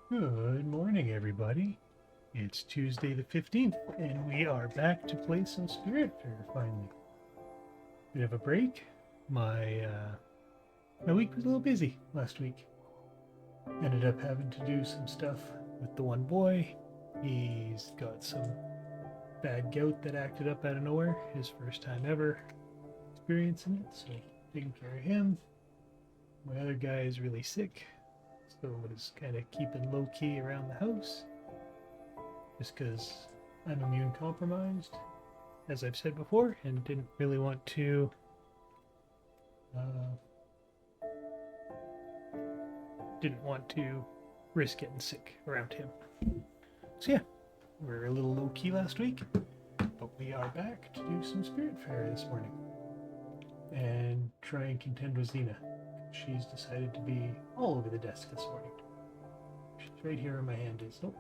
Good morning, everybody. It's Tuesday the 15th, and we are back to play some Spiritfarer finally. Bit of a break. My week was a little busy last week. Ended up having to do some stuff with the one boy. He's got some bad gout that acted up out of nowhere. His first time ever experiencing it, so taking care of him. My other guy is really sick, so was kind of keeping low key around the house. Just because I'm immune compromised, as I've said before, and didn't really want to risk getting sick around him. So yeah, we were a little low key last week, but we are back to do some Spiritfarer this morning and try and contend with Xena. She's decided to be all over the desk this morning. She's right here where my hand is. Oh,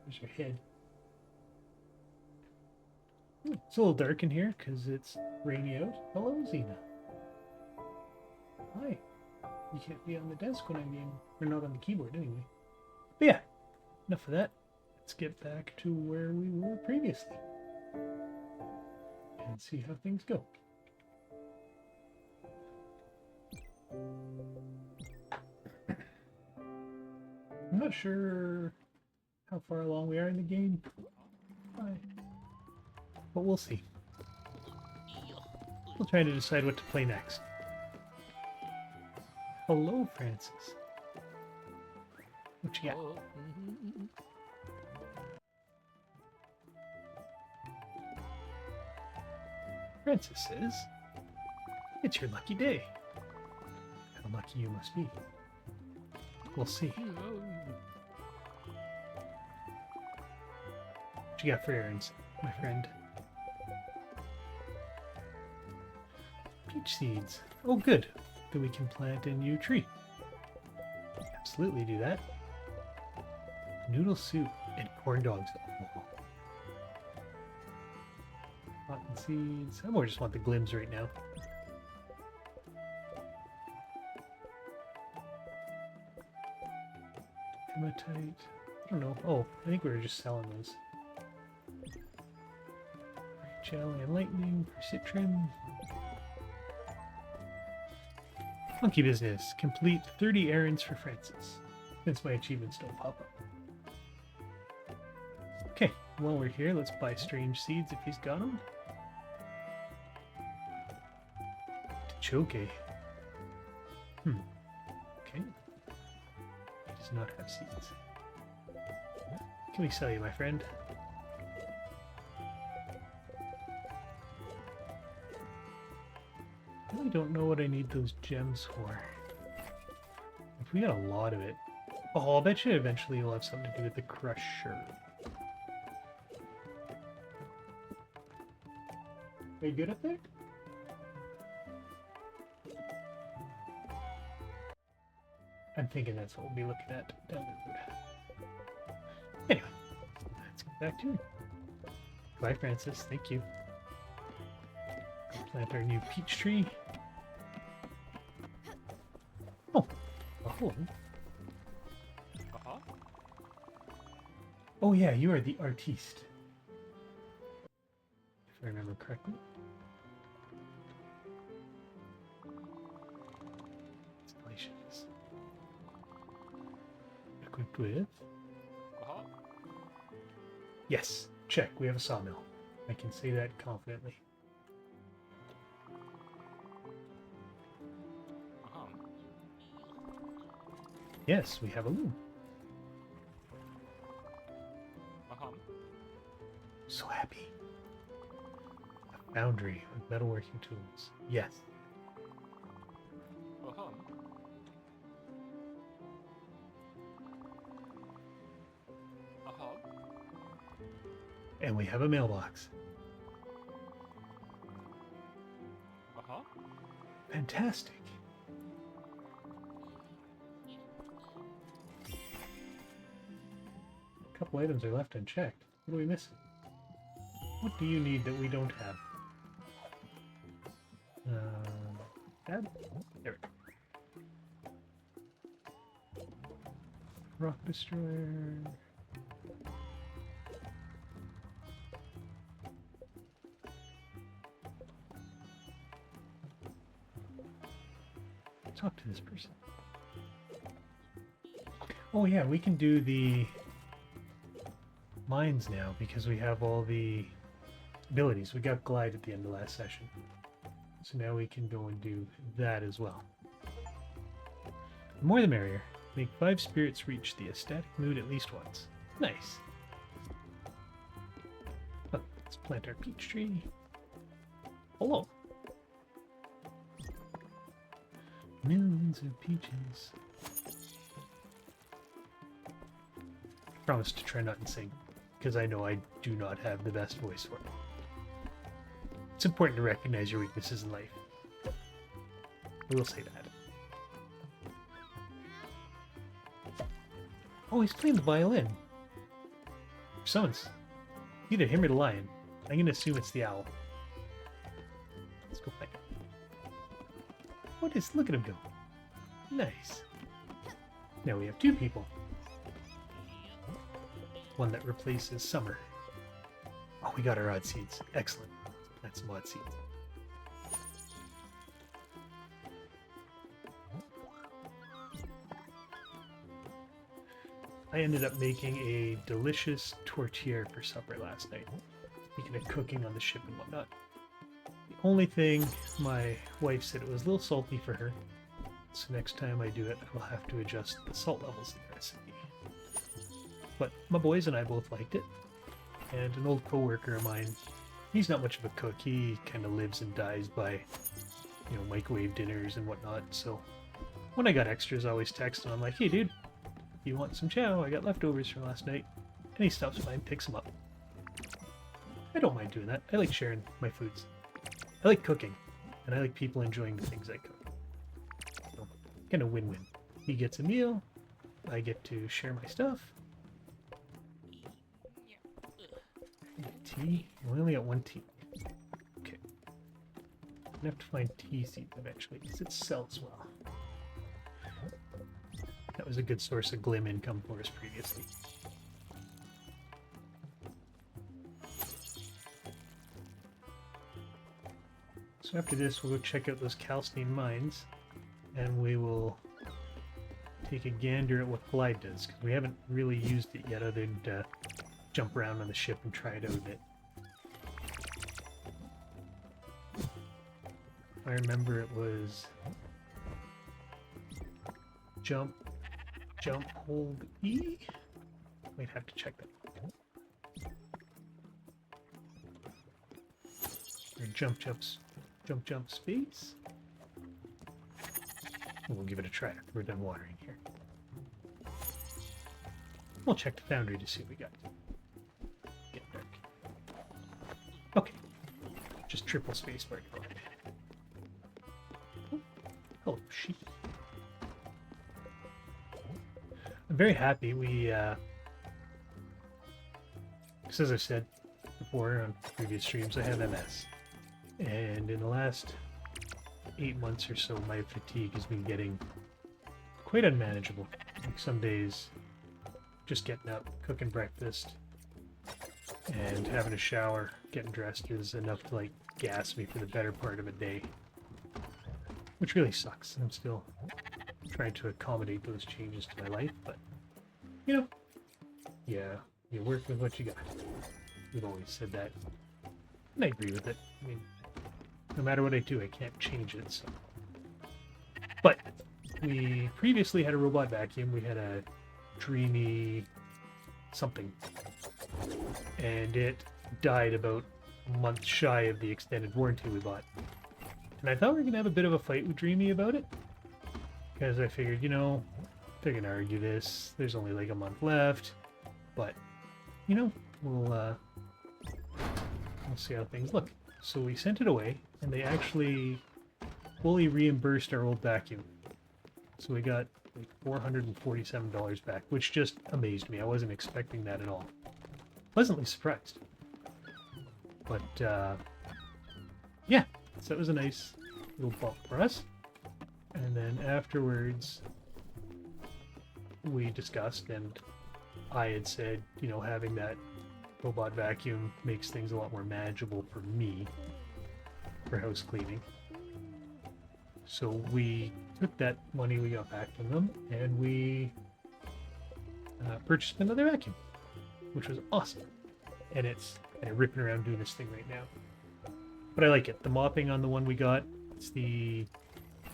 there's her head. It's a little dark in here because it's rainy out. Hello, Xena. Hi. You can't be on the desk when I'm being... Or not on the keyboard, anyway. But yeah, enough of that. Let's get back to where we were previously. And see how things go. I'm not sure how far along we are in the game. But we'll see. We'll try to decide what to play next. Hello, Francis. What you got? Francis says, it's your lucky day. How lucky you must be. We'll see. What you got for errands, my friend? Peach seeds. Oh, good. Then we can plant a new tree. Absolutely do that. Noodle soup and corn dogs. Cotton seeds. I more just want the glims right now. Hematite. I don't know. Oh, I think we were just selling those. Jelly and lightning for citron. Monkey business. Complete 30 errands for Francis. Since my achievements don't pop up. Okay, while we're here, let's buy strange seeds if he's got them. Choke. Okay. He does not have seeds. Can we sell you, my friend? I really don't know what I need those gems for. If we got a lot of it. Oh, I'll bet you eventually you'll have something to do with the crusher. Are you good up there? I'm thinking that's what we'll be looking at down the road. Anyway, let's get back to it. Bye, Francis. Thank you. Plant our new peach tree. Oh, hello. Oh yeah, you are the artiste. If I remember correctly. Installations. Equipped with... Yes, check. We have a sawmill. I can say that confidently. Yes, we have a loom. So happy. A foundry with metalworking tools. Yes. And we have a mailbox. Fantastic. A couple items are left unchecked. What are we missing? What do you need that we don't have? Tab? There we go. Rock Destroyer. Talk to this person. Oh yeah, we can do the mines now because we have all the abilities. We got Glide at the end of last session. So now we can go and do that as well. The more the merrier. Make 5 spirits reach the ecstatic mood at least once. Nice. Oh, let's plant our peach tree. Hello. Millions of peaches. Promise to try not to sing, because I know I do not have the best voice for it. It's important to recognize your weaknesses in life. I will say that. Oh, he's playing the violin. Someone's either him or the lion. I'm going to assume it's the owl. Let's go find it. What is... Look at him go. Nice. Now we have 2 people. One that replaces Summer. Oh, we got our odd seeds. Excellent. That's some odd seeds. I ended up making a delicious tortilla for supper last night. Speaking of cooking on the ship and whatnot. The only thing, my wife said it was a little salty for her. So next time I do it, I will have to adjust the salt levels in the recipe. But my boys and I both liked it. And an old co-worker of mine, he's not much of a cook. He kind of lives and dies by, microwave dinners and whatnot. So when I got extras, I always text him. I'm like, hey dude, you want some chow? I got leftovers from last night. And he stops by and picks them up. I don't mind doing that. I like sharing my foods. I like cooking. And I like people enjoying the things I cook. So, kind of win-win. He gets a meal. I get to share my stuff. Tea? We only got 1 tea. Okay. I'm gonna have to find tea seeds eventually because it sells well. That was a good source of glim income for us previously. So after this, we'll go check out those calcine mines, and we will take a gander at what Glide does, because we haven't really used it yet other than to jump around on the ship and try it out a bit. I remember it was jump, hold E? Might have to check that. Or jump, space. We'll give it a try after we're done watering here. We'll check the foundry to see what we got. Get dark. Okay. Just triple space bar. Oh, hello, sheep. I'm very happy we, because as I said before on previous streams, I have MS. And in the last 8 months or so, my fatigue has been getting quite unmanageable. Like some days, just getting up, cooking breakfast, and having a shower, getting dressed is enough to like gas me for the better part of a day. Which really sucks. I'm still trying to accommodate those changes to my life, but yeah, you work with what you got. We've always said that, and I agree with it. I mean, no matter what I do, I can't change it. So, but we previously had a robot vacuum. We had a Dreamy something, and it died about a month shy of the extended warranty we bought. And I thought we were gonna have a bit of a fight with Dreamy about it, because I figured, they're gonna argue this. There's only like a month left, but we'll see how things look. So we sent it away, and they actually fully reimbursed our old vacuum. So we got like $447 back, which just amazed me. I wasn't expecting that at all. Pleasantly surprised. But yeah, so that was a nice little bump for us. And then afterwards, we discussed, and I had said, you know, having that robot vacuum makes things a lot more manageable for me for house cleaning. So we took that money we got back from them and we purchased another vacuum, which was awesome. And it's kind of ripping around doing this thing right now. But I like it. The mopping on the one we got, it's the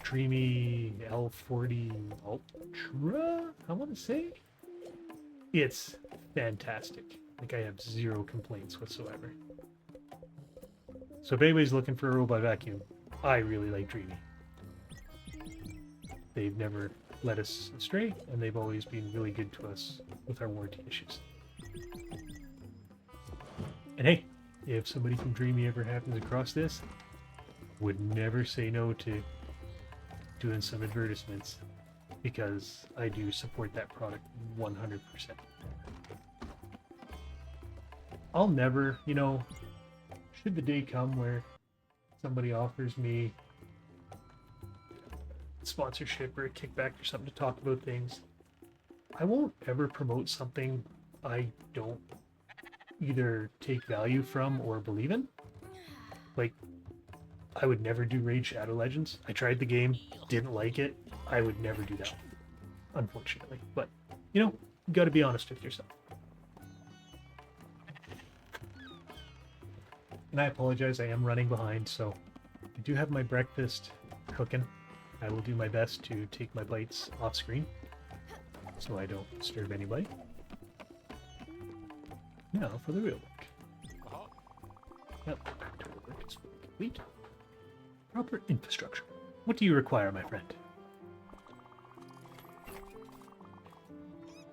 Dreamy L40 Ultra, I want to say. It's fantastic. Like, I have zero complaints whatsoever. So if anybody's looking for a robot vacuum, I really like Dreamy. They've never led us astray, and they've always been really good to us with our warranty issues. And hey, if somebody from Dreamy ever happens across this, would never say no to doing some advertisements, because I do support that product 100%. I'll never, you know, should the day come where somebody offers me sponsorship or a kickback or something to talk about things, I won't ever promote something I don't either take value from or believe in. Like, I would never do Raid Shadow Legends. I tried the game, didn't like it. I would never do that, unfortunately. But, you know, you got to be honest with yourself. And I apologize, I am running behind, so I do have my breakfast cooking. I will do my best to take my bites off screen so I don't disturb anybody. Now for the real work. Yep, back to work is fully complete. Proper infrastructure. What do you require, my friend?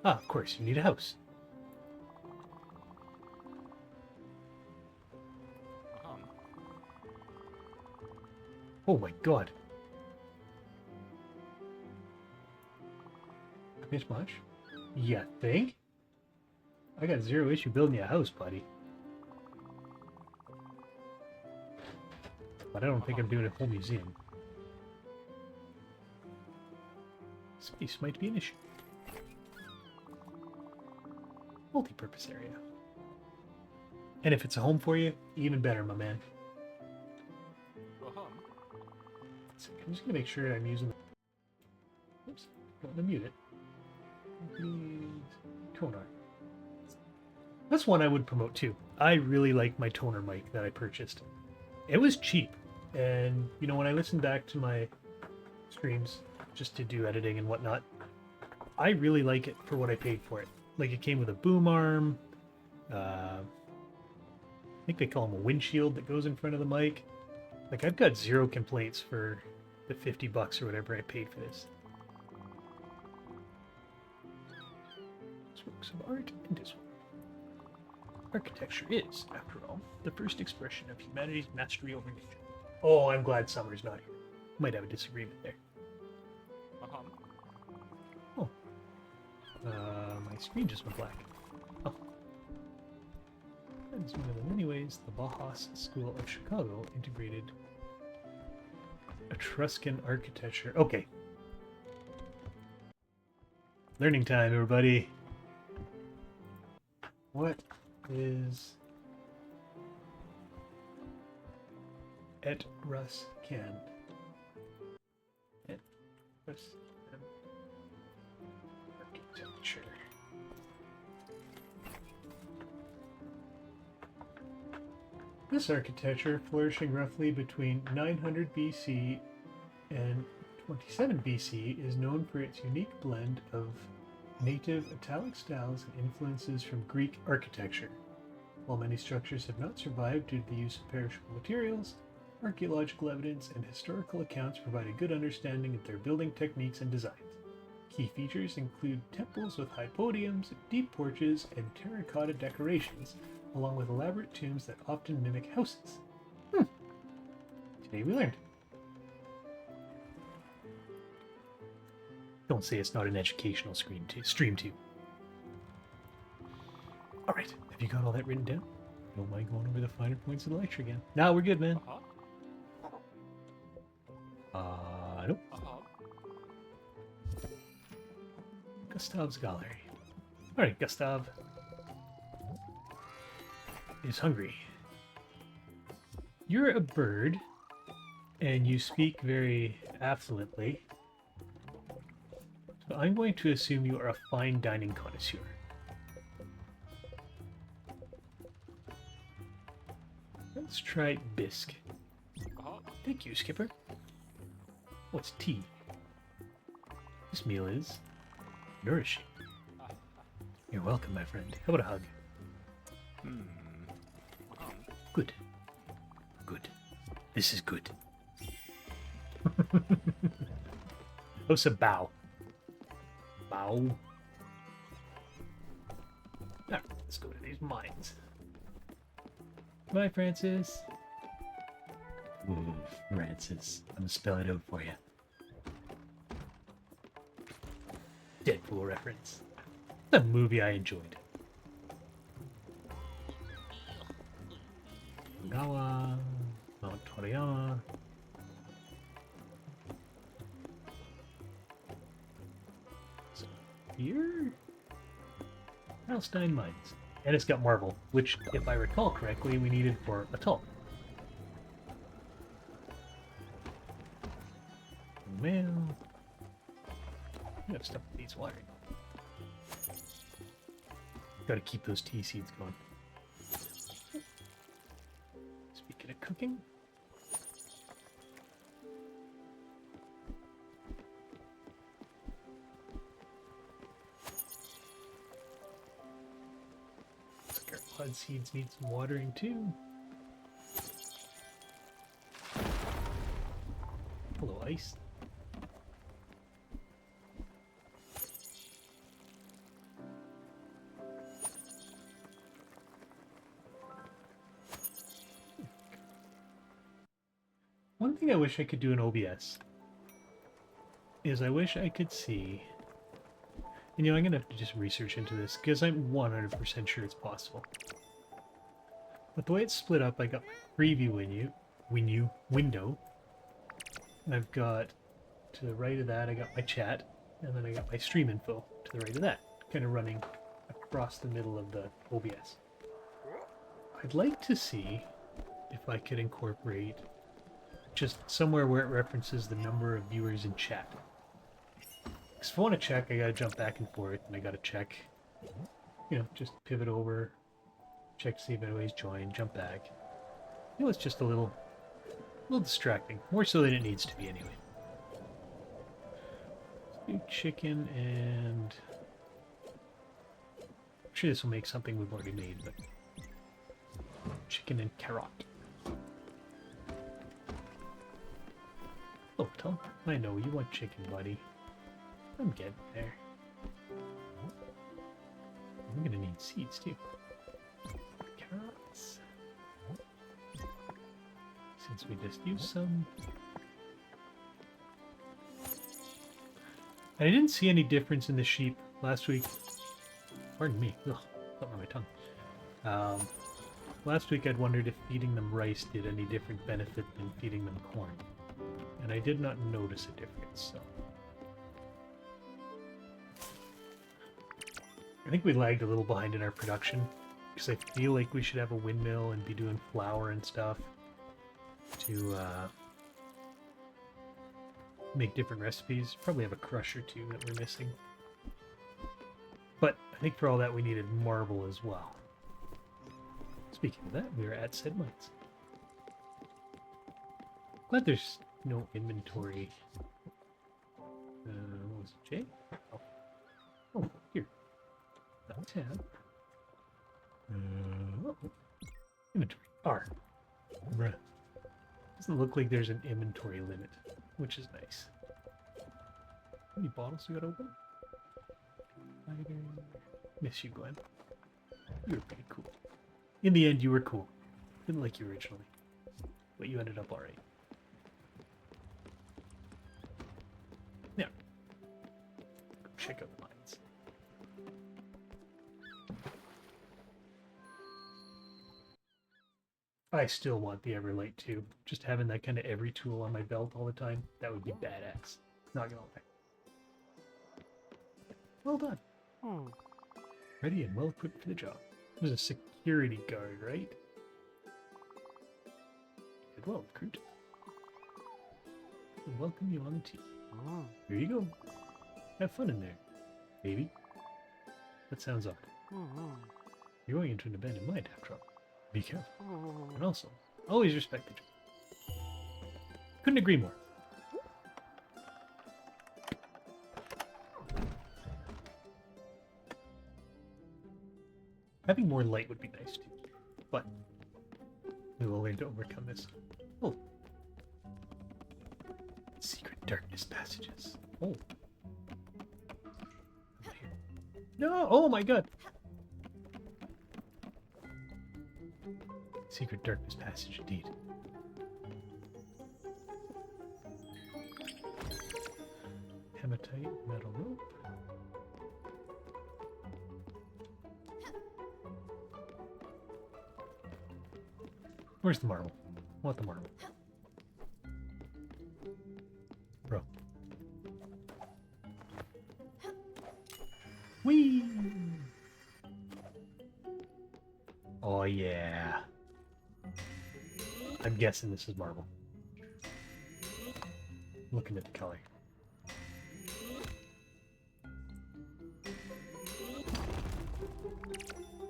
Ah, of course, you need a house. Oh my god. This much? You think? I got zero issue building you a house, buddy. But I don't think I'm doing a whole museum. Space might be an issue. Multi-purpose area. And if it's a home for you, even better, my man. So I'm just gonna make sure I'm using the... Oops, don't want to mute it. Toner. That's one I would promote too. I really like my toner mic that I purchased. It was cheap, and you know, when I listen back to my streams just to do editing and whatnot, I really like it for what I paid for it. Like, it came with a boom arm. I think they call them a windshield that goes in front of the mic. Like, I've got zero complaints for the $50 or whatever I paid for this. Works of art and this one. Architecture is, after all, the first expression of humanity's mastery over nature. Oh, I'm glad Summer's not here. Might have a disagreement there. Oh. My screen just went black. Oh. That is one of the many ways the Bauhaus School of Chicago integrated Etruscan architecture. Okay. Learning time, everybody. What is Etruscan? Etruscan architecture. This architecture, flourishing roughly between 900 BC and 27 BC, is known for its unique blend of native Italic styles and influences from Greek architecture. While many structures have not survived due to the use of perishable materials, archaeological evidence and historical accounts provide a good understanding of their building techniques and designs. Key features include temples with high podiums, deep porches, and terracotta decorations, along with elaborate tombs that often mimic houses. Today we learned. Don't say it's not an educational stream too. Alright, have you got all that written down? Don't mind going over the finer points of the lecture again. Nah, we're good, man. Nope. Gustav's gallery. Alright, Gustav is hungry. You're a bird, and you speak very affluently. So I'm going to assume you are a fine dining connoisseur. Let's try bisque. Thank you, Skipper. What's tea? This meal is nourishing. You're welcome, my friend. How about a hug? Good. Good. This is good. How's a bow? Bow. Alright, let's go to these mines. Bye, Francis. Ooh, Francis. I'm gonna spell it out for you. Deadpool reference. A movie I enjoyed. Gawa, Mount Toriyama. So here? Palestine Mines. And it's got marble, which, if I recall correctly, we needed for Atoll. Well, I have stuff that needs watering. Gotta keep those tea seeds going. Speaking of cooking. Our pod seeds need some watering too. Hello, ice. One thing I wish I could do in OBS is I wish I could see, and I'm going to have to just research into this because I'm 100% sure it's possible. But the way it's split up, I got my preview window, and I've got to the right of that, I got my chat, and then I got my stream info to the right of that, kind of running across the middle of the OBS. I'd like to see if I could incorporate just somewhere where it references the number of viewers in chat. Because if I want to check, I gotta jump back and forth, and I gotta check, just pivot over, check to see if anybody's joined, jump back. It's just a little distracting. More so than it needs to be anyway. Let's do chicken and... I'm sure this will make something we've already made, but... chicken and carrot. Oh, Tom, I know you want chicken, buddy. I'm getting there. I'm gonna need seeds too. Carrots. Since we just used some. And I didn't see any difference in the sheep last week. Pardon me. Ugh, something on my tongue. Last week I'd wondered if feeding them rice did any different benefit than feeding them corn. And I did not notice a difference, so. I think we lagged a little behind in our production, because I feel like we should have a windmill and be doing flour and stuff to make different recipes. Probably have a crusher too that we're missing. But I think for all that we needed marble as well. Speaking of that, we are at said mines. Glad there's no inventory. What was it, J? Oh, here. That tab. Inventory. R. Bruh. Doesn't look like there's an inventory limit, which is nice. How many bottles we got open? Miss you, Glenn. You were pretty cool. In the end, you were cool. Didn't like you originally, but you ended up alright. Now, go check out the mines. I still want the Everlight too. Just having that kind of every tool on my belt all the time, that would be badass. Not gonna lie. Well done. Ready and well equipped for the job. There's a security guard, right? Good, well, recruit. And welcome you on the team. Here you go. Have fun in there, baby. That sounds odd. You're going into an abandoned mine, after all. Be careful. And also, always respect the job. Couldn't agree more. Having more light would be nice too, but we will learn to overcome this. Oh. Secret darkness passages. Oh. No! Oh my god! Secret darkness passage indeed. Hematite metal rope. Where's the marble? I want the marble. Bro. Whee! Oh yeah. I'm guessing this is marble. Looking at the color.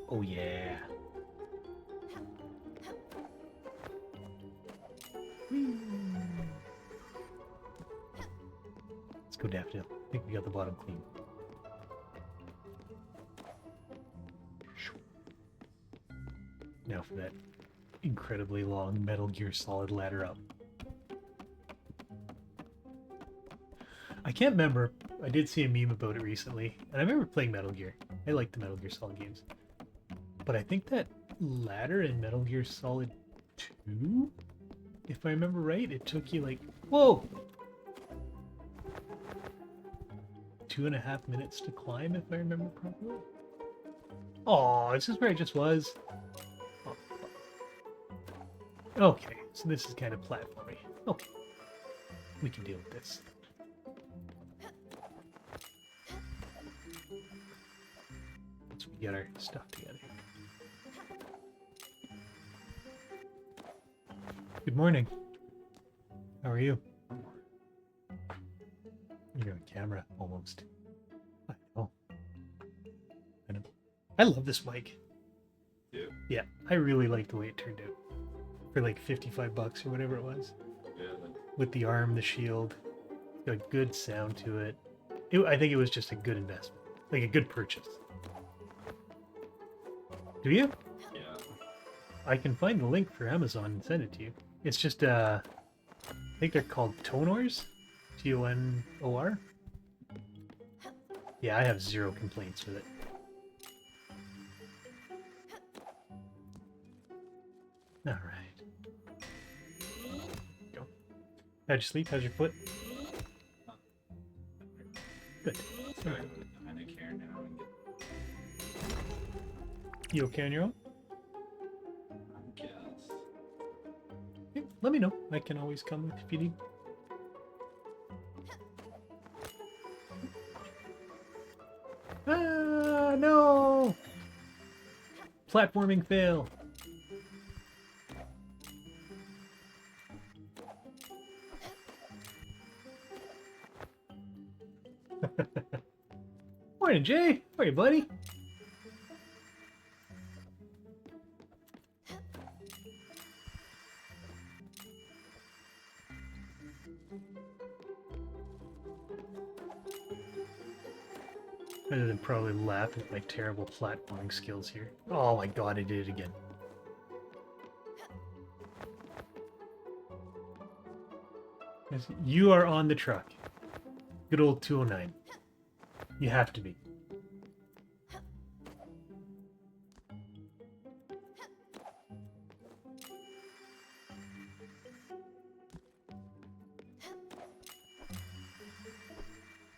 Oh yeah. Whee! Let's go Daffodil. I think we got the bottom clean. Now for that incredibly long Metal Gear Solid ladder up. I can't remember. I did see a meme about it recently, and I remember playing Metal Gear. I like the Metal Gear Solid games. But I think that ladder in Metal Gear Solid 2, if I remember right, it took you like, whoa! 2.5 minutes to climb, if I remember properly. Oh, this is where I just was. Oh, okay, so this is kind of platformy. Okay, we can deal with this. Once we get our stuff together. Good morning. How are you? You're on camera, almost. I know. I know. I love this mic. Yeah. Yeah, I really like the way it turned out. For like $55 or whatever it was. Yeah. With the arm, the shield. Got a good sound to it. I think it was just a good investment. Like a good purchase. Do you? Yeah. I can find the link for Amazon and send it to you. It's just, I think they're called Tonors? T-O-N-O-R? Yeah, I have zero complaints with it. Alright. Go. How'd you sleep? How's your foot? Good. Try to go behind a care now and get. You okay on your own? I guess. Yeah, let me know. I can always come if you need. Ah, no! Platforming fail. Morning, Jay. How are you, buddy? Other than probably laugh at my terrible platforming skills here. Oh my god, I did it again. Yes, you are on the truck. Good old 209. You have to be.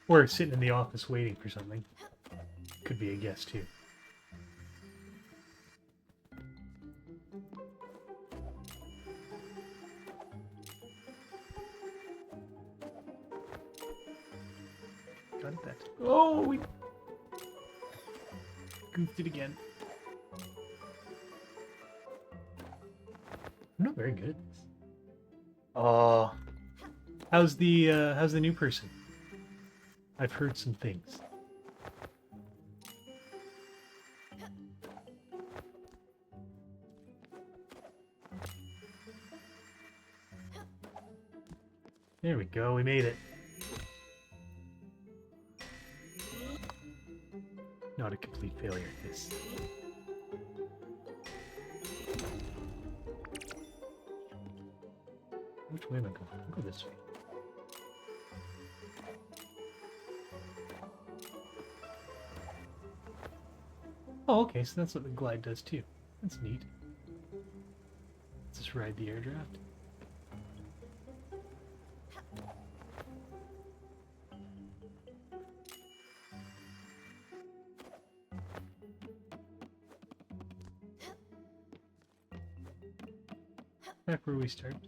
Or sitting in the office waiting for something. Could be a guess too. Got that. Oh, we goofed it again. I'm not very good at this. Oh, how's the new person? I've heard some things. There we go, we made it. Not a complete failure at this. Which way am I going? I'll go this way. Oh, okay, so that's what the glide does too. That's neat. Let's just ride the air draft. Back where we started.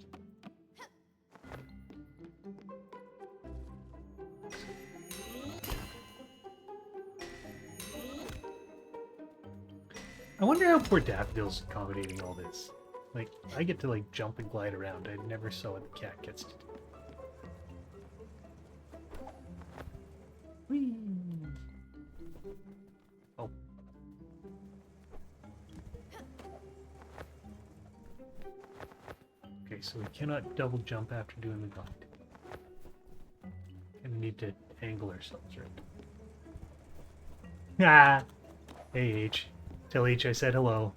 I wonder how poor Daffodil's accommodating all this. Like, I get to like jump and glide around. I never saw what the cat gets to do. Whee! Oh. Okay, so we cannot double jump after doing the glide. And we need to angle ourselves right. Ah! Hey H. Tell H I said hello.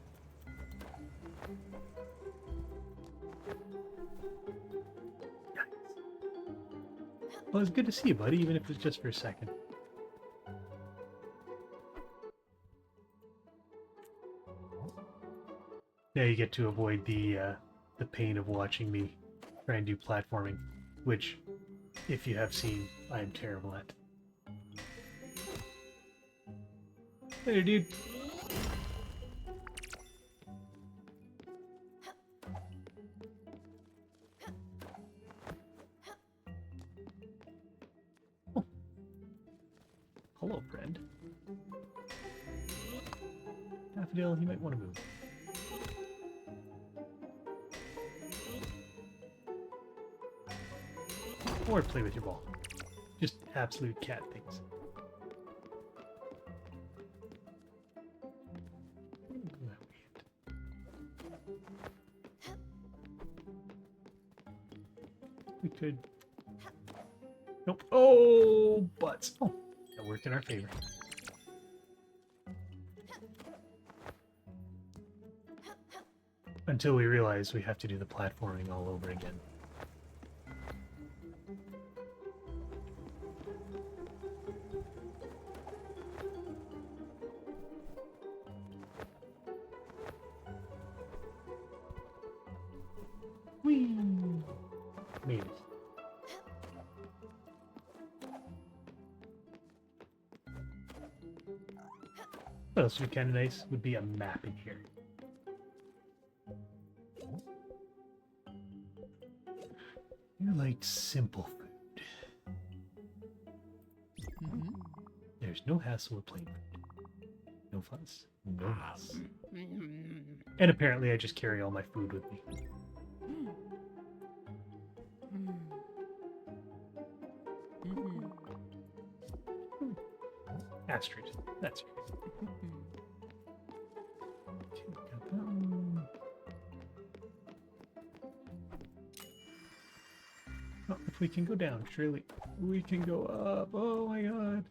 Well, it's good to see you, buddy, even if it's just for a second. Now you get to avoid the pain of watching me try and do platforming, which, if you have seen, I am terrible at. Later, dude. Oh. Hello, friend. Daffodil, you might want to move. Or play with your ball. Just absolute cat things. We could... Nope. Oh, butts. Oh, that worked in our favor. Until we realize we have to do the platforming all over again. Whee! Made it. What else would be kind of nice would be a map in here. You like simple food. There's no hassle with plain food. No fuss. No fuss. And apparently I just carry all my food with me. Astrid. That's right. Okay, got that one. Oh, if we can go down, surely we can go up. Oh my god.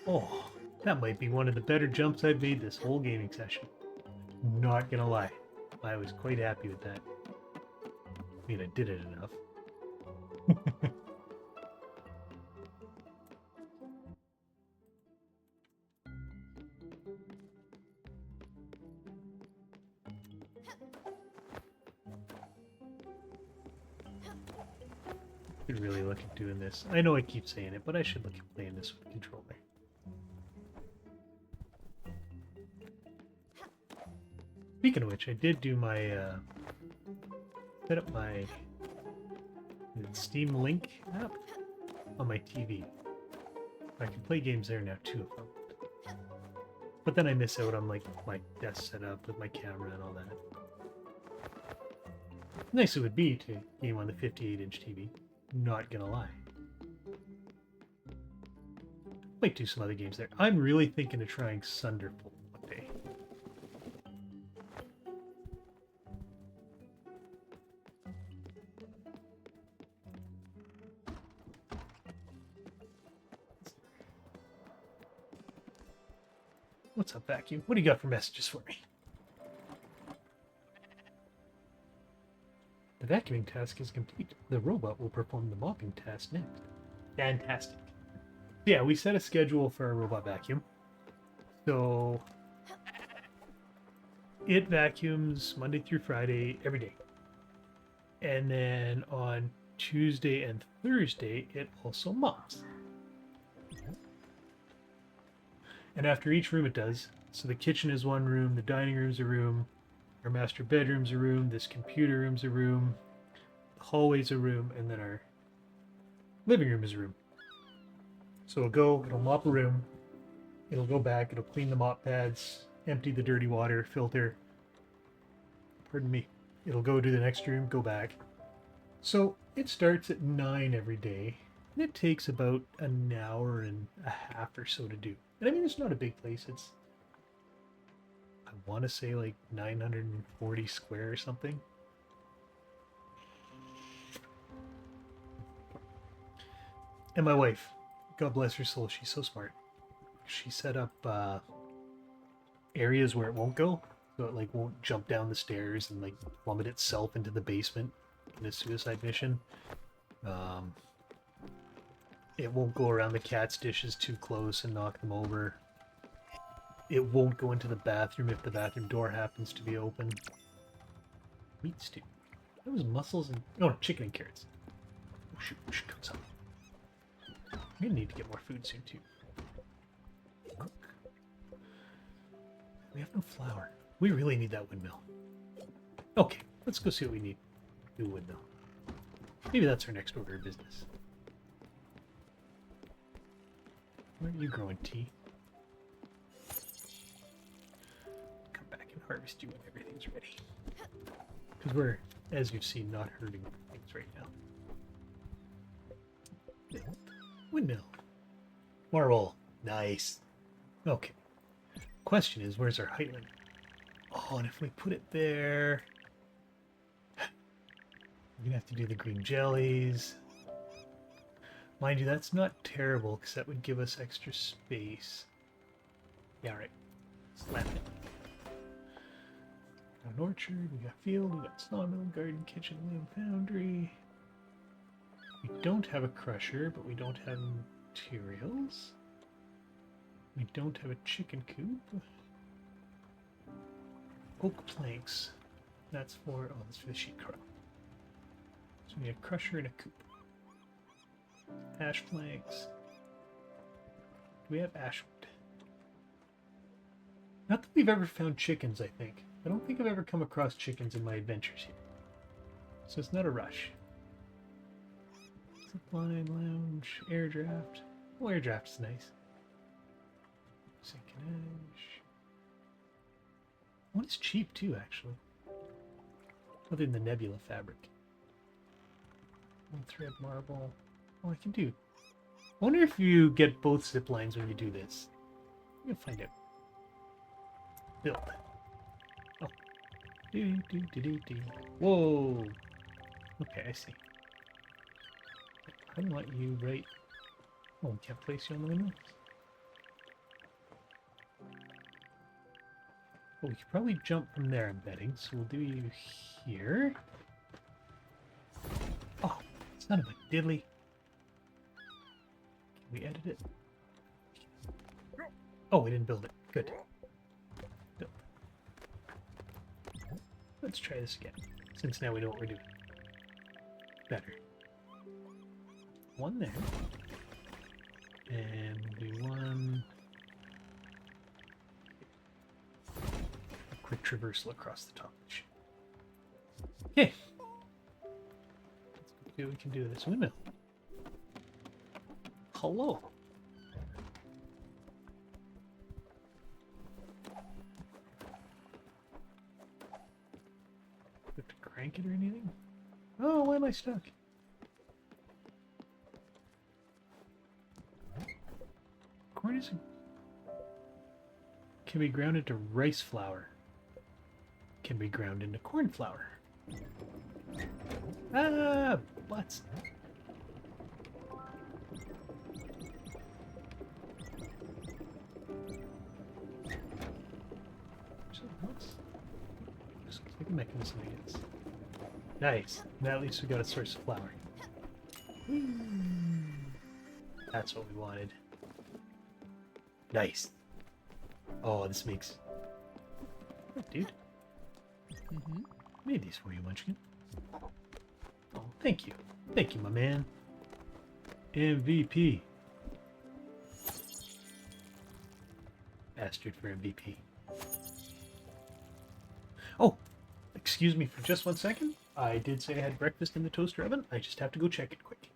Oh, that might be one of the better jumps I've made this whole gaming session. Not gonna lie. I was quite happy with that. I mean, I did it enough. Could really look at doing this. I know I keep saying it, but I should look at playing this with a controller. Speaking of which, I did do my set up my Steam Link app on my TV. I can play games there now too if I want. But then I miss out on like my desk setup with my camera and all that. Nice it would be to game on the 58-inch TV. Not gonna lie. Might do some other games there. I'm really thinking of trying Sunderful one day. What's up, vacuum? What do you got for messages for me? The vacuuming task is complete. The robot will perform the mopping task next. Fantastic. Yeah, we set a schedule for our robot vacuum. So it vacuums Monday through Friday every day. And then on Tuesday and Thursday, it also mops. And after each room it does. So the kitchen is one room, the dining room's a room, our master bedroom's a room, this computer room's a room, the hallway's a room, and then our living room is a room. So it'll mop a room, it'll go back, it'll clean the mop pads, empty the dirty water, filter. Pardon me. It'll go to the next room, go back. So it starts at 9 every day, and it takes about an hour and a half or so to do. And I mean, it's not a big place. It's, I want to say like 940 square or something. And my wife, God bless her soul, she's so smart. She set up areas where it won't go, so it like won't jump down the stairs and like plummet itself into the basement in a suicide mission. It won't go around the cat's dishes too close and knock them over. It won't go into the bathroom if the bathroom door happens to be open. Meat stew. That was mussels and... oh, chicken and carrots. Oh shoot, we should cook some. I'm gonna need to get more food soon too. Cook. We have no flour. We really need that windmill. Okay, let's go see what we need. New windmill. Maybe that's our next order of business. Where are you growing, tea? Come back and harvest you when everything's ready. Because we're, as you've seen, not hurting things right now. Windmill. Marble. Nice. Okay. Question is, where's our height limit? Oh, and if we put it there... we're going to have to do the green jellies. Mind you, that's not terrible, because that would give us extra space. Yeah, right. Slap it. Got an orchard, we got field, we got sawmill, garden, kitchen, loom, foundry. We don't have a crusher, but we don't have materials. We don't have a chicken coop. Oak planks. That's for, oh, that's for the sheep crop. So we need a crusher and a coop. Ash planks. Do we have ashwood? Not that we've ever found chickens, I think. I don't think I've ever come across chickens in my adventures here. So it's not a rush. Zipline, lounge, air draft. Oh, air draft is nice. Sink and edge. One is cheap too, actually. Other than the nebula fabric. One thread marble. Oh, I can do. I wonder if you get both zip lines when you do this. We'll find out. Build. Oh. Whoa. Okay, I see. I want you right. Oh, we can't place you on the windows. Oh, we could probably jump from there, I'm betting. So we'll do you here. Oh, son of a diddly. Can we edit it? Oh, we didn't build it. Good. Build. Let's try this again, since now we know what we're doing. Better. one there. And we'll do one... a quick traversal across the top. Okay. Let's see what we can do with this windmill. Hello. Have to crank it or anything? Oh, why am I stuck? Corn is can be ground into rice flour. Can be ground into corn flour. Ah, butts. Just like a mechanism, I guess. Nice. Now at least we got a source of flour. That's what we wanted. Nice. Oh, this makes... Oh, dude. Made these for you, Munchkin. Oh, thank you. Thank you, my man. MVP. Bastard for MVP. Oh, excuse me for just 1 second. I did say I had breakfast in the toaster oven. I just have to go check it quick.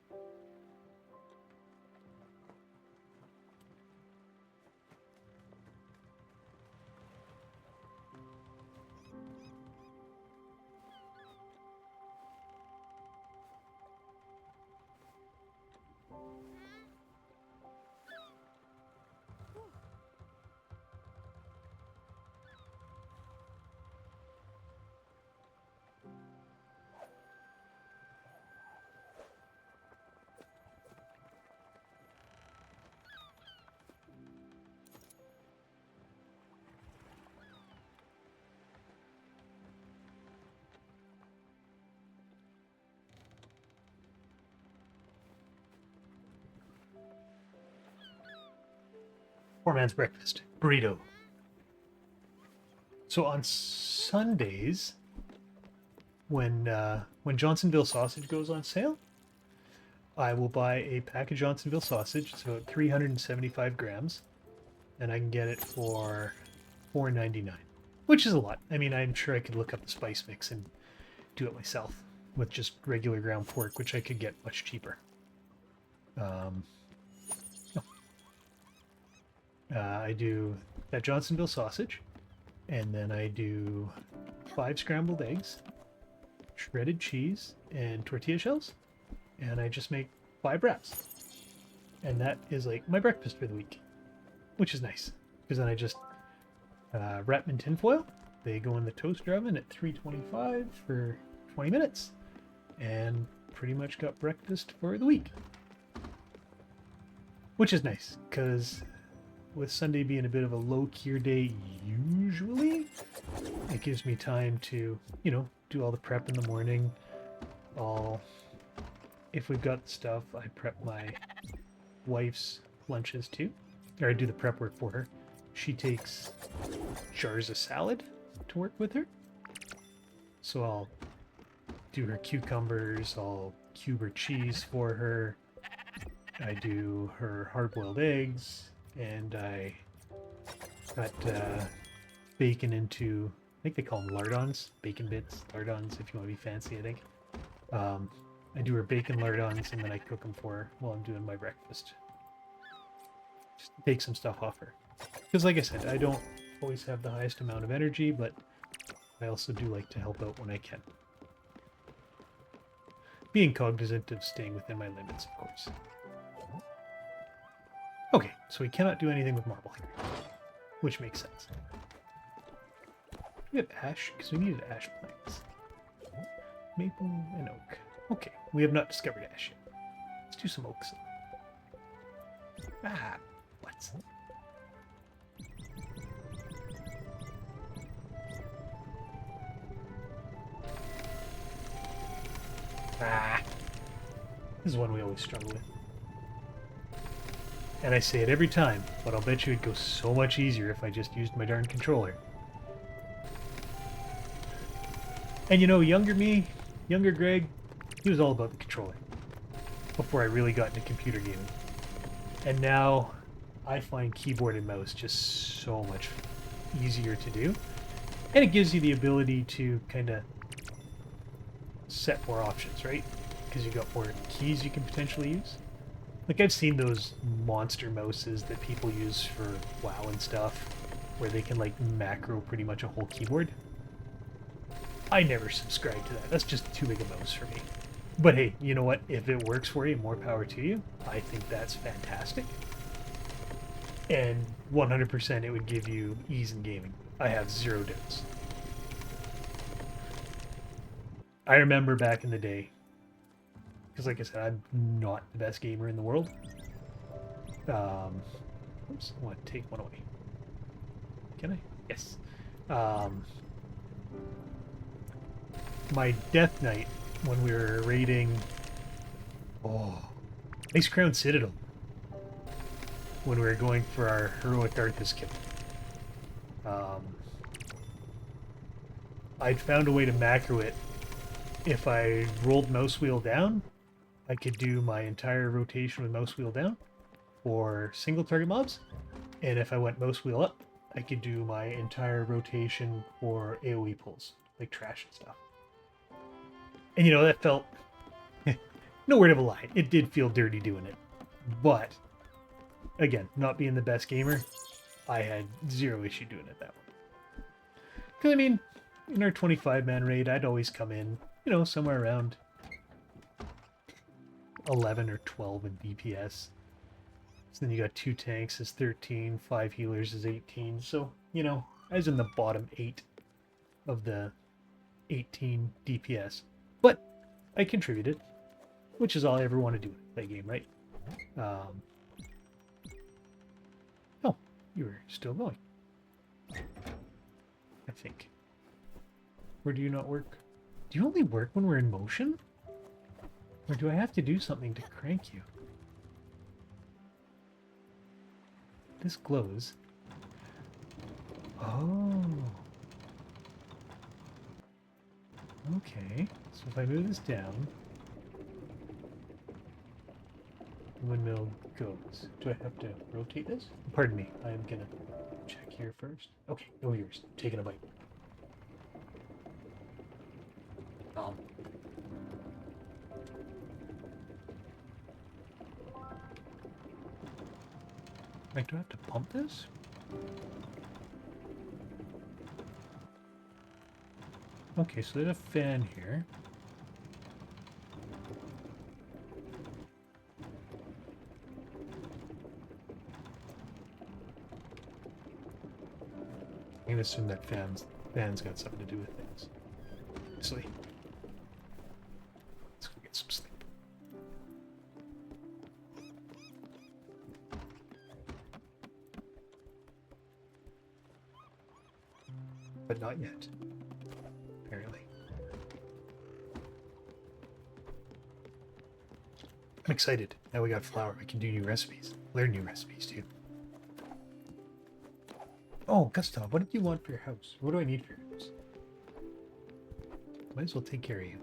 Poor man's breakfast. Burrito. So on Sundays, when Johnsonville sausage goes on sale, I will buy a pack of Johnsonville sausage. It's about 375 grams, and I can get it for $4.99, which is a lot. I mean, I'm sure I could look up the spice mix and do it myself with just regular ground pork, which I could get much cheaper. I do that Johnsonville sausage, and then I do 5 scrambled eggs, shredded cheese, and tortilla shells, and I just make 5 wraps. And that is like my breakfast for the week, which is nice, because then I just wrap them in tin foil. They go in the toaster oven at 325 for 20 minutes, and pretty much got breakfast for the week. Which is nice, because with Sunday being a bit of a low-key day usually, it gives me time to, you know, do all the prep in the morning. If we've got stuff, I prep my wife's lunches too. Or I do the prep work for her. She takes jars of salad to work with her. So I'll do her cucumbers, I'll cube her cheese for her. I do her hard-boiled eggs. And I got bacon into, I think they call them lardons, bacon bits, lardons if you want to be fancy, I think. I do her bacon lardons, and then I cook them for her while I'm doing my breakfast. Just take some stuff off her. Because like I said, I don't always have the highest amount of energy, but I also do like to help out when I can. Being cognizant of staying within my limits, of course. Okay, so we cannot do anything with marble here, which makes sense. We have ash, because we needed ash planks. Maple and oak. Okay, we have not discovered ash yet. Let's do some oaks. Ah, what? Ah, this is one we always struggle with. And I say it every time, but I'll bet you it'd go so much easier if I just used my darn controller. And you know, younger me, younger Greg, he was all about the controller. before I really got into computer gaming. And now I find keyboard and mouse just so much easier to do. And it gives you the ability to kind of set more options, right? Because you got more keys you can potentially use. Like I've seen those monster mouses that people use for WoW and stuff, where they can like macro pretty much a whole keyboard. I never subscribe to that. That's just too big a mouse for me. But hey, you know what? If it works for you, more power to you. I think that's fantastic. And 100% it would give you ease in gaming. I have zero doubts. I remember back in the day, because like I said, I'm not the best gamer in the world. Oops, I want to take one away. Can I? Yes. My death knight when we were raiding Ice Crown Citadel, when we were going for our heroic Arthas kill. I'd found a way to macro it. If I rolled mouse wheel down, I could do my entire rotation with mouse wheel down for single target mobs. And if I went mouse wheel up, I could do my entire rotation for AoE pulls, like trash and stuff. And you know, that felt, no word of a lie, it did feel dirty doing it. But, again, not being the best gamer, I had zero issue doing it that way. Because, I mean, in our 25-man raid, I'd always come in, you know, somewhere around 11 or 12 in DPS. So then you got 2 tanks is 13, 5 healers is 18. So, you know, I was in the bottom 8 of the 18 DPS. But I contributed, which is all I ever want to do in that game, right? Oh, you were still going. I think. Or do you not work? Do you only work when we're in motion? Or do I have to do something to crank you? This glows. Oh. Okay. So if I move this down, the windmill goes. Do I have to rotate this? Pardon me. I'm gonna check here first. Okay, no yours. Taking a bite. Like, do I have to pump this? Okay, so there's a fan here. I'm gonna assume that fan's got something to do with things. Obviously. Let's go get some sleep. But not yet. Apparently. I'm excited. Now we got flour. I can do new recipes. Learn new recipes too. Oh, Gustav, what did you want for your house? What do I need for your house? Might as well take care of you.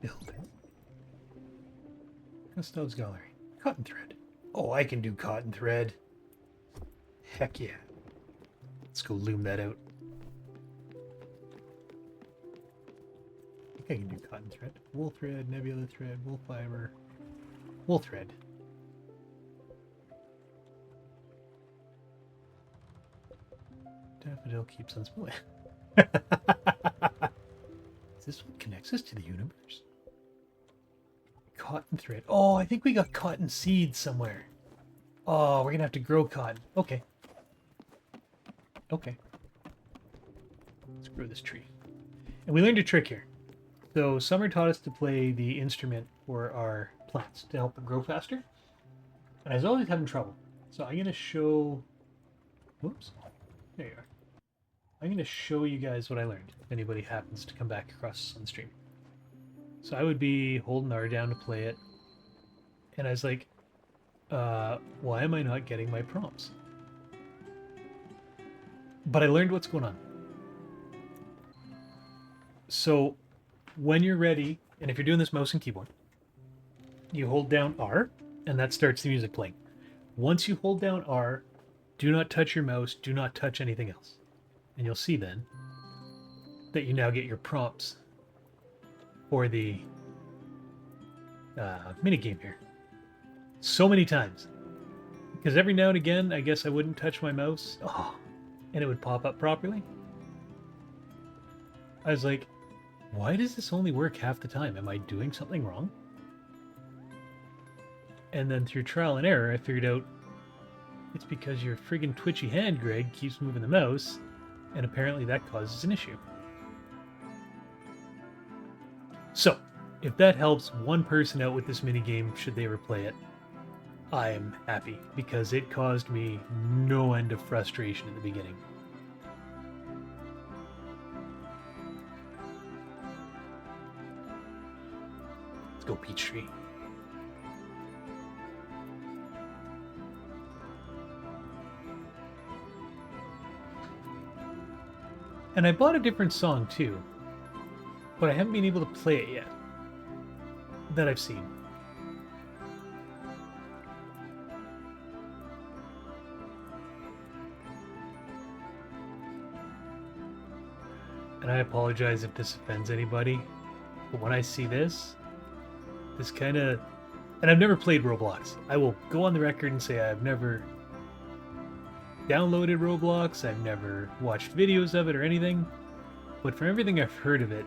Build. Gustav's gallery. Cotton thread. Oh, I can do cotton thread. Heck yeah. Let's go loom that out. I think I can do cotton thread. Wool thread, nebula thread, wool fiber. Wool thread. Daffodil keeps on smelling. Is this what connects us to the universe? Cotton thread. Oh, I think we got cotton seeds somewhere. Oh, we're gonna have to grow cotton. Okay. Okay. Let's grow this tree. And we learned a trick here. So Summer taught us to play the instrument for our plants to help them grow faster. And I was always having trouble. So I'm gonna show... Whoops. There you are. I'm going to show you guys what I learned, if anybody happens to come back across on the stream. So I would be holding R down to play it, and I was like, why am I not getting my prompts? But I learned what's going on. So when you're ready, and if you're doing this mouse and keyboard, you hold down R, and that starts the music playing. Once you hold down R, do not touch your mouse, do not touch anything else. And you'll see then that you now get your prompts for the minigame here. So many times. Because every now and again, I guess I wouldn't touch my mouse, and it would pop up properly. I was like, why does this only work half the time? Am I doing something wrong? And then through trial and error, I figured out it's because your friggin' twitchy hand, Greg, keeps moving the mouse, and apparently that causes an issue. So, if that helps one person out with this minigame, should they ever play it, I am happy, because it caused me no end of frustration at the beginning. Let's go Peachtree. And I bought a different song too, but I haven't been able to play it yet, that I've seen. And I apologize if this offends anybody, but when I see this kind of... And I've never played Roblox. I will go on the record and say I've never downloaded Roblox, I've never watched videos of it or anything, but from everything I've heard of it,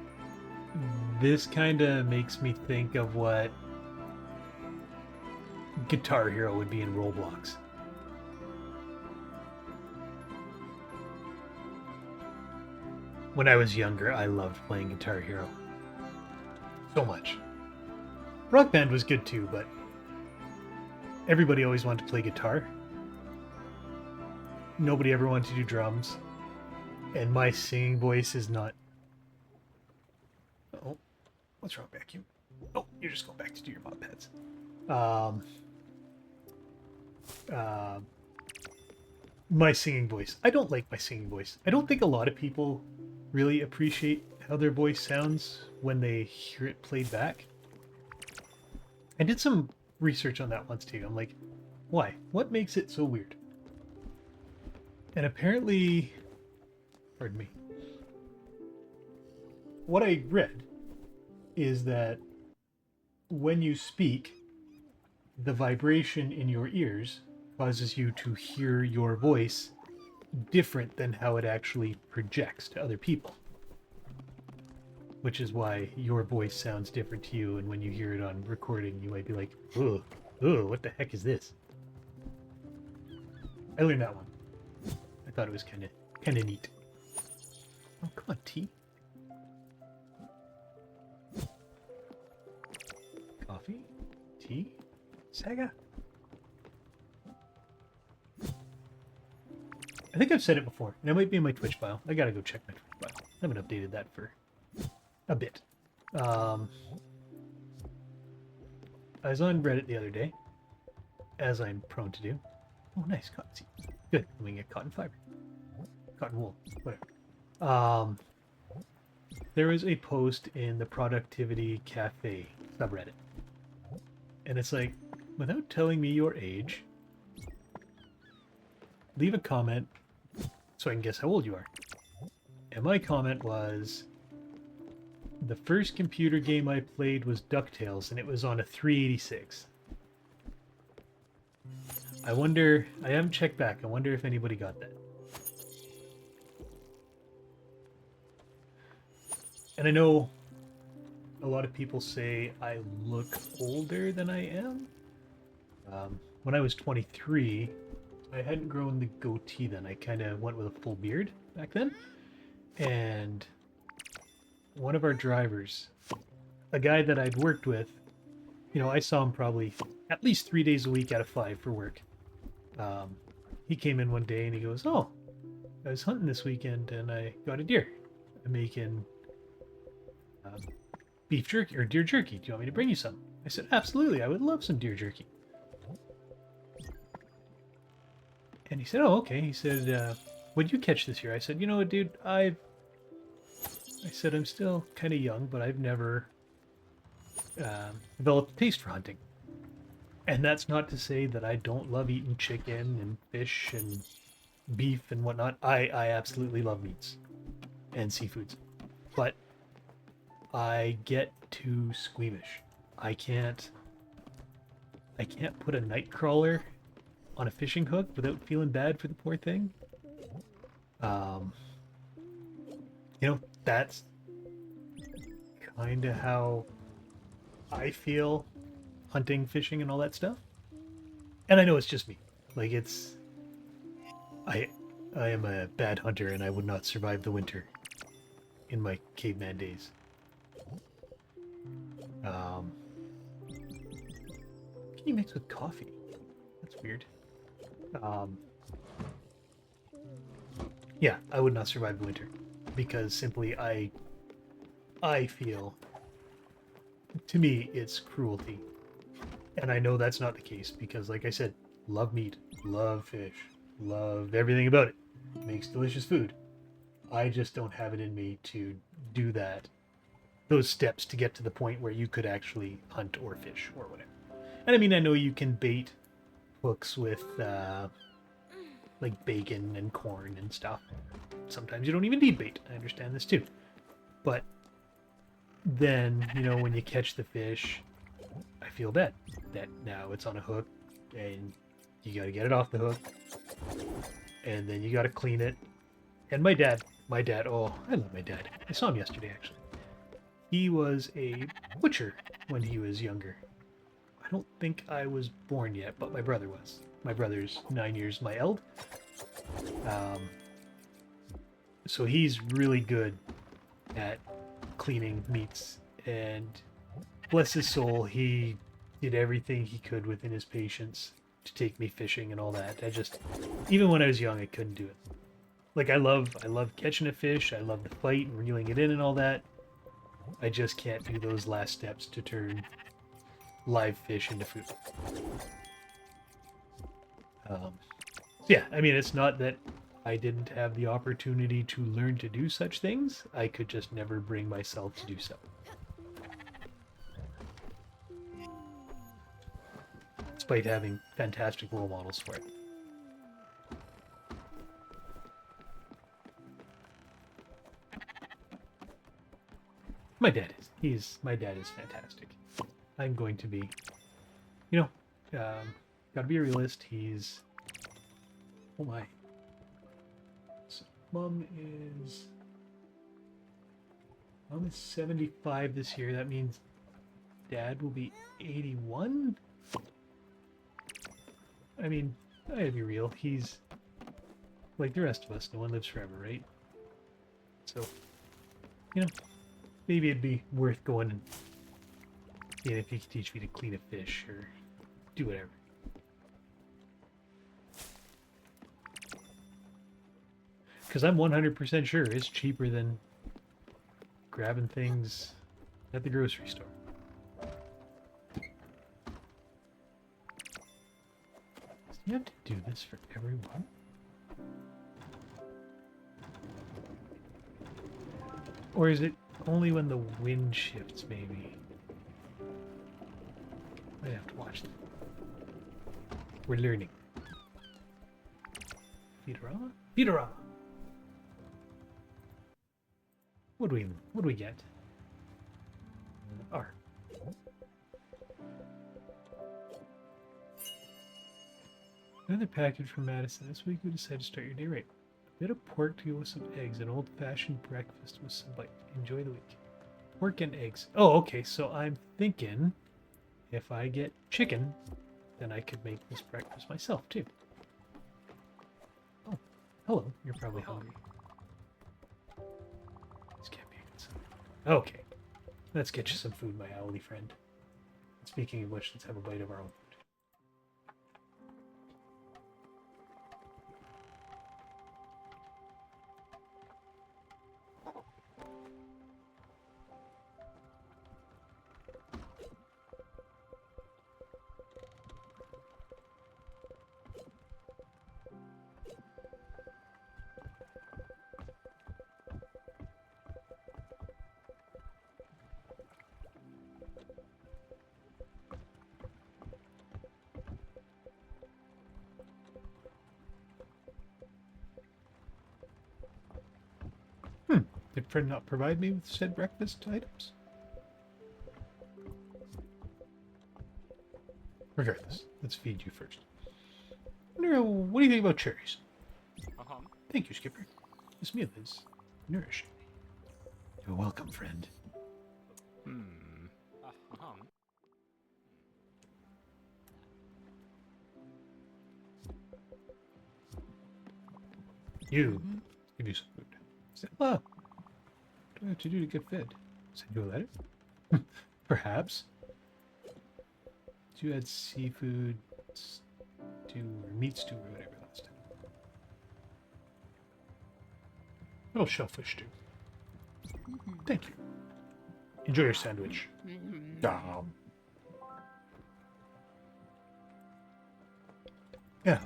this kind of makes me think of what Guitar Hero would be in Roblox. When I was younger, I loved playing Guitar Hero. So much. Rock Band was good too, but everybody always wanted to play guitar. Nobody ever wanted to do drums. And my singing voice is not... Oh, what's wrong, vacuum? Oh, you're just going back to do your mop pads. My singing voice. I don't like my singing voice. I don't think a lot of people really appreciate how their voice sounds when they hear it played back. I did some research on that once too. I'm like, why? What makes it so weird? And apparently, pardon me, what I read is that when you speak, the vibration in your ears causes you to hear your voice different than how it actually projects to other people. Which is why your voice sounds different to you, and when you hear it on recording, you might be like, ugh, what the heck is this? I learned that one. I thought it was kind of neat. Oh, come on, tea. Coffee? Tea? Saga? I think I've said it before, and it might be in my Twitch file. I gotta go check my Twitch file. I haven't updated that for a bit. I was on Reddit the other day, as I'm prone to do. Oh, nice, cotton seeds. Good, we can get cotton fiber. Cotton wool, whatever. There was a post in the Productivity Cafe subreddit. And it's like, without telling me your age, leave a comment so I can guess how old you are. And my comment was, the first computer game I played was DuckTales, and it was on a 386. I wonder, I haven't checked back, I wonder if anybody got that. And I know a lot of people say I look older than I am. When I was 23, I hadn't grown the goatee then. I kind of went with a full beard back then. And one of our drivers, a guy that I'd worked with, you know, I saw him probably at least 3 days a week out of 5 for work. He came in one day and he goes, oh, I was hunting this weekend and I got a deer. I'm making beef jerky or deer jerky. Do you want me to bring you some? I said, absolutely. I would love some deer jerky. And he said, oh, okay. He said, what'd you catch this year? I said, you know what, dude, I've I said I'm still kind of young, but I've never developed a taste for hunting. And that's not to say that I don't love eating chicken and fish and beef and whatnot. I absolutely love meats and seafoods. But I get too squeamish. I can't I can't put a night crawler on a fishing hook without feeling bad for the poor thing. Um, that's kind of how I feel hunting, fishing, and all that stuff. And I know it's just me. Like I I am a bad hunter, and I would not survive the winter in my caveman days. Um, can you mix with coffee? That's weird. Um, yeah, I would not survive the winter because simply I feel, to me, it's cruelty. And I know that's not the case because, like I said, love meat, love fish, love everything about it. Makes delicious food. I just don't have it in me to do that, those steps to get to the point where you could actually hunt or fish or whatever. And I mean, I know you can bait hooks with like bacon and corn and stuff. Sometimes you don't even need bait. I understand this too. But then, when you catch the fish, I feel bad that now it's on a hook and you got to get it off the hook and then you got to clean it. And my dad, oh, I love my dad. I saw him yesterday actually. He was a butcher when he was younger. I don't think I was born yet, but my brother was. My brother's 9 years my eld. So he's really good at cleaning meats, and bless his soul, he did everything he could within his patience to take me fishing and all that. Even when I was young, I couldn't do it. Like I love catching a fish. I love the fight and reeling it in and all that. I just can't do those last steps to turn live fish into food. Yeah, I mean, it's not that I didn't have the opportunity to learn to do such things. I could just never bring myself to do so. Despite having fantastic role models for it. My dad is fantastic. I'm going to be, gotta be a realist. Oh my. So mom is 75 this year. That means dad will be 81. I mean, I gotta be real. He's like the rest of us. No one lives forever, right? So, maybe it'd be worth going and seeing if he could teach me to clean a fish or do whatever. Because I'm 100% sure it's cheaper than grabbing things at the grocery store. Do you have to do this for everyone? Or is it only when the wind shifts, maybe? I have to watch that. We're learning. Feederama? Feederama! What do we get? R. Another package from Madison. This week we decided to start your day right. A bit of pork to go with some eggs, an old-fashioned breakfast with some bite. Enjoy the week. Pork and eggs. Oh, okay, so I'm thinking if I get chicken, then I could make this breakfast myself, too. Oh, hello. You're probably hungry. This can't be a good sign. Okay. Let's get you some food, my owly friend. Speaking of which, let's have a bite of our own food. Did friend not provide me with said breakfast items? Regardless, let's feed you first. What do you think about cherries? Thank you, Skipper. This meal is nourishing. You're welcome, friend. You. Give you some food. What do I have to do to get fed? Send you a letter? Perhaps. You had seafood stew or meat stew or whatever last time. Little shellfish stew. Thank you. Enjoy your sandwich. Yeah.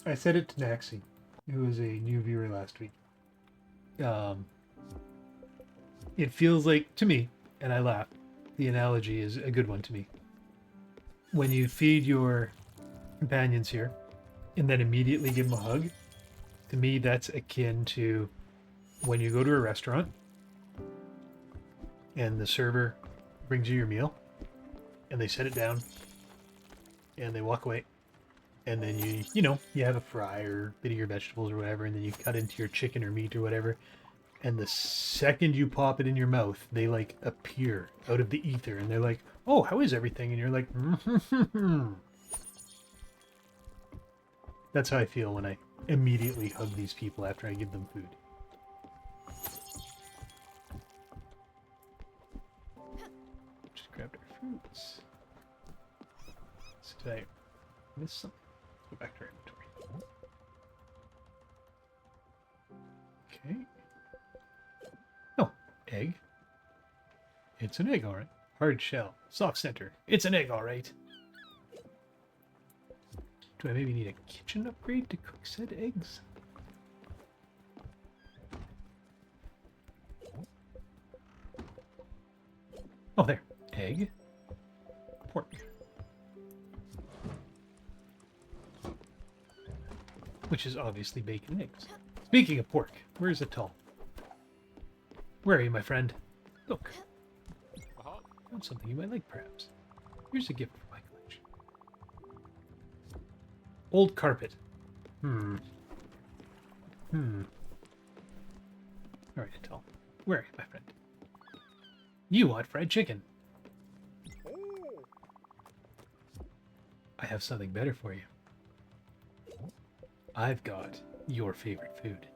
I said it to Naxi, who was a new viewer last week. It feels like, to me, and I laughed, the analogy is a good one to me. When you feed your companions here, and then immediately give them a hug, to me that's akin to when you go to a restaurant, and the server brings you your meal, and they set it down, and they walk away, and then you have a fry or a bit of your vegetables or whatever, and then you cut into your chicken or meat or whatever, and the second you pop it in your mouth, they like appear out of the ether, and they're like, "Oh, how is everything?" And you're like, That's how I feel when I immediately hug these people after I give them food. Just grabbed our fruits. So did I miss something? Let's go back to our inventory. Okay. Oh, egg. It's an egg, all right. Hard shell. Soft center. It's an egg, all right. Do I maybe need a kitchen upgrade to cook said eggs? Oh, there. Egg. Pork. Which is obviously bacon and eggs. Speaking of pork, where's Atal? Where are you, my friend? Look. Found something you might like, perhaps. Here's a gift for my collection. Old carpet. Alright, Atal. Where are you, my friend? You want fried chicken. I have something better for you. I've got your favorite food.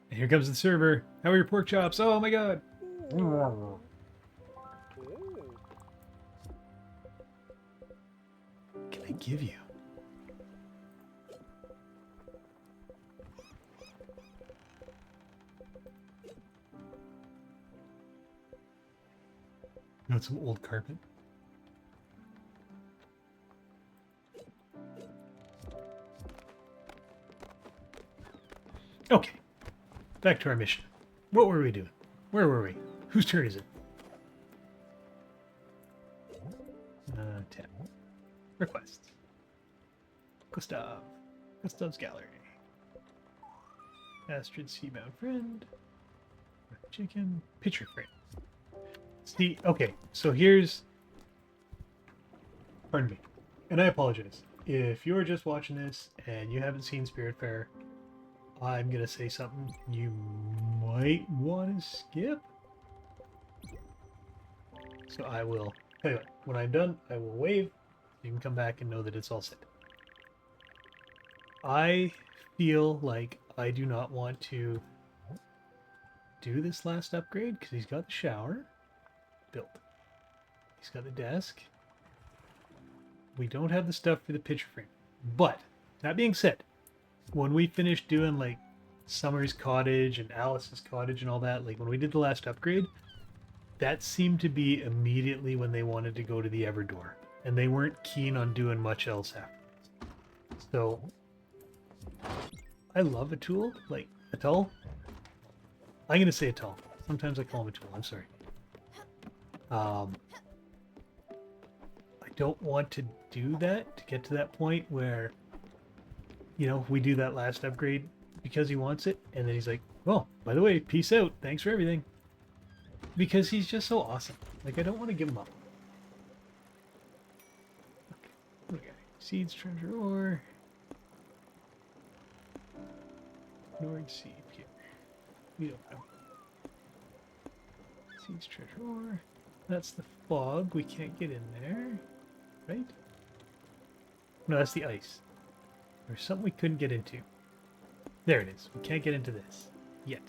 And here comes the server. How are your pork chops? Oh my god. What can I give you? You want some old carpet? Okay. Back to our mission. What were we doing? Where were we? Whose turn is it? 10. Requests. Gustav's gallery. Astrid Seabound Friend. Chicken. Picture frame. See, okay, so here's... Pardon me. And I apologize. If you're just watching this and you haven't seen Spiritfarer, I'm going to say something you might want to skip. So I will... Tell you what, when I'm done, I will wave. You can come back and know that it's all set. I feel like I do not want to do this last upgrade because he's got the shower built. He's got the desk. We don't have the stuff for the picture frame. But, that being said, when we finished doing like Summer's cottage and Alice's cottage and all that, like when we did the last upgrade, that seemed to be immediately when they wanted to go to the Everdoor. And they weren't keen on doing much else afterwards. So, I love a tool, like Atal. I'm going to say Atal. Sometimes I call him a tool, I'm sorry. I don't want to do that to get to that point where, you know, we do that last upgrade because he wants it, and then he's like, "Well, by the way, peace out. Thanks for everything." Because he's just so awesome. Like, I don't want to give him up. Okay. What do we got? Seeds, treasure, ore. Ignored seed here. We don't know. Seeds, treasure, ore. That's the fog. We can't get in there. Right? No, that's the ice. There's something we couldn't get into. There it is. We can't get into this. Yet.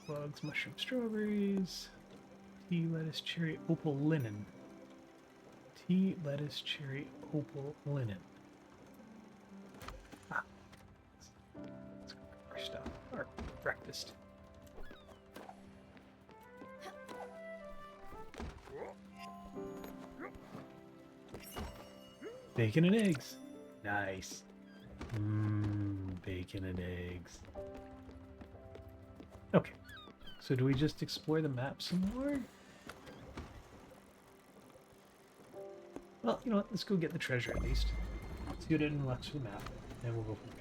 Bugs, mushroom, strawberries. Tea, lettuce, cherry, opal, linen. Tea, lettuce, cherry, opal, linen. Ah. Let's go get our stuff. Our breakfast. Bacon and eggs. Nice. Bacon and eggs. Okay. So do we just explore the map some more? Well, you know what? Let's go get the treasure at least. Let's get it in Lux for the map, and we'll go from there.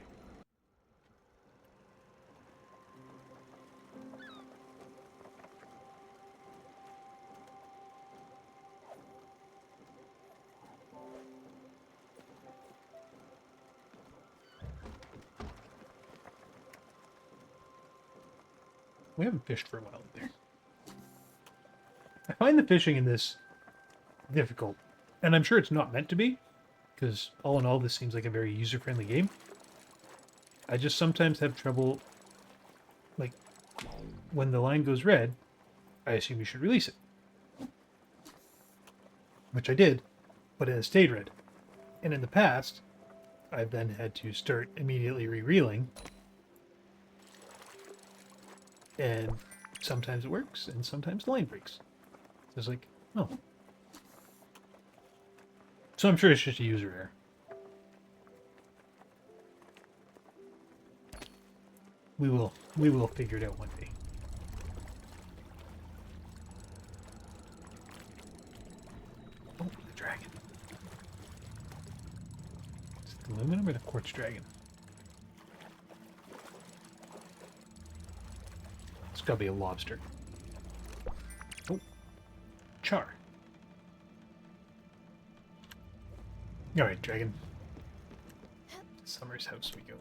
We haven't fished for a while there. I find the fishing in this difficult. And I'm sure it's not meant to be, because all in all, this seems like a very user-friendly game. I just sometimes have trouble, like, when the line goes red, I assume you should release it. Which I did, but it has stayed red. And in the past, I've then had to start immediately re-reeling. And sometimes it works, and sometimes the line breaks. So it's like, oh. So I'm sure it's just a user error. We will figure it out one day. Oh, the dragon. Is it the aluminum or the quartz dragon? It's gotta be a lobster. Oh, char. Alright, dragon. To Summer's house we go.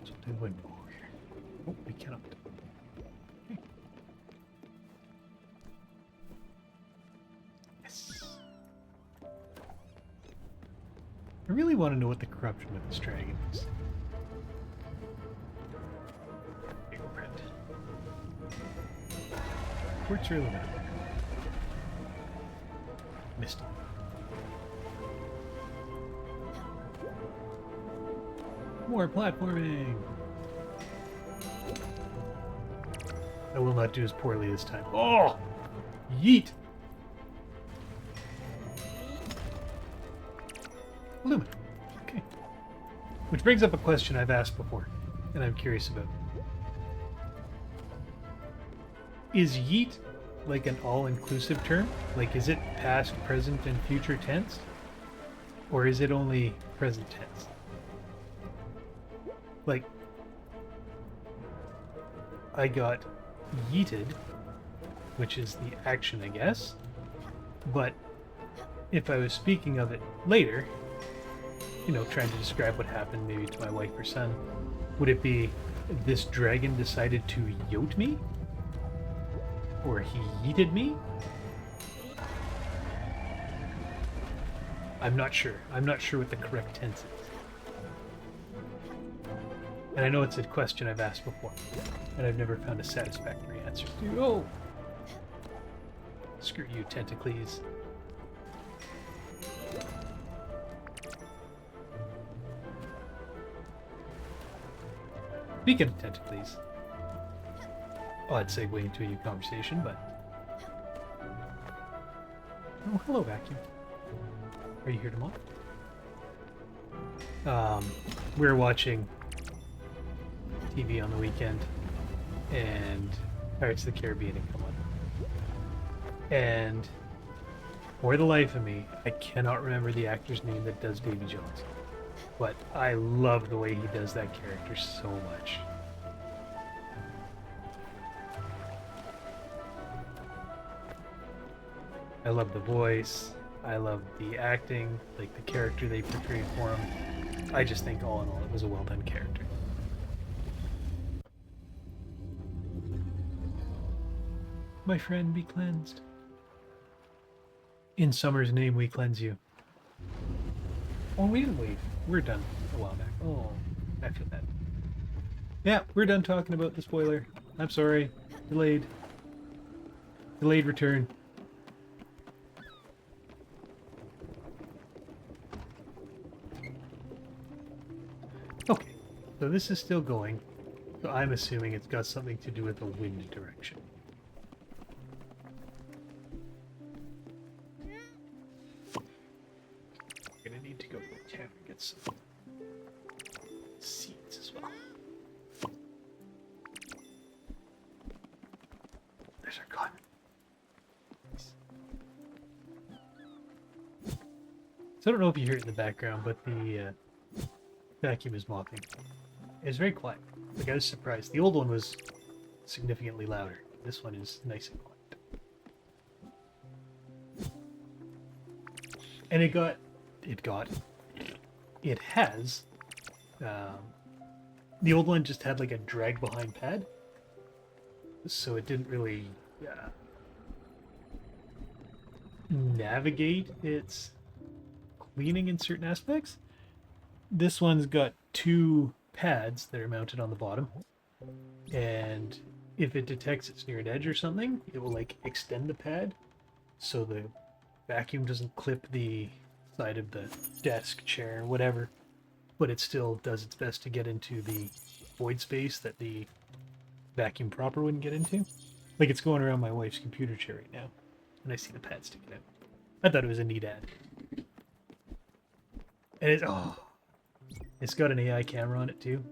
Something going over here. Oh, we cannot. Okay. Yes. I really want to know what the corruption with this dragon is. Fingerprint. Quartz or aluminum? Missed it. More platforming! I will not do as poorly this time. Oh! Yeet! Aluminum. Okay. Which brings up a question I've asked before, and I'm curious about. Is yeet like an all-inclusive term? Like, is it past, present, and future tense? Or is it only present tense? Like, I got yeeted, which is the action, I guess. But if I was speaking of it later, you know, trying to describe what happened maybe to my wife or son, would it be this dragon decided to yote me? Or he yeeted me? I'm not sure. I'm not sure what the correct tense is. And I know it's a question I've asked before, and I've never found a satisfactory answer to. Oh! Screw you, Tentacles. Speaking of Tentacles, odd segue into a new conversation, but... Oh, hello, Vacuum. Are you here tomorrow? We were watching TV on the weekend, and Pirates of the Caribbean had come on. And for the life of me, I cannot remember the actor's name that does Davy Jones. But I love the way he does that character so much. I love the voice. I love the acting, like the character they portrayed for him. I just think all in all, it was a well done character. My friend, be cleansed. In Summer's name, we cleanse you. Oh, we didn't wait. We're done a while back. Oh, I feel bad. Yeah, we're done talking about the spoiler. I'm sorry. Delayed. Delayed return. Okay, so this is still going. So I'm assuming it's got something to do with the wind direction. I'm gonna need to go to the town and get some seeds as well. There's our cotton. So I don't know if you hear it in the background, but the vacuum is mopping. It's very quiet. Like, I was surprised. The old one was significantly louder. This one is nice and quiet. And it has, the old one just had like a drag behind pad. So it didn't really navigate its cleaning in certain aspects. This one's got two pads that are mounted on the bottom, and if it detects it's near an edge or something, it will like extend the pad so the vacuum doesn't clip the side of the desk, chair, whatever, but it still does its best to get into the void space that the vacuum proper wouldn't get into. Like, it's going around my wife's computer chair right now, and I see the pad sticking out. I thought it was a neat ad. And it's got an AI camera on it too.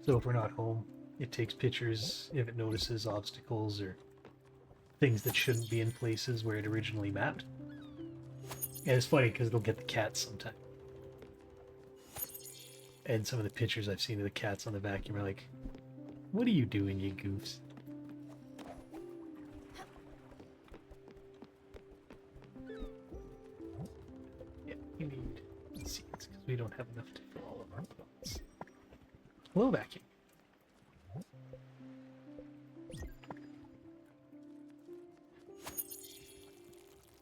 So if we're not home, it takes pictures if it notices obstacles or things that shouldn't be in places where it originally mapped. And it's funny because it'll get the cats sometime. And some of the pictures I've seen of the cats on the vacuum are like, what are you doing, you goofs? Yeah, we need seeds because we don't have enough to fill all of our plots. Hello, vacuum.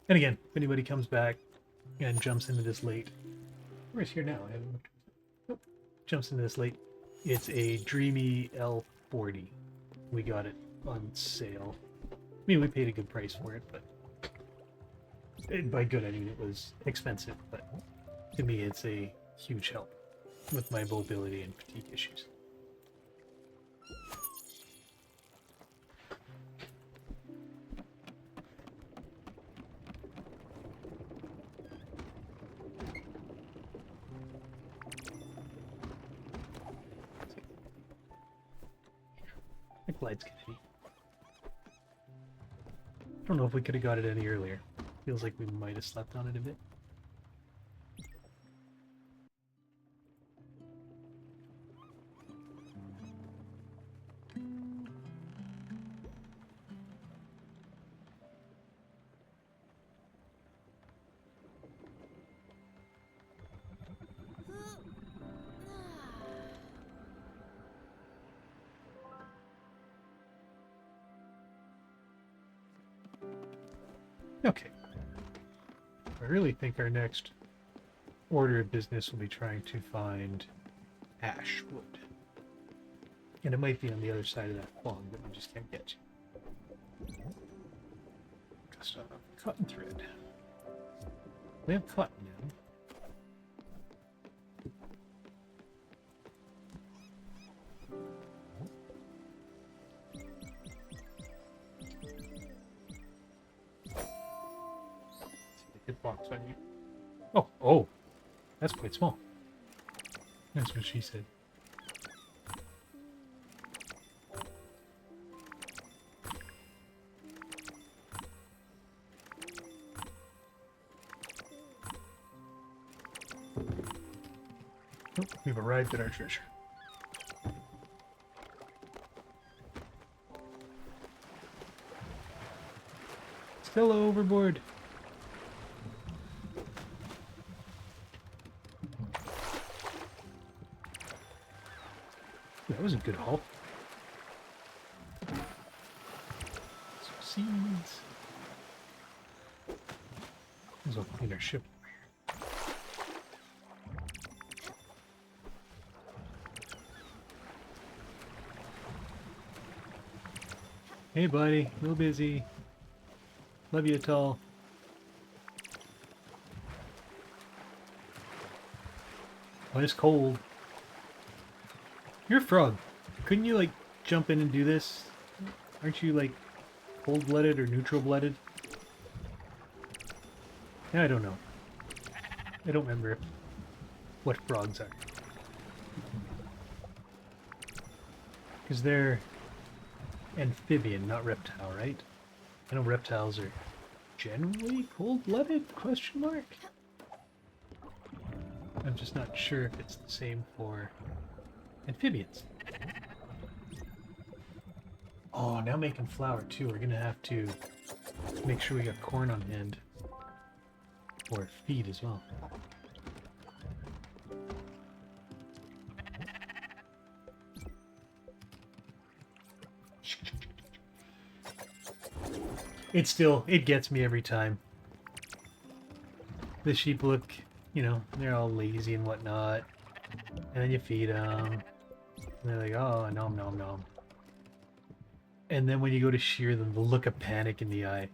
And again, if anybody comes back and jumps into this late, where's here now? I haven't looked. Nope. Jumps into this late. It's a Dreamy L40. We got it on sale. I mean, we paid a good price for it, but by good I mean it was expensive. But to me, it's a huge help with my mobility and fatigue issues. That glide's good. I don't know if we could have got it any earlier. Feels like we might have slept on it a bit. Okay. I really think our next order of business will be trying to find ash wood. And it might be on the other side of that quag that we just can't get to. Cotton thread. We have cotton now. Hitbox on you. Oh, that's quite small. That's what she said. Oh, we've arrived at our treasure. Stella overboard. That was a good haul. Some seeds. Might as well clean our ship. Hey buddy, a little busy. Love you, Tall. Oh, it's cold. You're a frog. Couldn't you, like, jump in and do this? Aren't you, like, cold-blooded or neutral-blooded? Yeah, I don't know. I don't remember what frogs are. Because they're amphibian, not reptile, right? I know reptiles are generally cold-blooded, question mark? I'm just not sure if it's the same for amphibians. Oh, now making flour too. We're gonna have to make sure we got corn on hand. Or feed as well. It gets me every time. The sheep look, you know, they're all lazy and whatnot. And then you feed them. And they're like, oh, nom nom nom. And then when you go to shear them, the look of panic in the eye.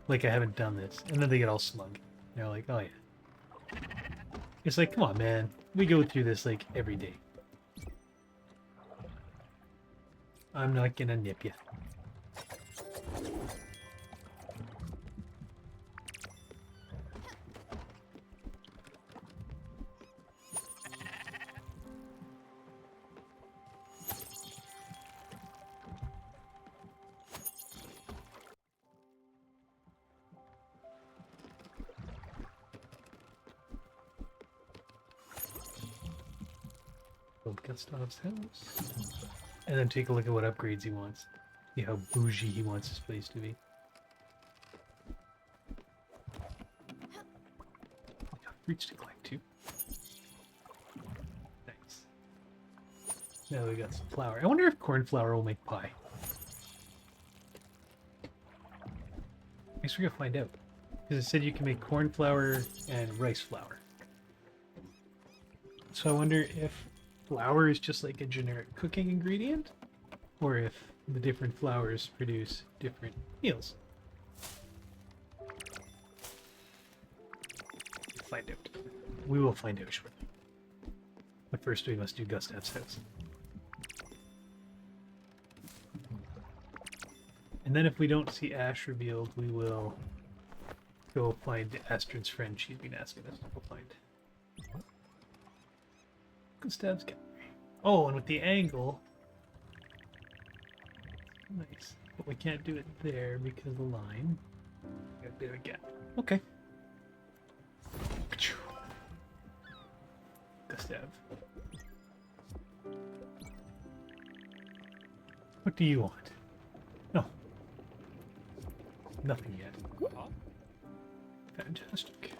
Like I haven't done this. And then they get all smug. They're like, oh yeah. It's like, come on, man. We go through this like every day. I'm not gonna nip you. Build Gustav's house. And then take a look at what upgrades he wants. See how bougie he wants his place to be. We got fruits to collect too. Nice. Now we got some flour. I wonder if corn flour will make pie. I guess we're gonna find out. Because it said you can make corn flour and rice flour. So I wonder if flour is just like a generic cooking ingredient, or if the different flours produce different meals. Find out. We will find out shortly. But first we must do Gustav's house. And then if we don't see Ash revealed, we will go find Astrid's friend she's been asking us to go find. Gustav's gallery. Oh, and with the angle... Nice. But we can't do it there because of the line. Got a bit of a gap. Okay. Gustav. What do you want? No. Nothing yet. Fantastic.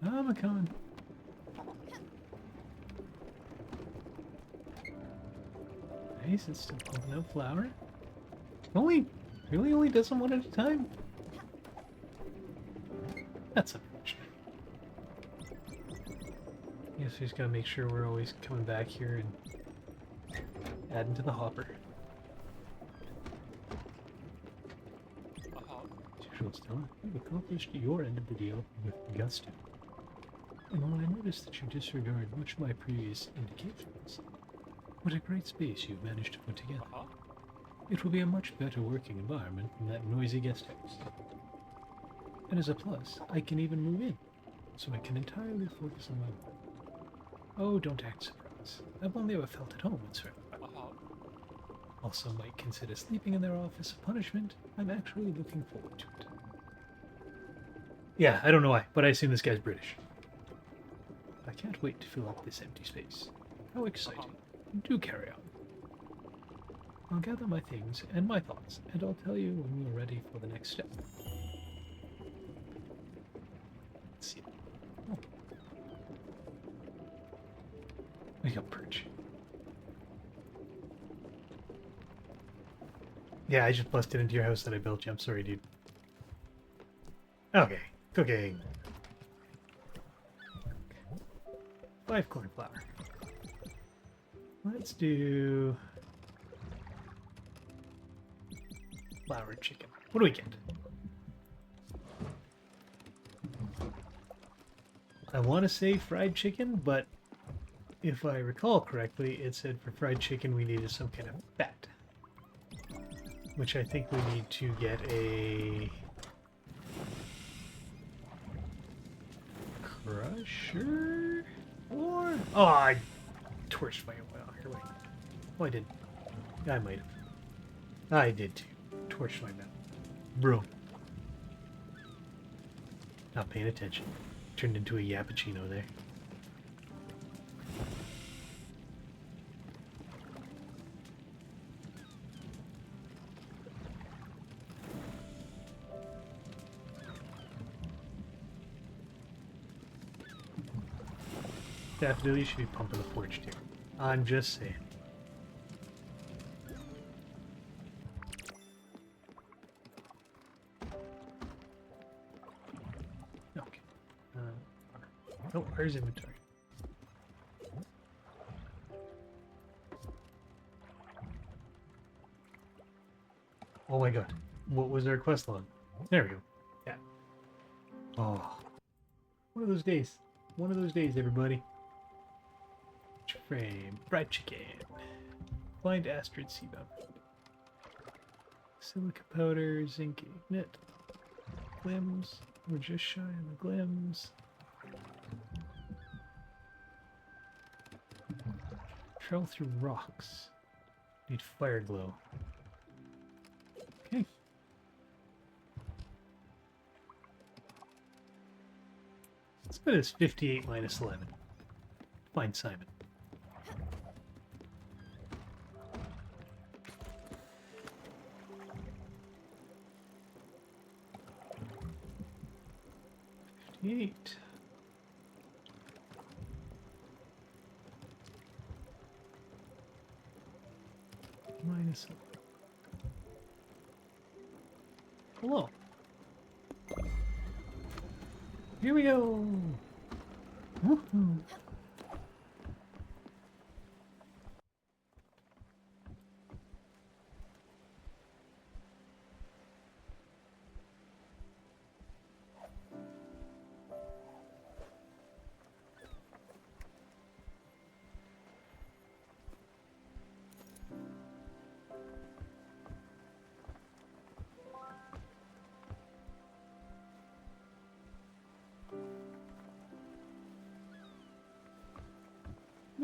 I'm a coming. Nice, it's still pumping out flour. Really only does them one at a time? That's unfortunate. Guess we just gotta make sure we're always coming back here and adding to the hopper. Usual, Stella, you've accomplished your end of the deal with gusto. And while I noticed that you disregard much of my previous indications, what a great space you've managed to put together. It will be a much better working environment than that noisy guest house. And as a plus, I can even move in, so I can entirely focus on my work. Oh, don't act surprised. I've only ever felt at home in certain environments. While some might consider sleeping in their office a punishment, I'm actually looking forward to it. Yeah, I don't know why, but I assume this guy's British. I can't wait to fill up this empty space. How exciting. Do carry on. I'll gather my things and my thoughts, and I'll tell you when we're ready for the next step. Let's see. Oh. We got perch. Yeah, I just busted into your house that I built you. I'm sorry, dude. Okay, cooking. 5 cornflour. Let's do flour chicken. What do we get? I want to say fried chicken, but if I recall correctly, it said for fried chicken we needed some kind of fat. Which I think we need to get a crusher? Or... Oh, I torched my oil here. Wait. Oh, I didn't. I might have. I did too. Torched my mouth. Bro. Not paying attention. Turned into a yappuccino there. Daffodil, should be pumping the forge too. I'm just saying. Okay. Oh, where's inventory? Oh my god. What was our quest log? There we go. Yeah. Oh. One of those days. One of those days, everybody. Frame. Fried chicken. Blind Astrid Sebum. Silica powder. Zinc ignite. Glims. We're just shy on the glims. Travel through rocks. Need fire glow. Okay. Let's put this 58 minus 11. Find Simon. Eight. Minus. Hello. Here we go. Woohoo.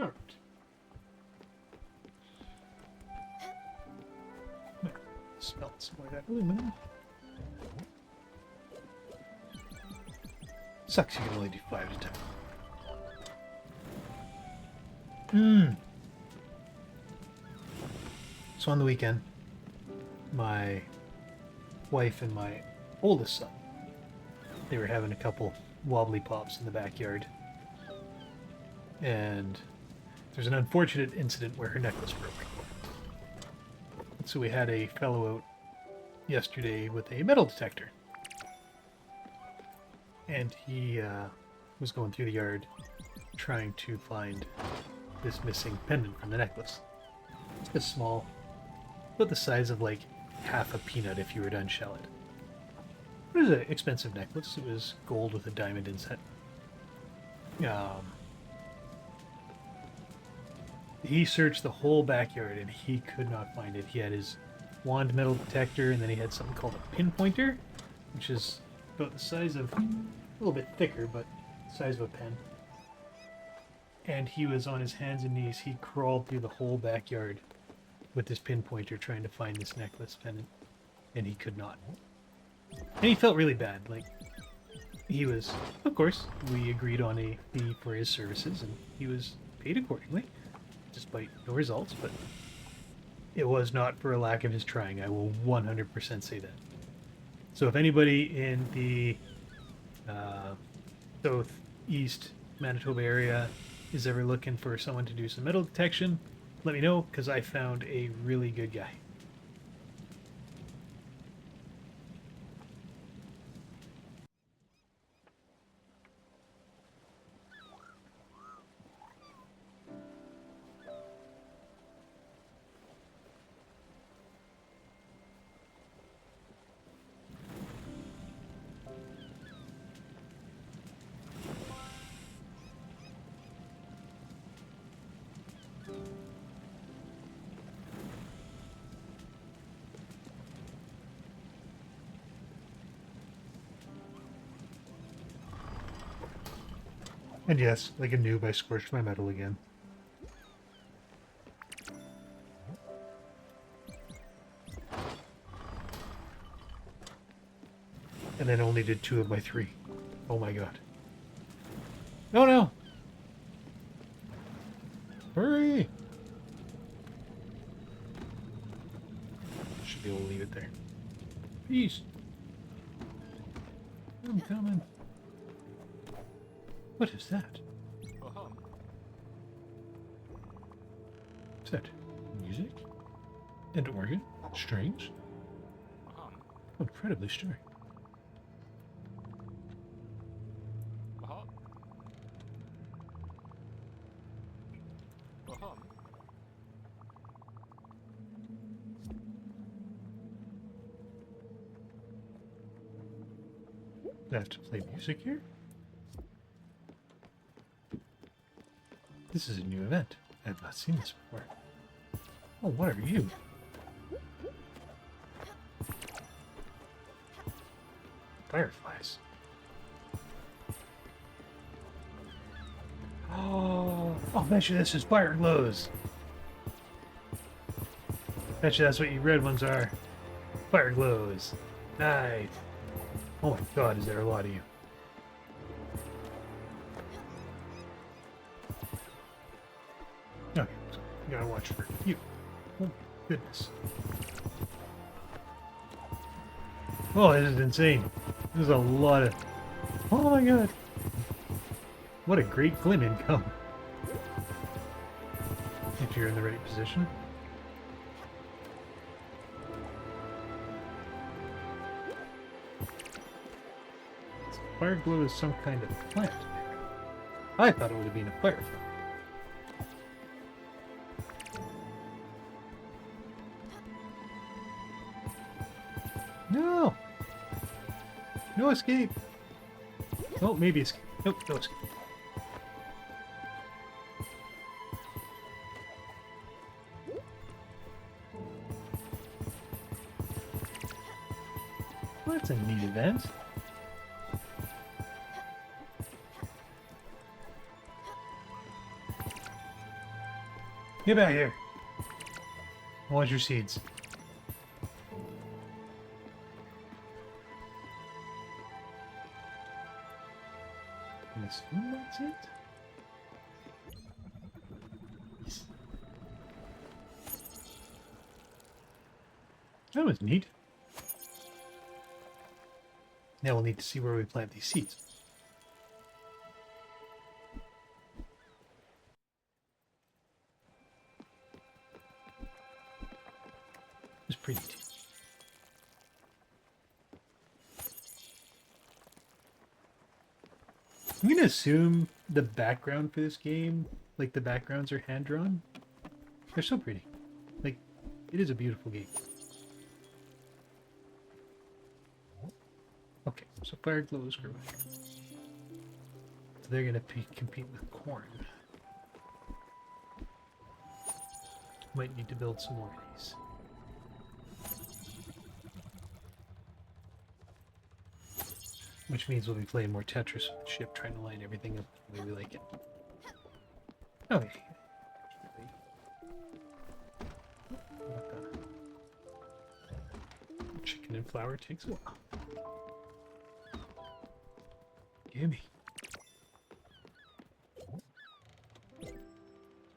Alright. Smelt some more of that aluminum. Sucks you can only do 5 at a time. So on the weekend, my wife and my oldest son, they were having a couple wobbly pops in the backyard. And there's an unfortunate incident where her necklace broke. So we had a fellow out yesterday with a metal detector. And he was going through the yard trying to find this missing pendant from the necklace. It's just small, about the size of like half a peanut if you were to unshell it. It was an expensive necklace. It was gold with a diamond inset. He searched the whole backyard and he could not find it. He had his wand metal detector, and then he had something called a pinpointer, which is about the size of, a little bit thicker, but the size of a pen. And he was on his hands and knees. He crawled through the whole backyard with this pinpointer trying to find this necklace pendant, and he could not. And he felt really bad. Like, he was, of course, we agreed on a fee for his services, and he was paid accordingly, despite no results, but it was not for a lack of his trying. I will 100% say that. So if anybody in the southeast Manitoba area is ever looking for someone to do some metal detection, let me know, because I found a really good guy. And yes, like a noob, I scorched my metal again. And then only did 2 of my 3. Oh my god. No, no! Hurry! Should be able to leave it there. Peace! I'm coming. What is that? Is that music? And organ? Strings? Incredibly stirring. I have to play music here? This is a new event. I have not seen this before. Oh, what are you? Fireflies. Oh, I'll bet you this is fire glows. Bet you that's what you red ones are. Fire glows. Nice. Oh my god, is there a lot of you? Okay, so you gotta watch for you. Oh my goodness. Oh, this is insane. There's a lot of... Oh my god. What a great Flynn income. If you're in the right position. Fire glow is some kind of plant. I thought it would have been a firefly. No! No escape! Oh, maybe escape. Nope, no escape. Well, that's a neat event. Get back here. I want your seeds. I assume that's it? Yes. That was neat. Now we'll need to see where we plant these seeds. It's pretty neat. I'm gonna assume the background for this game, like the backgrounds are hand-drawn. They're so pretty. Like, it is a beautiful game. Okay, so fire glows grow. So they're gonna compete with corn. Might need to build some more of these. Which means we'll be playing more Tetris with the ship, trying to line everything up the way we like it. Okay. Chicken and flour takes a while. Gimme.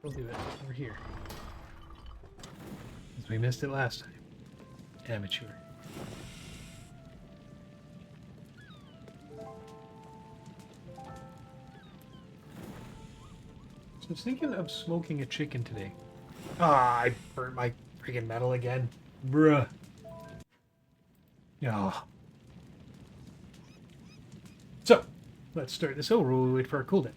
We'll do it over here. Because we missed it last time. Amateur. So I was thinking of smoking a chicken today. Ah, I burnt my freaking metal again. Bruh. Yeah. So, let's start this over while we wait for our cooldown.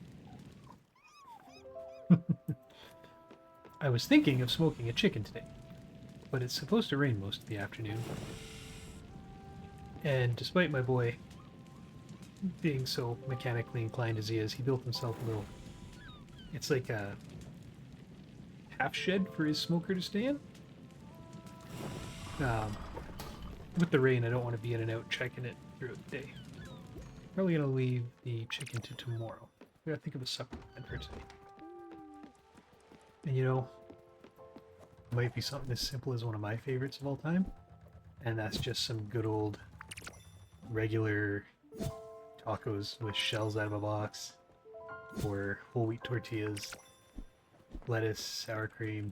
I was thinking of smoking a chicken today, but it's supposed to rain most of the afternoon. And despite my boy being so mechanically inclined as he is, he built himself a little... It's like a half shed for his smoker to stay in. With the rain, I don't want to be in and out checking it throughout the day. Probably going to leave the chicken to tomorrow. We gotta think of a supper plan for today. And you know, it might be something as simple as one of my favorites of all time. And that's just some good old regular tacos with shells out of a box. Or whole wheat tortillas, lettuce, sour cream,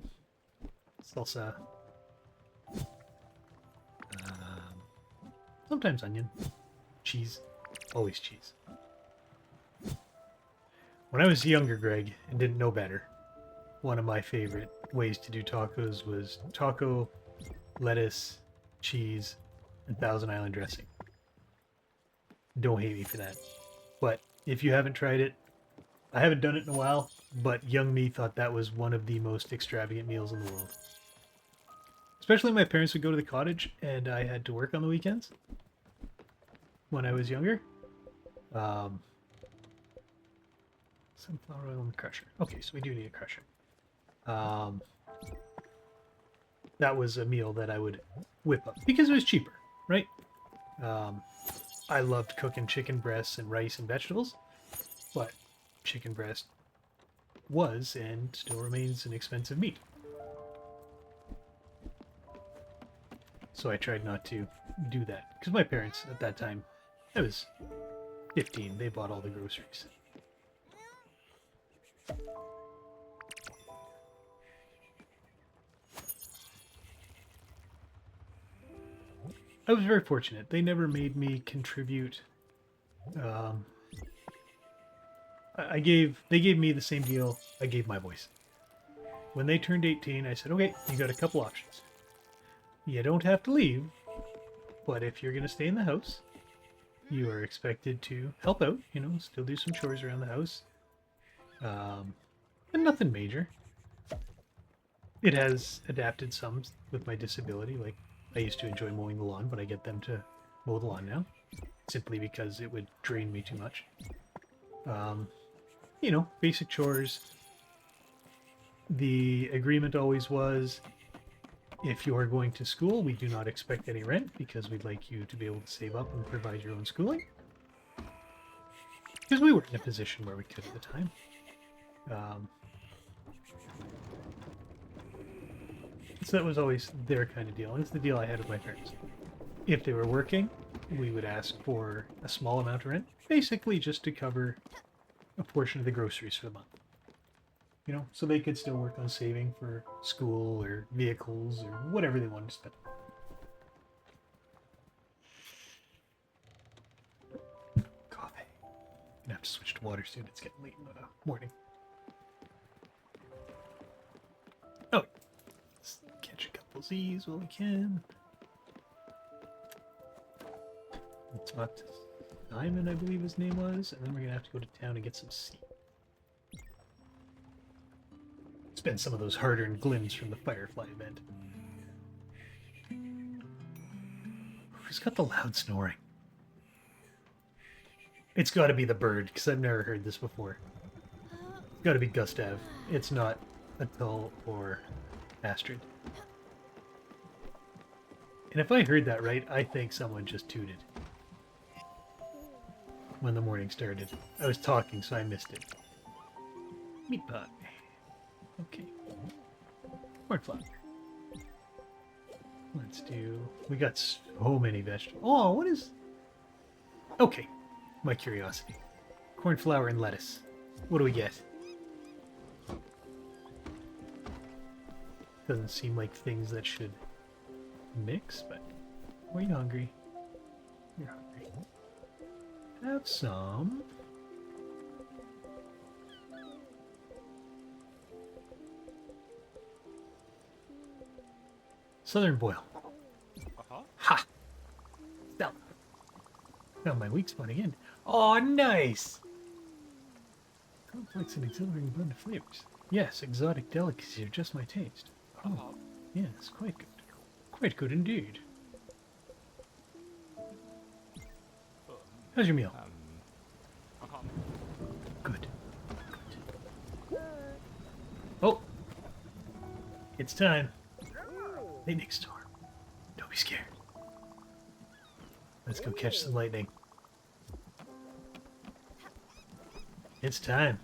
salsa, sometimes onion, cheese, always cheese. When I was younger, Greg, and didn't know better, one of my favorite ways to do tacos was taco, lettuce, cheese, and Thousand Island dressing. Don't hate me for that. But if you haven't tried it, I haven't done it in a while, but young me thought that was one of the most extravagant meals in the world. Especially when my parents would go to the cottage and I had to work on the weekends when I was younger. Sunflower oil in the crusher. Okay, so we do need a crusher. That was a meal that I would whip up because it was cheaper, right? I loved cooking chicken breasts and rice and vegetables, but chicken breast was and still remains an expensive meat. So I tried not to do that because my parents at that time, I was 15, they bought all the groceries. I was very fortunate. They never made me contribute. They gave me the same deal I gave my boys. When they turned 18, I said, okay, you got a couple options. You don't have to leave, but if you're going to stay in the house, you are expected to help out, you know, still do some chores around the house. And nothing major. It has adapted some with my disability, like I used to enjoy mowing the lawn, but I get them to mow the lawn now, simply because it would drain me too much. You know, basic chores. The agreement always was, if you are going to school, we do not expect any rent because we'd like you to be able to save up and provide your own schooling. Because we were in a position where we could at the time. So that was always their kind of deal. And it's the deal I had with my parents. If they were working, we would ask for a small amount of rent, basically just to cover a portion of the groceries for the month. You know, so they could still work on saving for school or vehicles or whatever they wanted to spend. Coffee. I'm gonna have to switch to water soon. It's getting late in the morning. Oh, let's catch a couple Z's while we can. We'll talk to Simon, I believe his name was, and then we're gonna have to go to town and get some seed. Spend some of those hard-earned glims from the Firefly event. Who's got the loud snoring? It's got to be the bird, because I've never heard this before. It's got to be Gustav. It's not Atul or Astrid. And if I heard that right, I think someone just tooted when the morning started. I was talking, so I missed it. Meat pie. Okay. Corn flour. Let's do... We got so many vegetables. Oh, what is... Okay. My curiosity. Cornflower and lettuce. What do we get? Doesn't seem like things that should mix, but are you hungry? You're hungry. Have some. Southern boil. Ha! Stella. Found my weak spot again. Oh, nice! Complex and exhilarating blend of flavors. Yes, exotic delicacies are just my taste. Oh, yes, quite good. Quite good indeed. How's your meal? Good. Good. Oh! It's time. Lightning storm. Don't be scared. Let's go catch some lightning. It's time.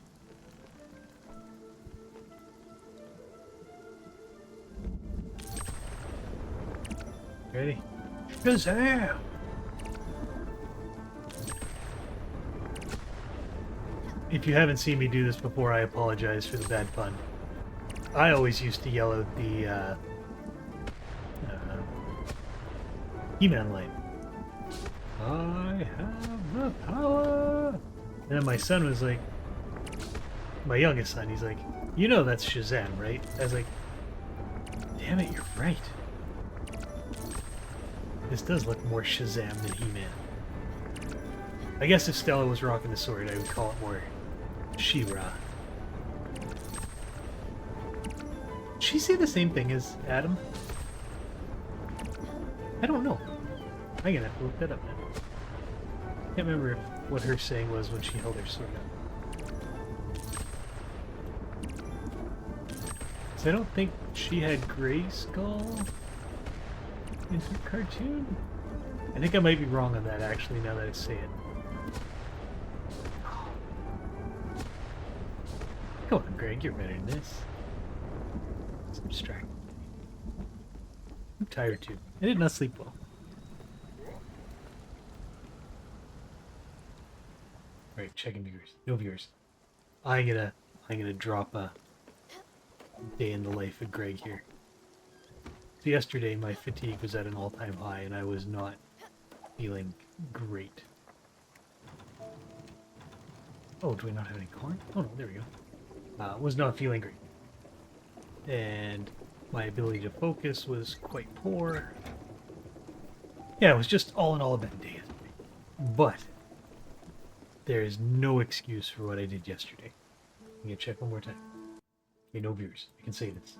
Ready? Shazam! If you haven't seen me do this before, I apologize for the bad pun. I always used to yell out the He-Man line. I have the power! And then my son was like, my youngest son, he's like, you know that's Shazam, right? I was like, damn it, you're right. This does look more Shazam than He-Man. I guess if Stella was rocking the sword, I would call it more She-Ra. Did she say the same thing as Adam? I don't know. I'm gonna have to look that up now. Can't remember what her saying was when she held her sword up. So I don't think she had Grayskull in her cartoon? I think I might be wrong on that, actually, now that I say it. Come on, Greg, you're better than this. It's distracting. I'm tired, too. I did not sleep well. Alright, checking viewers. No viewers. I'm gonna drop a day in the life of Greg here. So yesterday, my fatigue was at an all-time high, and I was not feeling great. Oh, do we not have any corn? Oh no, there we go. Was not feeling great. And my ability to focus was quite poor. Yeah, it was just all in all a bad day yesterday. But there is no excuse for what I did yesterday. I'm gonna check one more time. Okay, no viewers. I can say this.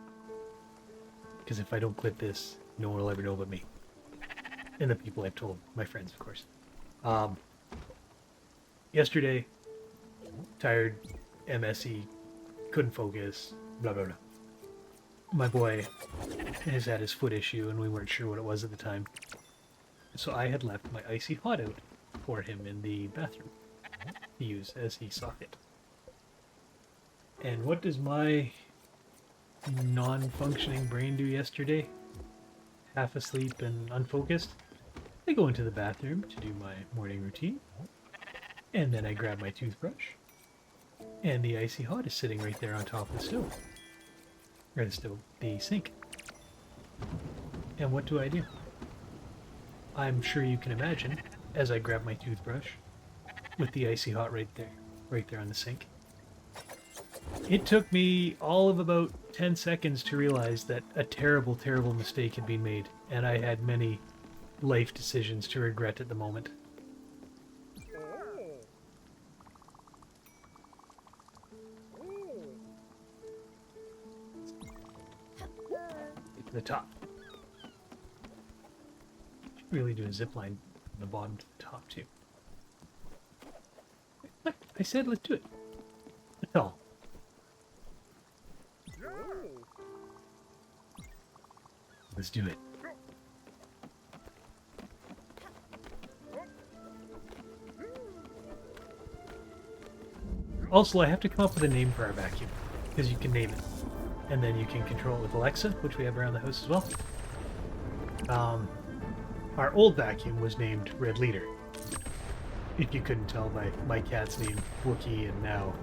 Because if I don't clip this, no one will ever know but me. And the people I've told. My friends, of course. Yesterday, tired, MSE, couldn't focus, blah, blah, blah. My boy has had his foot issue, and we weren't sure what it was at the time. So I had left my icy hot out for him in the bathroom to use as he saw fit. And what does my non-functioning brain do yesterday? Half asleep and unfocused? I go into the bathroom to do my morning routine, and then I grab my toothbrush, and the icy hot is sitting right there on top of the stove. Or the stove, the sink. And what do? I'm sure you can imagine, as I grab my toothbrush, with the icy hot right there on the sink. It took me all of about 10 seconds to realize that a terrible, terrible mistake had been made, and I had many life decisions to regret at the moment. Get to the top. Should really do a zip line from the bottom to the top too. Look, I said let's do it. That's all. Let's do it. Also, I have to come up with a name for our vacuum, because you can name it. And then you can control it with Alexa, which we have around the house as well. Our old vacuum was named Red Leader. if you couldn't tell by my cat's name, Wookie, and now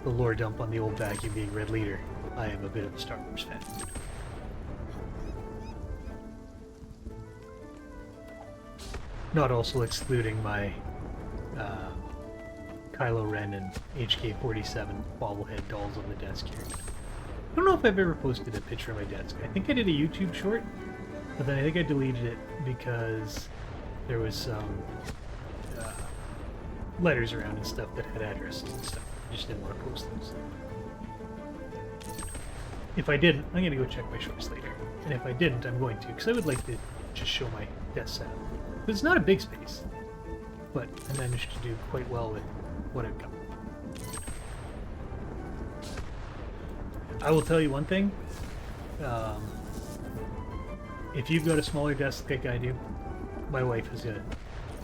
the lore dump on the old vacuum being Red Leader, I am a bit of a Star Wars fan. Not also excluding my Kylo Ren and HK-47 bobblehead dolls on the desk here. I don't know if I've ever posted a picture of my desk. I think I did a YouTube short, but then I think I deleted it because there was some letters around and stuff that had addresses and stuff. I just didn't want to post those. If I didn't, I'm going to go check my shorts later. And if I didn't, I'm going to, because I would like to just show my desk setup. It's not a big space, but I managed to do quite well with what I've got. I will tell you one thing. If you've got a smaller desk like I do, my wife has a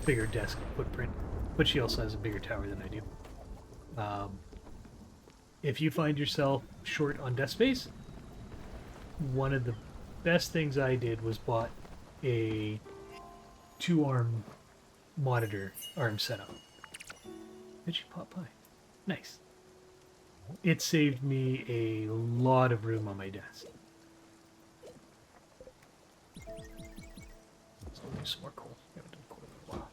bigger desk footprint, but she also has a bigger tower than I do. If you find yourself short on desk space, one of the best things I did was bought a 2-arm monitor arm setup. Did she pop by? Nice. It saved me a lot of room on my desk. So I'll use some more coal. I haven't done coal in a while.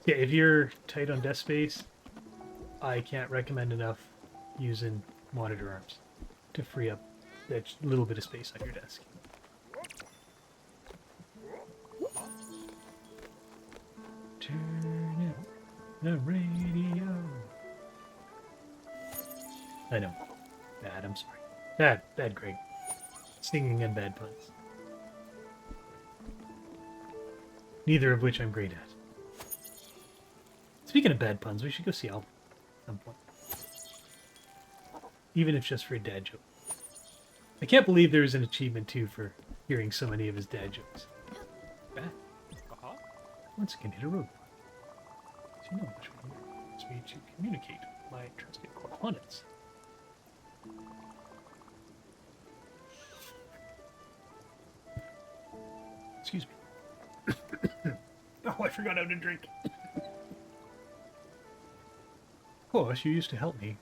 Yeah, if you're tight on desk space, I can't recommend enough using monitor arms to free up that little bit of space on your desk. Turn up the radio. I know. Bad, I'm sorry. Bad, Greg. Singing and bad puns. Neither of which I'm great at. Speaking of bad puns, we should go see Al at some point. Even if just for a dad joke. I can't believe there was an achievement, too, for hearing so many of his dad jokes. Bad. Once again, hit a roadblock. So you know which one wants me to communicate with my trusted correspondence. Excuse me. Oh, I forgot how to drink. Of course, you used to help me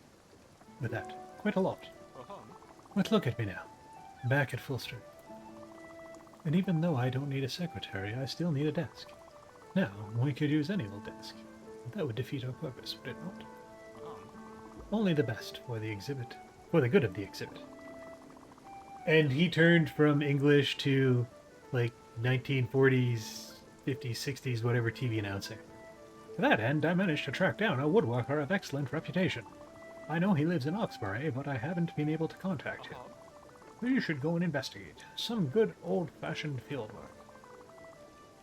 with that quite a lot. But look at me now, back at full strength. And even though I don't need a secretary, I still need a desk. Now, we could use any old desk. That would defeat our purpose, would it not? Only the best for the exhibit, for the good of the exhibit. And he turned from English to, like, 1940s, 50s, 60s, whatever TV announcer. To that end, I managed to track down a woodworker of excellent reputation. I know he lives in Oxbury, but I haven't been able to contact him. We should go and investigate. Some good old-fashioned fieldwork.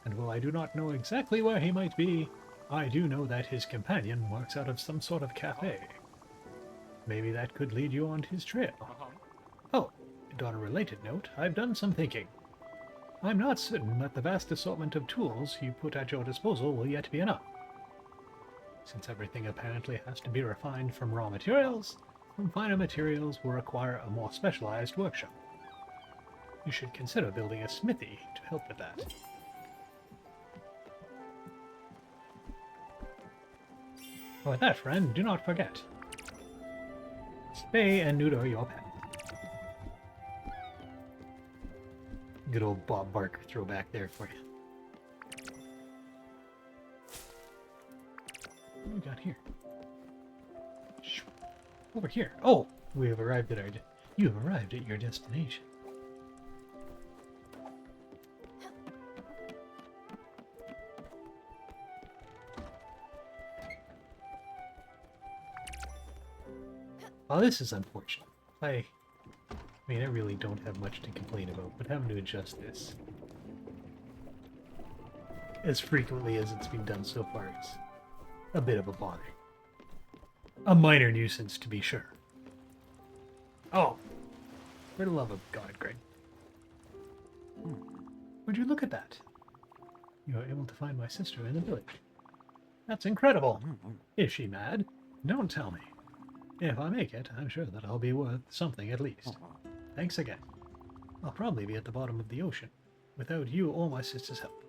And while I do not know exactly where he might be, I do know that his companion works out of some sort of cafe. Maybe that could lead you on his trail. Oh, and on a related note, I've done some thinking. I'm not certain that the vast assortment of tools you put at your disposal will yet be enough. Since everything apparently has to be refined from raw materials, some finer materials will require a more specialized workshop. You should consider building a smithy to help with that. With that, friend, do not forget. Spay and neuter your pet. Good old Bob Barker throwback there for you. What do we got here? Over here. Oh, we have arrived at you have arrived at your destination. Oh, this is unfortunate. I mean, I really don't have much to complain about, but having to adjust this as frequently as it's been done so far is a bit of a bother. A minor nuisance, to be sure. Oh, for the love of God, Greg. Would you look at that? You are able to find my sister in the village. That's incredible. Is she mad? Don't tell me. If I make it, I'm sure that I'll be worth something at least. Thanks again. I'll probably be at the bottom of the ocean, without you or my sister's help.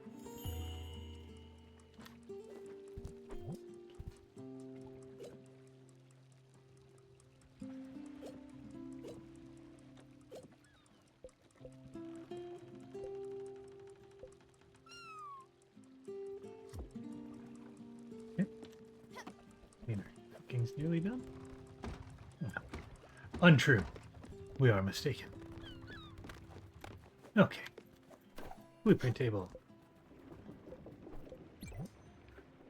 Nearly done? No. Untrue. We are mistaken. Okay. Blueprint table.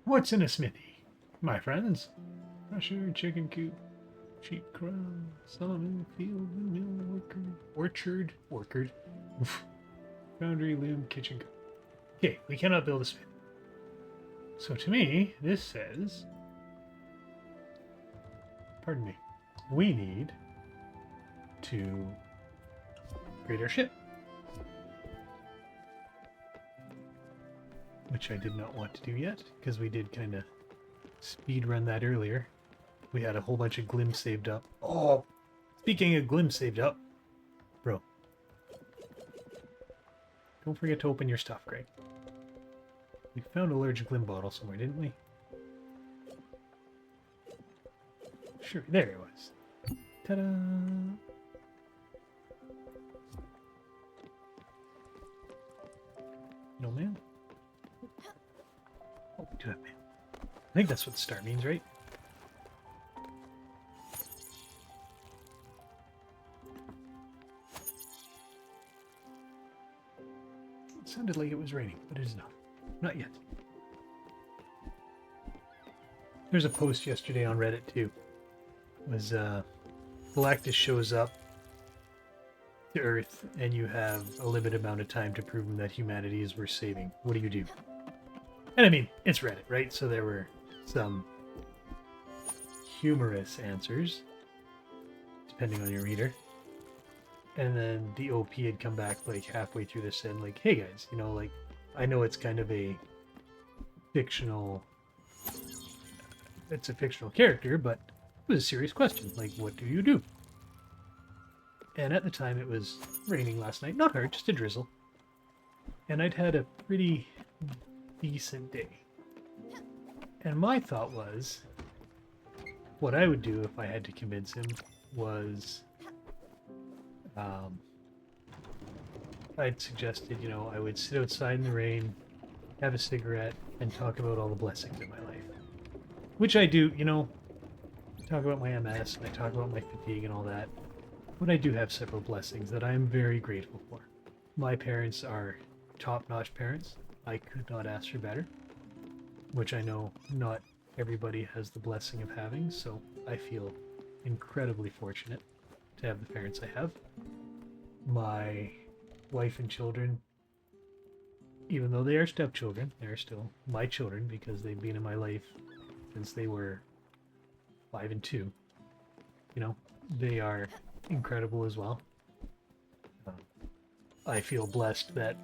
What's in a smithy? My friends? Crusher, chicken coop, sheep corral, sawmill, field, mill, orchard, foundry, loom, kitchen. Okay, we cannot build a smith. So to me, this says, pardon me, we need to create our ship. Which I did not want to do yet, because we did kind of speed run that earlier. We had a whole bunch of glims saved up. Oh, speaking of glims saved up, bro, don't forget to open your stuff, Greg. We found a large glim bottle somewhere, didn't we? Sure, there it was. Ta-da! No mail? Oh, we do have mail. I think that's what the star means, right? It sounded like it was raining, but it is not. Not yet. There's a post yesterday on Reddit too. It was Galactus shows up to Earth and you have a limited amount of time to prove him that humanity is worth saving. What do you do? And I mean, it's Reddit, right? So there were some humorous answers, depending on your reader. And then the OP had come back like halfway through this and like, hey guys, you know, like, I know it's kind of a fictional, it's a fictional character, but it was a serious question. Like, what do you do? And at the time it was raining last night. Not hard, just a drizzle. And I'd had a pretty decent day. And my thought was, what I would do if I had to convince him was, I'd suggested, you know, I would sit outside in the rain, have a cigarette, and talk about all the blessings in my life. Which I do, you know, talk about my MS, and I talk about my fatigue and all that. But I do have several blessings that I am very grateful for. My parents are top-notch parents. I could not ask for better. Which I know not everybody has the blessing of having, so I feel incredibly fortunate to have the parents I have. My wife and children, even though they are stepchildren, they're still my children because they've been in my life since they were 5 and 2. You know, they are incredible as well. I feel blessed that,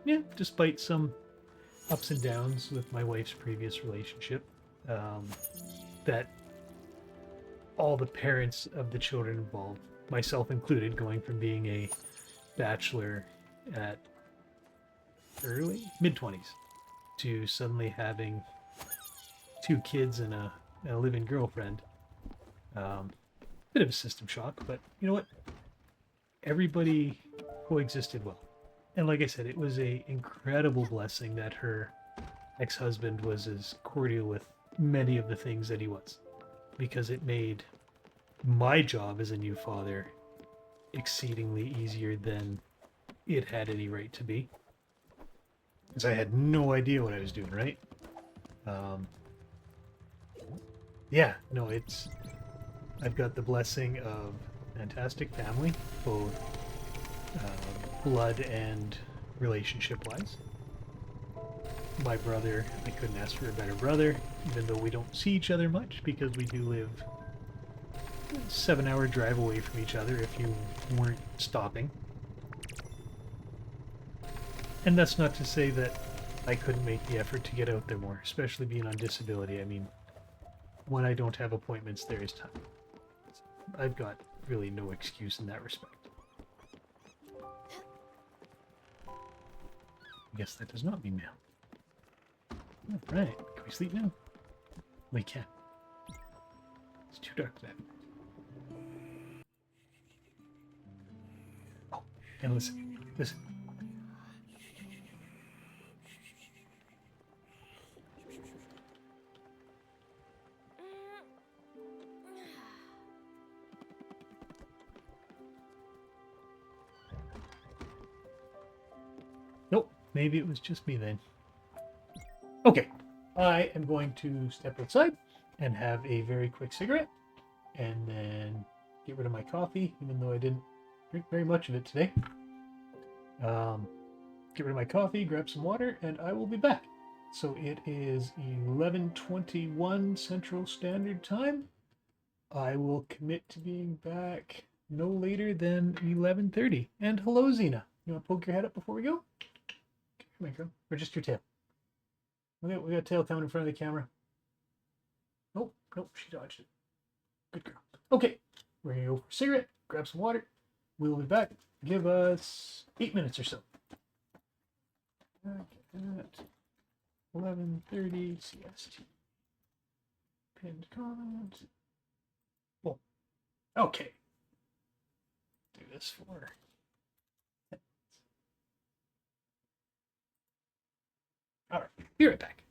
yeah, despite some ups and downs with my wife's previous relationship, that all the parents of the children involved, myself included, going from being a bachelor at early mid-20s to suddenly having 2 kids and a living girlfriend. Bit of a system shock, but you know what? Everybody coexisted well. And like I said, it was a incredible blessing that her ex-husband was as cordial with many of the things that he was, because it made my job as a new father exceedingly easier than it had any right to be, because I had no idea what I was doing, right? Yeah, no, I've got the blessing of fantastic family, both blood and relationship-wise. My brother, I couldn't ask for a better brother, even though we don't see each other much because we do live a 7-hour drive away from each other if you weren't stopping. And that's not to say that I couldn't make the effort to get out there more, especially being on disability. I mean, when I don't have appointments, there is time. I've got really no excuse in that respect. I guess that does not mean mail. Alright, can we sleep now? We can. It's too dark for that. Oh, and listen. maybe it was just me then. Okay, I am going to step outside and have a very quick cigarette and then get rid of my coffee, even though I didn't drink very much of it today. Get rid of my coffee, grab some water, and I will be back. So it is 11:21 Central Standard Time. I will commit to being back no later than 11:30. And hello, Xena. You want to poke your head up before we go? Come here, girl. Or just your tail. We got a tail coming in front of the camera. Nope, nope, she dodged it. Good girl. Okay, we're gonna go for a cigarette, grab some water. We will be back. Give us 8 minutes or so. Back at 11:30 CST. Pinned comment. Well, okay. Do this for. All right, be right back.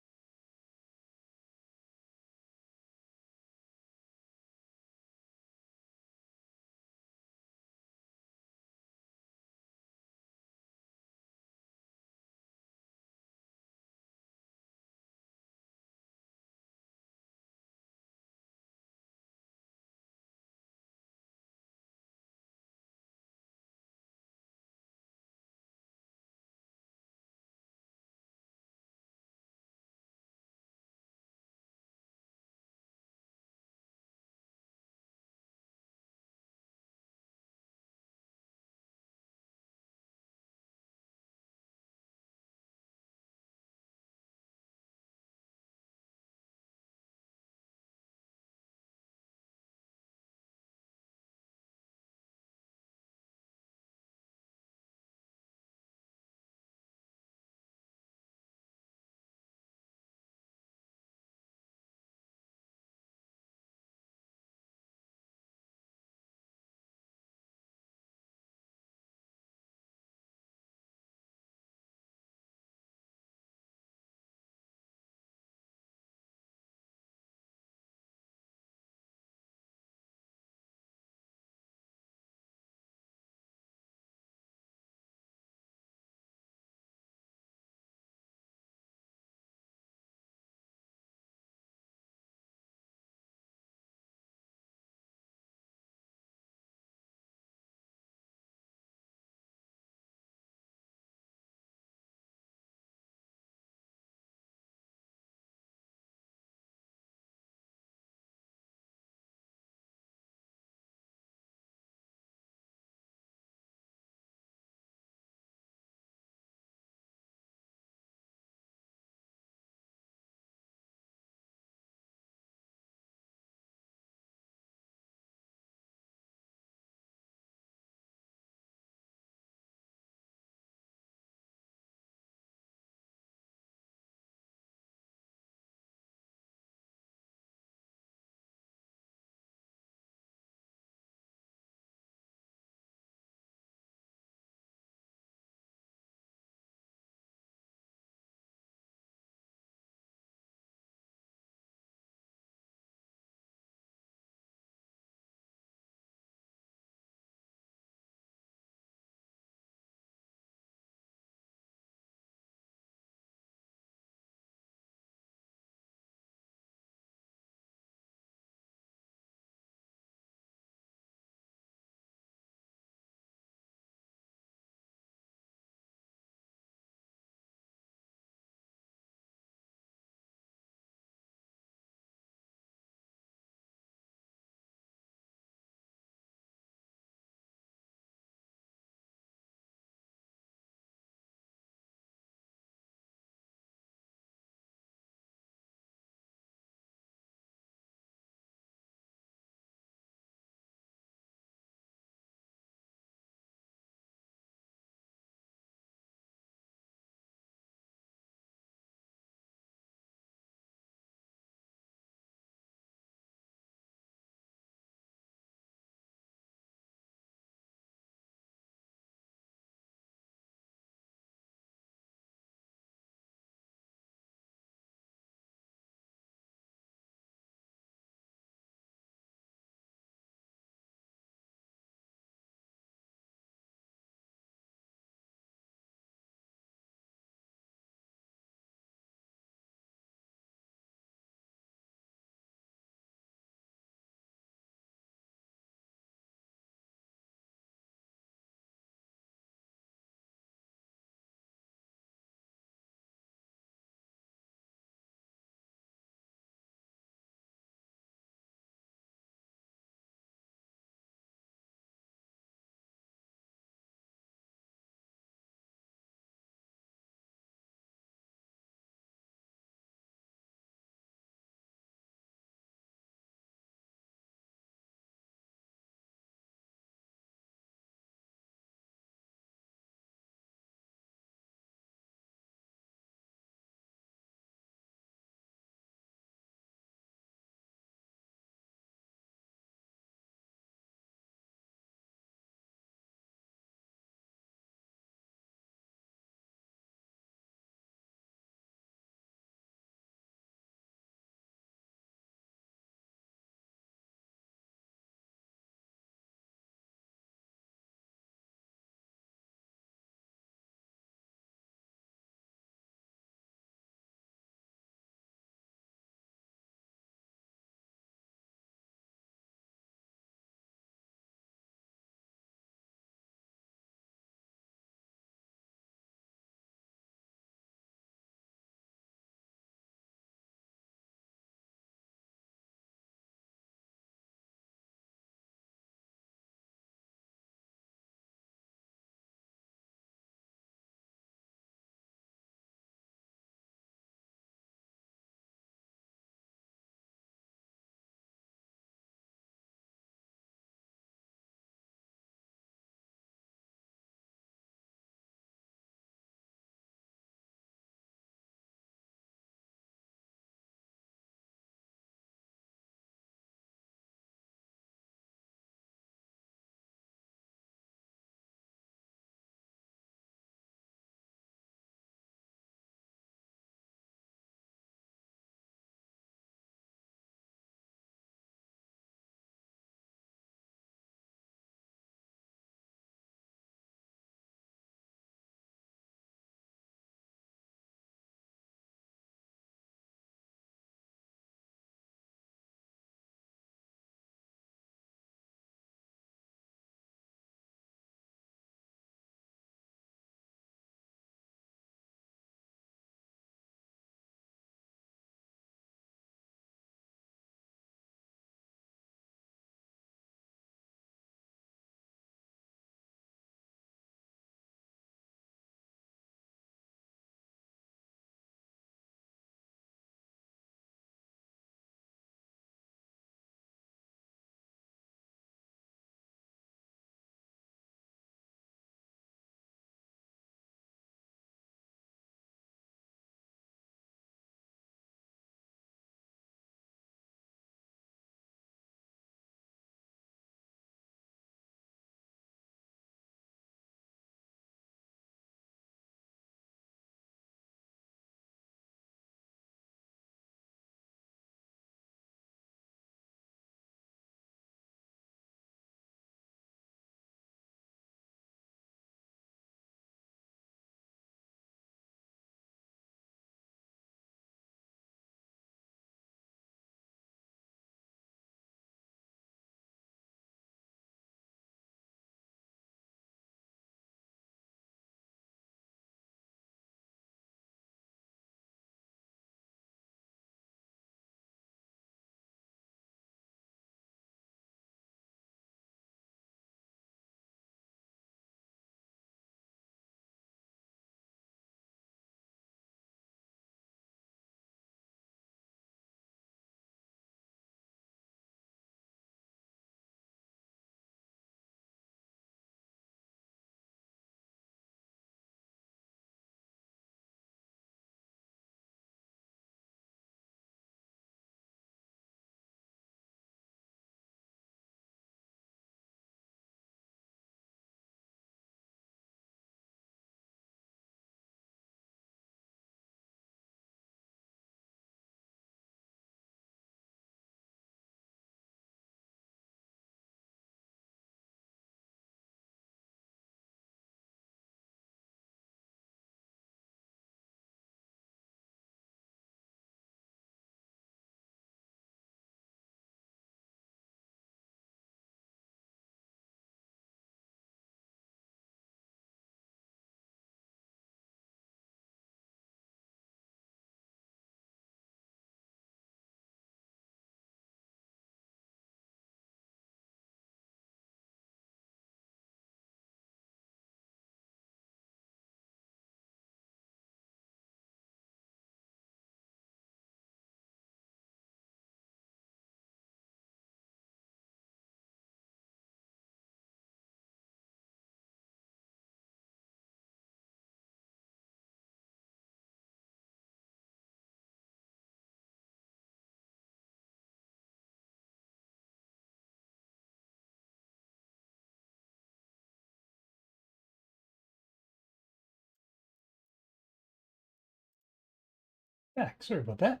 back. Sorry about that.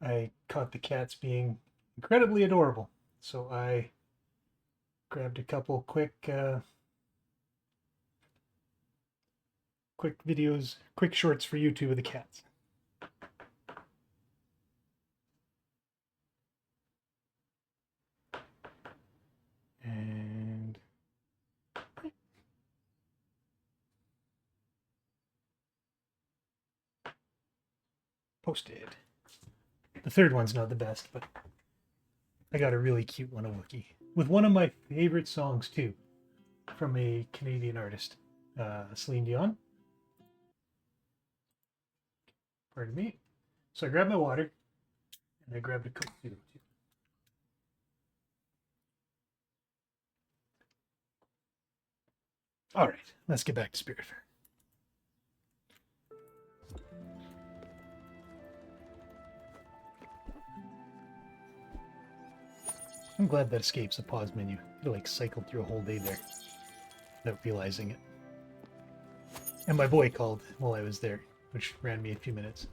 I caught the cats being incredibly adorable, so I grabbed a couple quick videos, quick shorts for YouTube of the cats. And posted. The third one's not the best, but I got a really cute one of Wookie with one of my favorite songs too, from a Canadian artist, Celine Dion. Pardon me. So I grabbed my water and I grabbed a Coke too. All right, let's get back to Spiritfarer. I'm glad that escapes the pause menu. I like cycled through a whole day there without realizing it. And my boy called while I was there, which ran me a few minutes.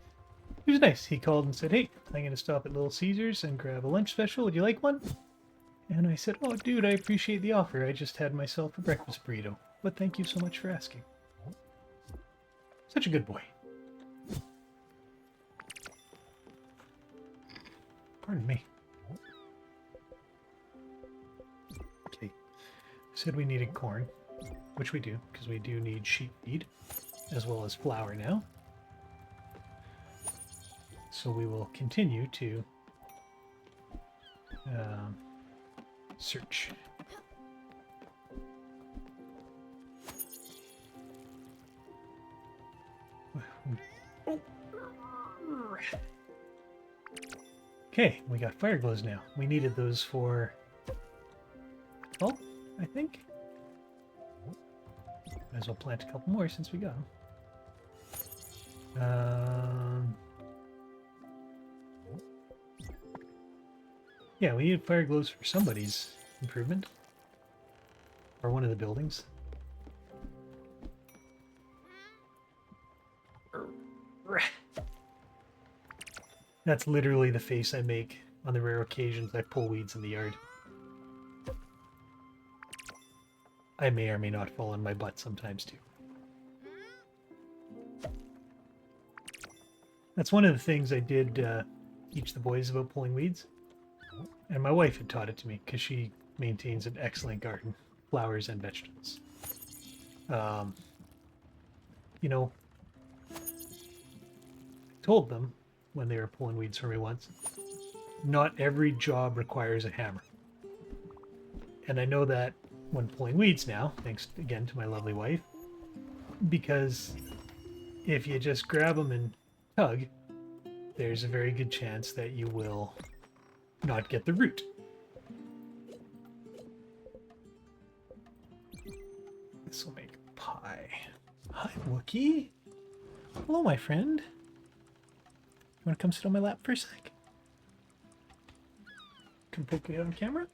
He was nice. He called and said, "Hey, I'm going to stop at Little Caesars and grab a lunch special. Would you like one?" And I said, "Oh, dude, I appreciate the offer. I just had myself a breakfast burrito. But thank you so much for asking." Such a good boy. Pardon me. Okay. Said we needed corn, which we do, because we do need sheep feed, as well as flour now. So we will continue to search. Okay, we got fire glows now. We needed those for 12, I think. Might as well plant a couple more since we got them. Yeah, we need fire glows for somebody's improvement. Or one of the buildings. That's literally the face I make on the rare occasions I pull weeds in the yard. I may or may not fall on my butt sometimes too. That's one of the things I did teach the boys about pulling weeds. And my wife had taught it to me because she maintains an excellent garden, flowers and vegetables. You know, I told them when they were pulling weeds for me once, not every job requires a hammer. And I know that when pulling weeds now, thanks again to my lovely wife, because if you just grab them and tug, there's a very good chance that you will not get the root. This will make pie. Hi, Wookie. Hello, my friend. You want to come sit on my lap for a sec? Come poke me out on camera?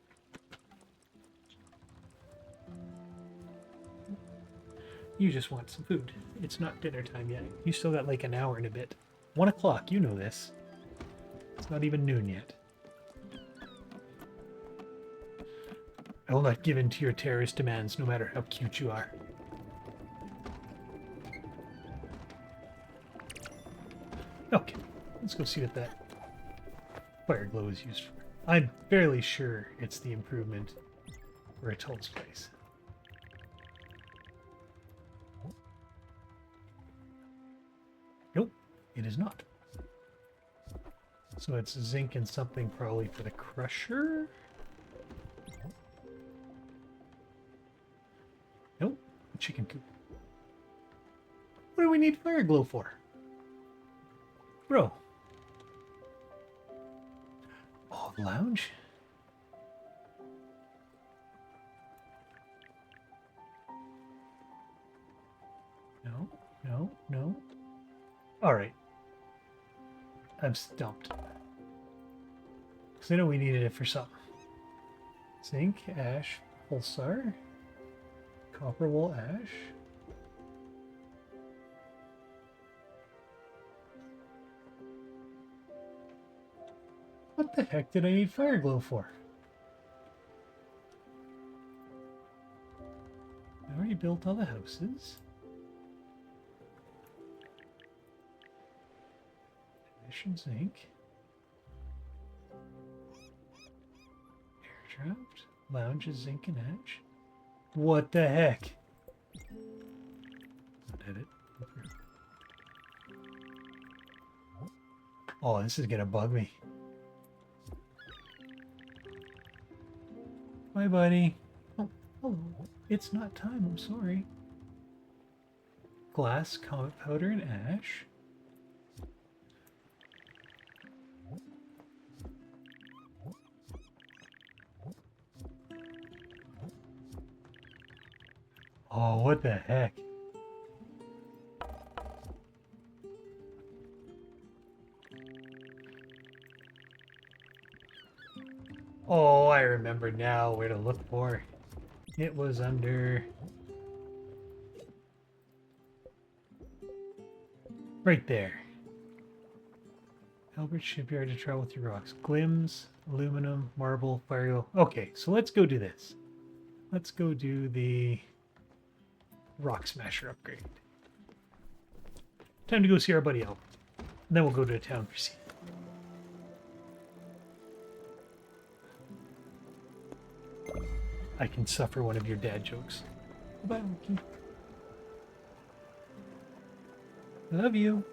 You just want some food. It's not dinner time yet. You still got like an hour and a bit. 1 o'clock, you know this. It's not even noon yet. I will not give in to your terrorist demands, no matter how cute you are. Okay, let's go see what that fire glow is used for. I'm fairly sure it's the improvement for Atoll's place. Nope, it is not. So it's zinc and something probably for the crusher? Nope, a chicken coop. What do we need fire glow for? Bro. Oh, lounge? No, no, no. Alright. I'm stumped. Because I know we needed it for something. Zinc, ash, pulsar, copper wool ash. What the heck did I need fire glow for? I already built all the houses. Mission zinc. Air draft. Lounges, zinc and ash. What the heck? Not edit. Oh, this is gonna bug me. Bye, buddy. Oh, hello. It's not time, I'm sorry. Glass, comet powder, and ash. Oh, what the heck? Oh, I remember now where to look for. It was under... right there. Albert Shipyard to travel through rocks. Glims, aluminum, marble, fire. Okay, so let's go do this. Let's go do the Rock Smasher upgrade. Time to go see our buddy Albert. And then we'll go to a town for seed. I can suffer one of your dad jokes. Bye, Monkey. Love you.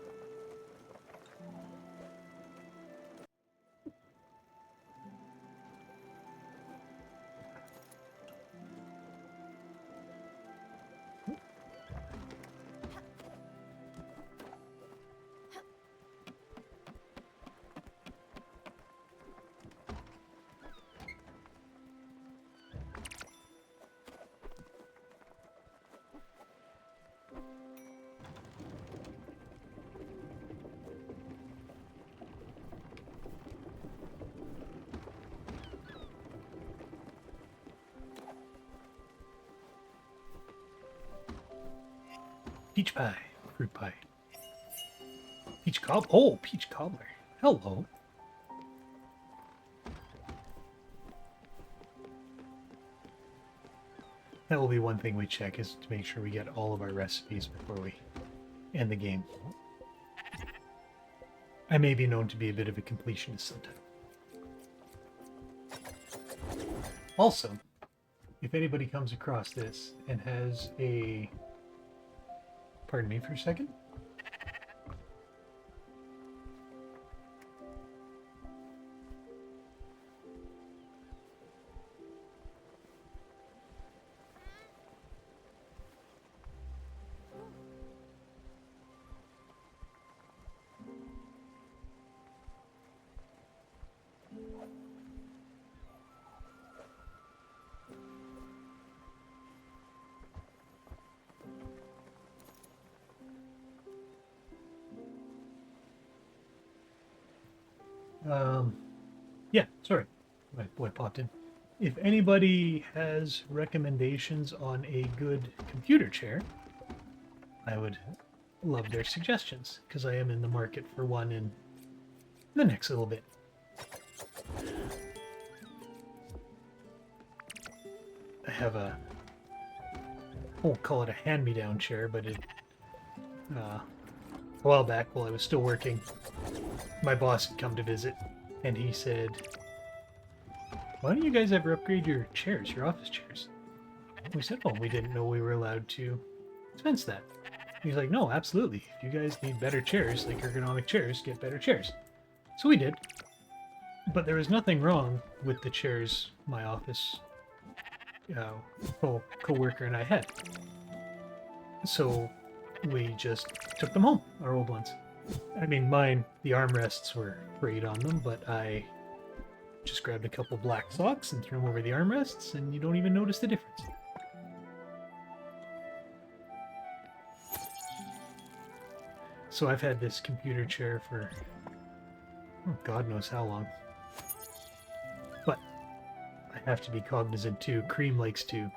Peach pie. Fruit pie. Peach cobbler. Oh, peach cobbler. Hello. That will be one thing we check, is to make sure we get all of our recipes before we end the game. I may be known to be a bit of a completionist sometimes. Also, if anybody comes across this and has a... Pardon me for a second. Yeah, sorry. My boy popped in. If anybody has recommendations on a good computer chair, I would love their suggestions, because I am in the market for one in the next little bit. I have a, I won't call it a hand-me-down chair, but it, a while back while I was still working, my boss had come to visit, and he said, why don't you guys ever upgrade your chairs, your office chairs? We said, oh, we didn't know we were allowed to expense that. He's like, no, absolutely. If you guys need better chairs, like ergonomic chairs, get better chairs. So we did. But there was nothing wrong with the chairs my office co-worker and I had. So we just took them home, our old ones. I mean, mine, the armrests were frayed on them, but I just grabbed a couple black socks and threw them over the armrests, and you don't even notice the difference. So I've had this computer chair for, oh, God knows how long. But I have to be cognizant too. Cream likes to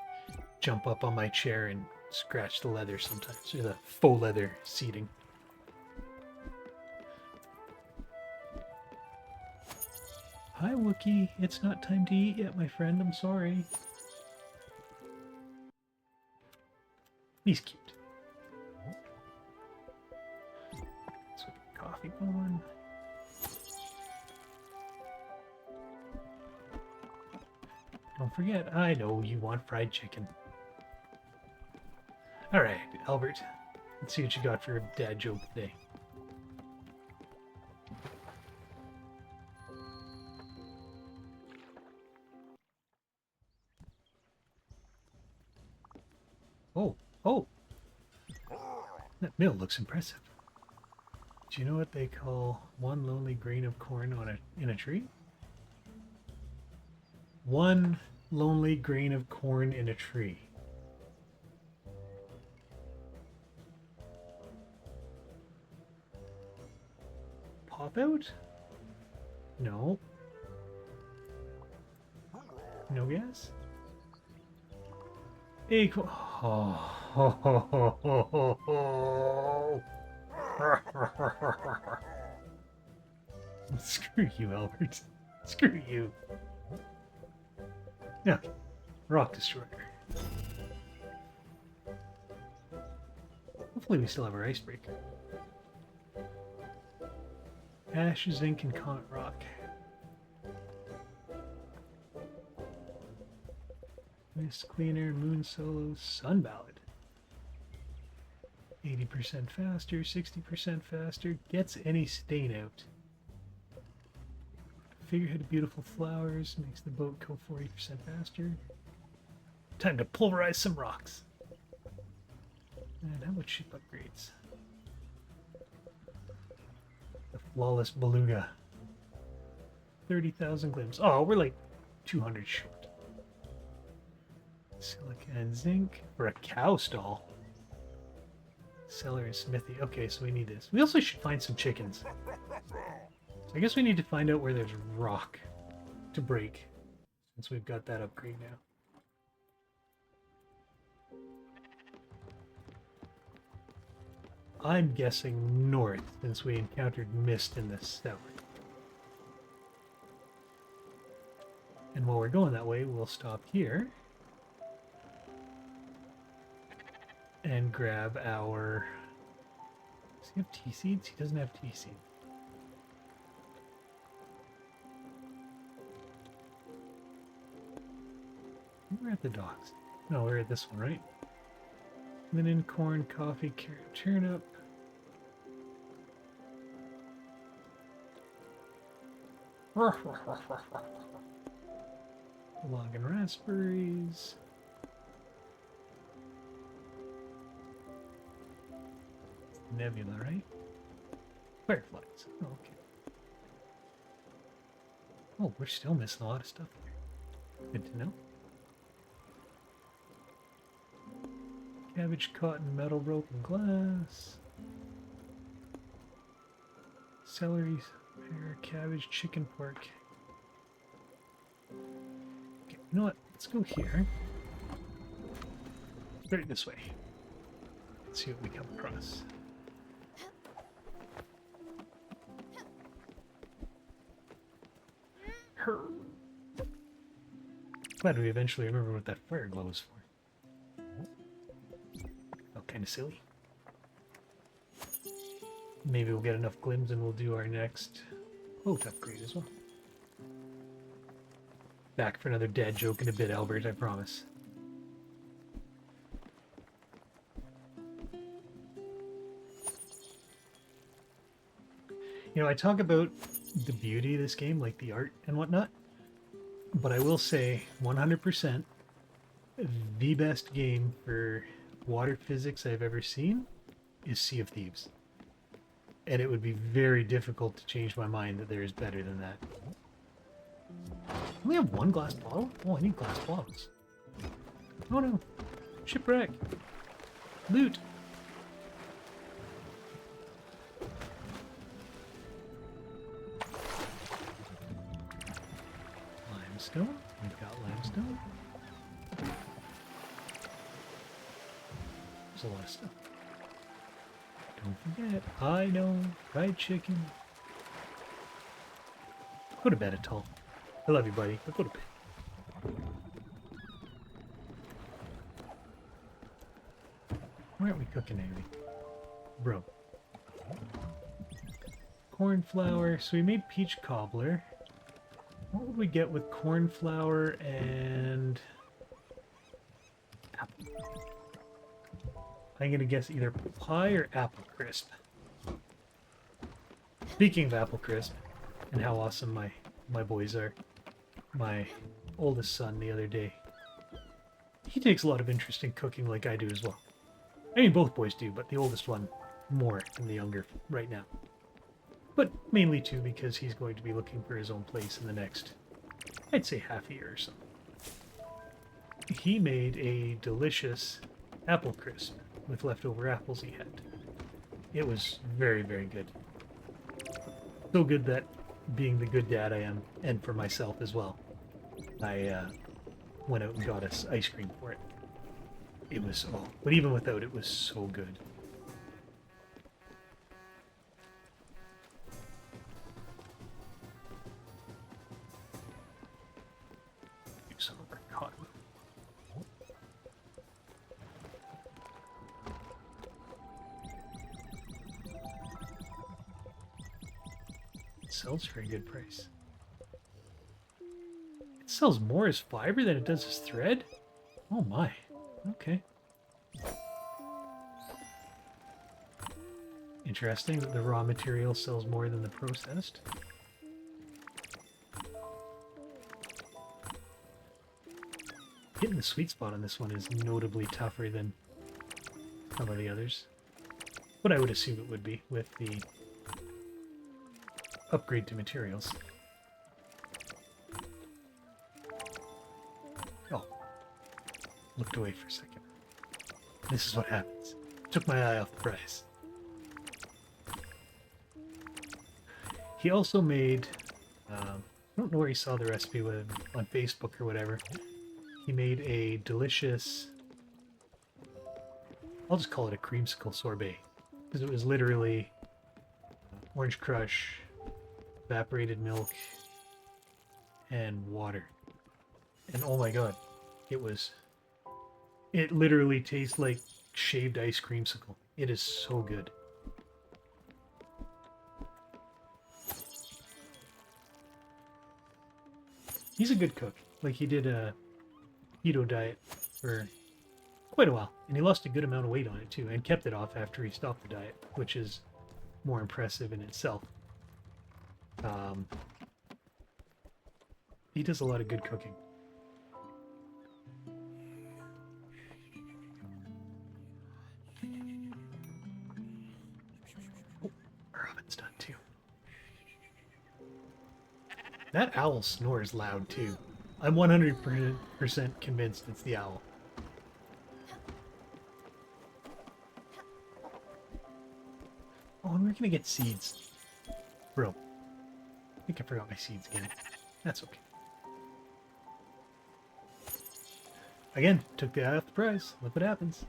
jump up on my chair and scratch the leather sometimes, or the faux leather seating. Hi, Wookie. It's not time to eat yet, my friend. I'm sorry. He's cute. Let's get coffee going. Don't forget, I know you want fried chicken. Alright, Albert. Let's see what you got for a dad joke today. Oh, oh! That mill looks impressive. Do you know what they call one lonely grain of corn in a tree? One lonely grain of corn in a tree. Pop out? No. No guess? Equal. Oh, ho, ho, ho, ho, ho, ho. Screw you, Albert. Screw you. Okay. Rock Destroyer. Hopefully we still have our icebreaker. Ash, zinc, and comet rock. Mist Cleaner, Moon Solo, Sun Ballad. 80% faster, 60% faster, gets any stain out. Figurehead of Beautiful Flowers, makes the boat go 40% faster. Time to pulverize some rocks. And how about ship upgrades? The Flawless Beluga. 30,000 glimpses. Oh, we're like 200 short. Silica and zinc for a cow stall. Cellar and smithy. Okay, so we need this. We also should find some chickens. So I guess we need to find out where there's rock to break, since we've got that upgrade now. I'm guessing north, since we encountered mist in the cellar. And while we're going that way, we'll stop here and grab our... Does he have tea seeds? He doesn't have tea seeds. We're at the docks. No, we're at this one, right? Linen, corn, coffee, carrot, turnip. Log and raspberries. Nebula, right? Fireflies. Oh, okay. Oh, we're still missing a lot of stuff here. Good to know. Cabbage, cotton, metal, rope, and glass. Celery, pear, cabbage, chicken, pork. Okay, you know what? Let's go here. Right this way. Let's see what we come across. Her. Glad we eventually remember what that fire glow is for. Felt kind of silly. Maybe we'll get enough glims and we'll do our next boat upgrade as well. Back for another dad joke in a bit, Albert, I promise. You know, I talk about the beauty of this game, like the art and whatnot, but I will say 100% the best game for water physics I've ever seen is Sea of Thieves. And it would be very difficult to change my mind that there is better than that. I only have one glass bottle? Oh, I need glass bottles. Oh no. Shipwreck. Loot. Limestone. We've got limestone. There's a lot of stuff. Don't forget, I know, fried chicken. Go to bed, Atoll. I love you, buddy. But go to bed. Why aren't we cooking anything? Bro. Corn flour. So we made peach cobbler. What would we get with corn flour and apple? I'm gonna guess either pie or apple crisp. Speaking of apple crisp and how awesome my boys are, my oldest son the other day, he takes a lot of interest in cooking like I do as well. I mean, both boys do, but the oldest one more than the younger right now. But mainly too because he's going to be looking for his own place in the next, I'd say, half a year or so. He made a delicious apple crisp with leftover apples he had. It was very, very good. So good that, being the good dad I am, and for myself as well, I went out and got us ice cream for it. It was, oh, but even without it was so good. Do some of our cotton. It sells for a good price. It sells more as fiber than it does as thread? Oh my. Okay. Interesting that the raw material sells more than the processed. Hitting the sweet spot on this one is notably tougher than some of the others. But I would assume it would be with the upgrade to materials. Oh. Looked away for a second. This is what happens. Took my eye off the prize. He also made, I don't know where he saw the recipe with, on Facebook or whatever. He made a delicious, I'll just call it a creamsicle sorbet, because it was literally orange crush, evaporated milk, and water. And oh my god, it literally tastes like shaved ice creamsicle. It is so good. He's a good cook. Like, he did a keto diet for quite a while, and he lost a good amount of weight on it too, and kept it off after he stopped the diet, which is more impressive in itself. He does a lot of good cooking. Oh, our oven's done too. That owl snores loud too. I'm 100% convinced it's the owl. Oh, and we're gonna get seeds. Bro. I think I forgot my seeds again. That's okay. Again, took the eye off the prize. Look what happens.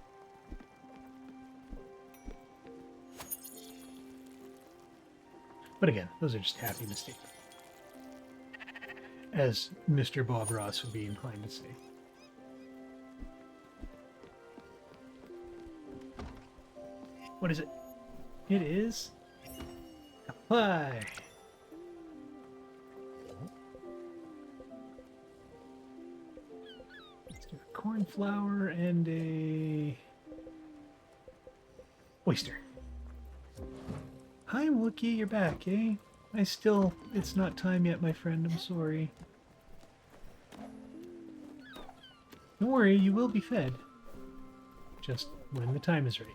But again, those are just happy mistakes. As Mr. Bob Ross would be inclined to say. What is it? It is a pie. Let's do a corn flour and a oyster. Hi, Wookie, you're back, eh? It's not time yet, my friend, I'm sorry. Don't worry, you will be fed. Just when the time is right.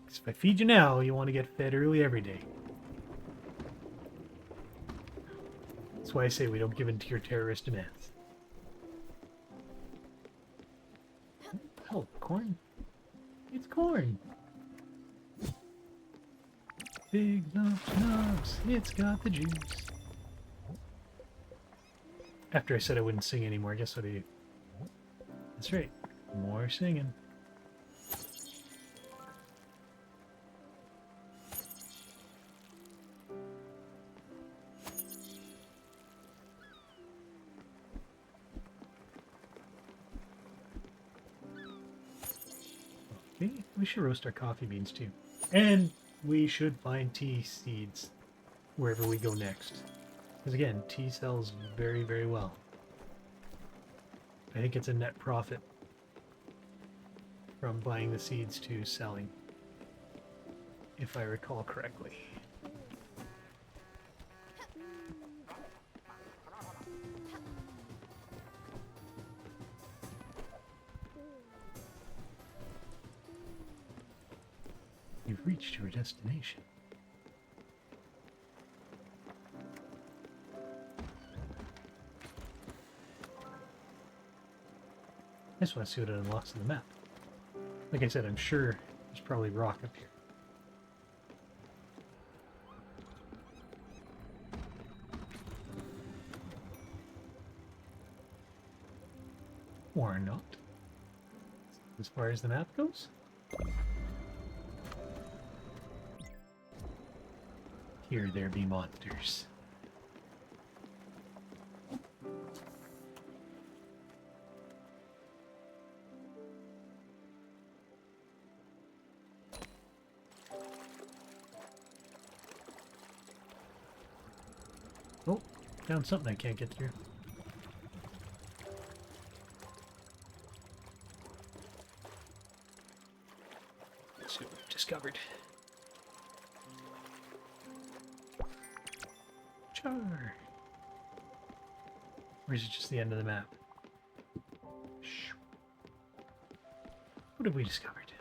Because if I feed you now, you want to get fed early every day. That's why I say we don't give in to your terrorist demands. Oh, corn. It's corn. Big knobs, it's got the juice. After I said I wouldn't sing anymore, guess what I do? That's right, more singing. coffee. We should roast our coffee beans too. And we should find tea seeds wherever we go next. Because again, tea sells very, very well. I think it's a net profit from buying the seeds to selling, if I recall correctly. You've reached your destination. I just want to see what it unlocks on the map. Like I said, I'm sure there's probably rock up here. Or not. As far as the map goes. Here there be monsters. Oh, found something I can't get through. Let's see what we've discovered. Char. Or is it just the end of the map? Shh. What have we discovered?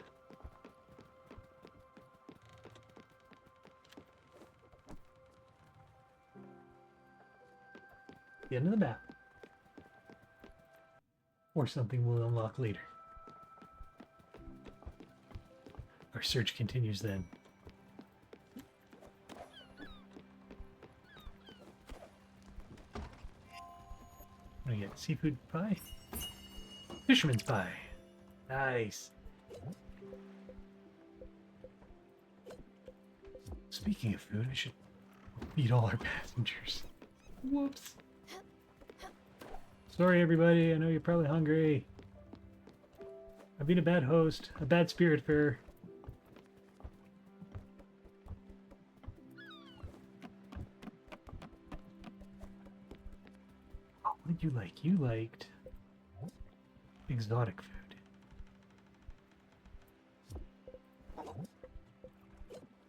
The end of the map. Or something we'll unlock later. Our search continues then. I get seafood pie. Fisherman's pie. Nice. Speaking of food, I should feed all our passengers. Whoops. Sorry, everybody. I know you're probably hungry. I've been a bad host, a bad Spiritfarer. Oh, what did you like? You liked exotic food.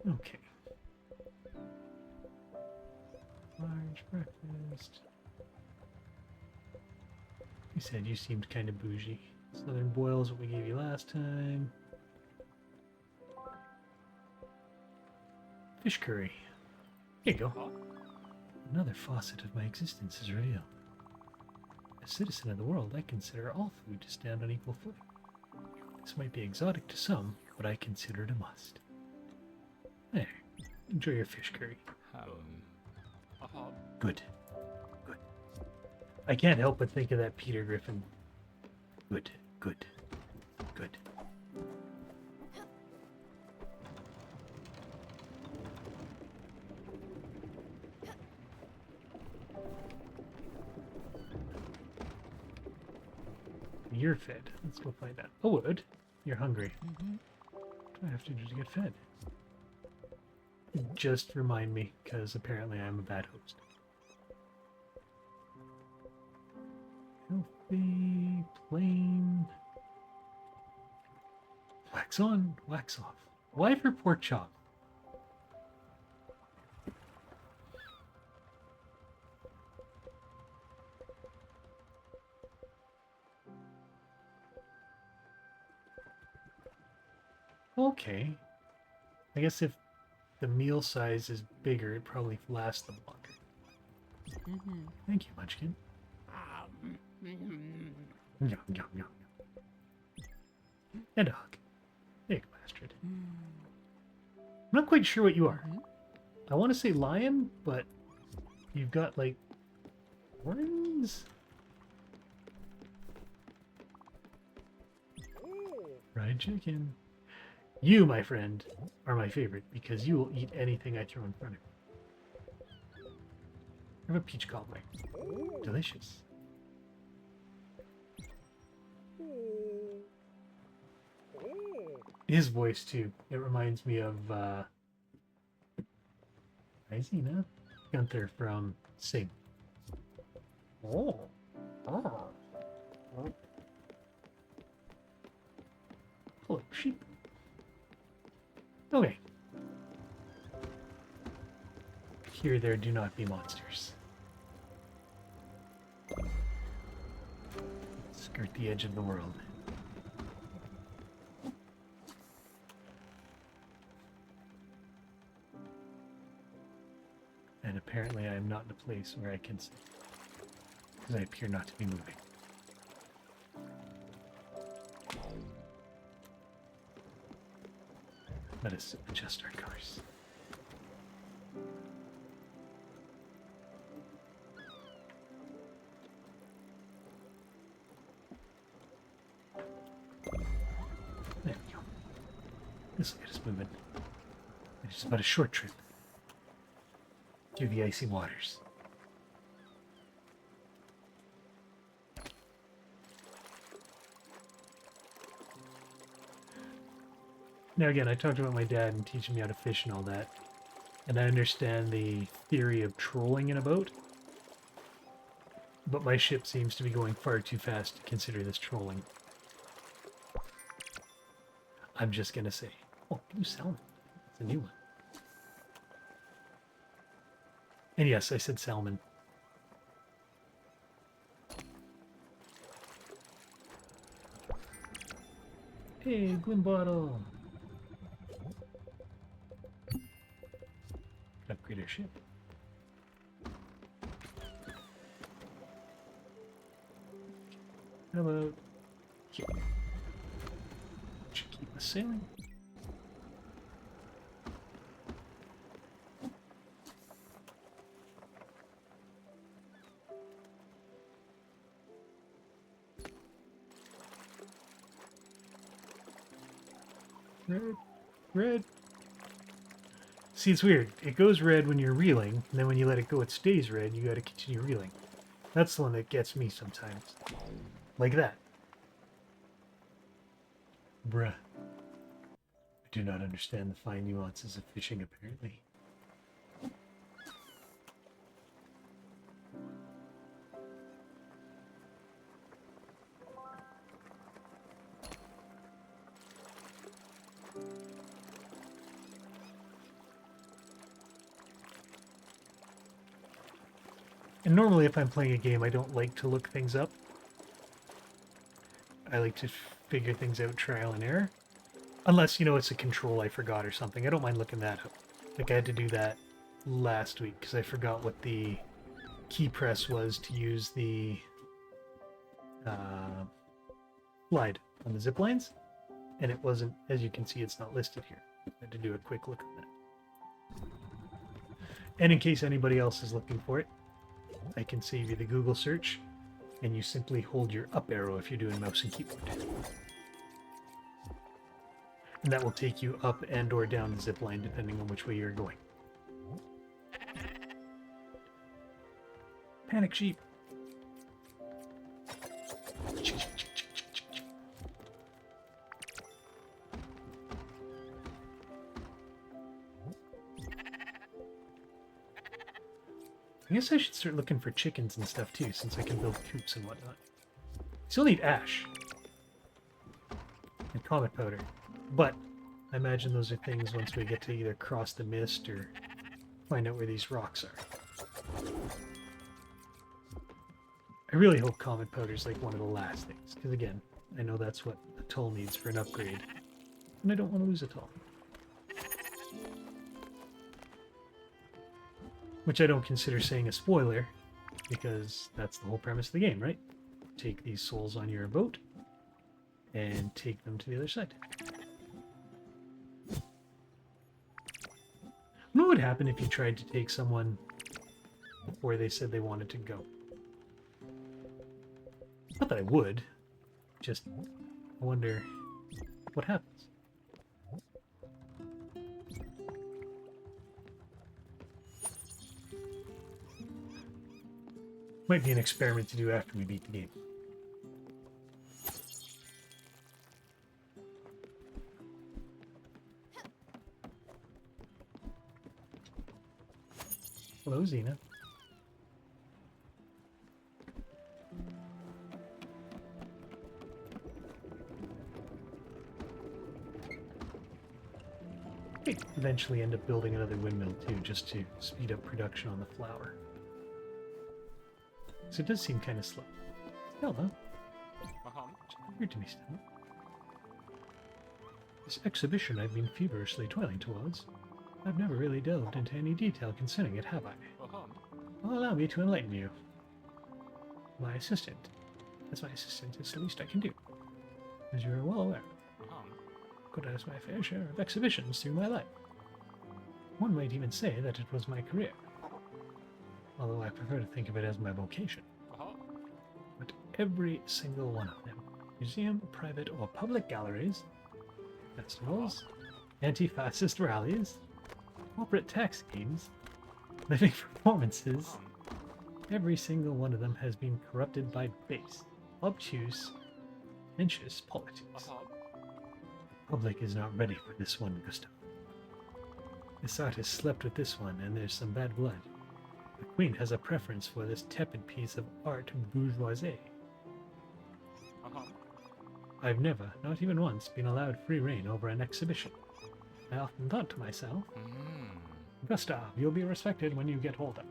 Okay. Large breakfast. You said you seemed kind of bougie. Southern boil's what we gave you last time. Fish curry. Here you go. Another facet of my existence is revealed. As citizen of the world, I consider all food to stand on equal footing. This might be exotic to some, but I consider it a must. There. Enjoy your fish curry. Good. Good. I can't help but think of that Peter Griffin. Good. Good. Good. You're fed. Let's go find out. Oh, Wood, you're hungry. What do I have to do to get fed? Just remind me, because apparently I'm a bad host. Healthy, plain. Wax on, wax off. Why for pork chop? Okay. I guess if the meal size is bigger, it probably lasts them longer. Thank you, Munchkin. Yum, yum, yum. And a hug. Big bastard. I'm not quite sure what you are. I want to say lion, but you've got, like, horns? Fried chicken. You, my friend, are my favorite because you will eat anything I throw in front of you. I have a peach cobbler. Delicious. His voice too. It reminds me of is he now? Gunther from Sing. Oh. Oh. Hello, sheep. Okay. Here there do not be monsters. Skirt the edge of the world. And apparently I am not in a place where I can see, because I appear not to be moving. Let us adjust our course. There we go. This will get us moving. It's just about a short trip through the icy waters. Now again, I talked about my dad and teaching me how to fish and all that, and I understand the theory of trolling in a boat, but my ship seems to be going far too fast to consider this trolling. I'm just gonna say, oh, blue salmon. It's a new one. And yes, I said salmon. Hey, Gwyn bottle. Upgrade our ship. How about here? Should keep us sailing. Red, red. See, it's weird. It goes red when you're reeling, and then when you let it go, it stays red. You gotta continue reeling. That's the one that gets me sometimes. Like that. Bruh. I do not understand the fine nuances of fishing, apparently. And normally if I'm playing a game, I don't like to look things up. I like to figure things out trial and error. Unless, you know, it's a control I forgot or something. I don't mind looking that up. Like I had to do that last week because I forgot what the key press was to use the slide on the zip lines. And it wasn't, as you can see, it's not listed here. I had to do a quick look at that. And in case anybody else is looking for it, I can save you the Google search, and you simply hold your up arrow if you're doing mouse and keyboard. And that will take you up and or down the zip line depending on which way you're going. Panic sheep. I guess I should start looking for chickens and stuff too, since I can build coops and whatnot. Still need ash and comet powder, but I imagine those are things once we get to either cross the mist or find out where these rocks are. I really hope comet powder is like one of the last things, because again, I know that's what Atoll needs for an upgrade, and I don't want to lose Atoll. Which I don't consider saying a spoiler, because that's the whole premise of the game, right? Take these souls on your boat, and take them to the other side. What would happen if you tried to take someone before they said they wanted to go? Not that I would, just I wonder what happens. Might be an experiment to do after we beat the game. Hello, Xena. May eventually end up building another windmill too, just to speed up production on the flour. So it does seem kind of slow. Hello. Weird to me still. This exhibition I've been feverishly toiling towards. I've never really delved into any detail concerning it, have I? Well, allow me to enlighten you. My assistant. As my assistant, it's the least I can do. As you are well aware. Could has my fair share of exhibitions through my life. One might even say that it was my career. Although I prefer to think of it as my vocation. But every single one of them, museum, private or public galleries, festivals, anti-fascist rallies, corporate tax schemes, living performances, every single one of them has been corrupted by base, obtuse, vicious politics. The public is not ready for this one, Gustav. This artist slept with this one, and there's some bad blood. The Queen has a preference for this tepid piece of art bourgeoisie. I've never, not even once, been allowed free rein over an exhibition. I often thought to myself, Gustav, you'll be respected when you get older.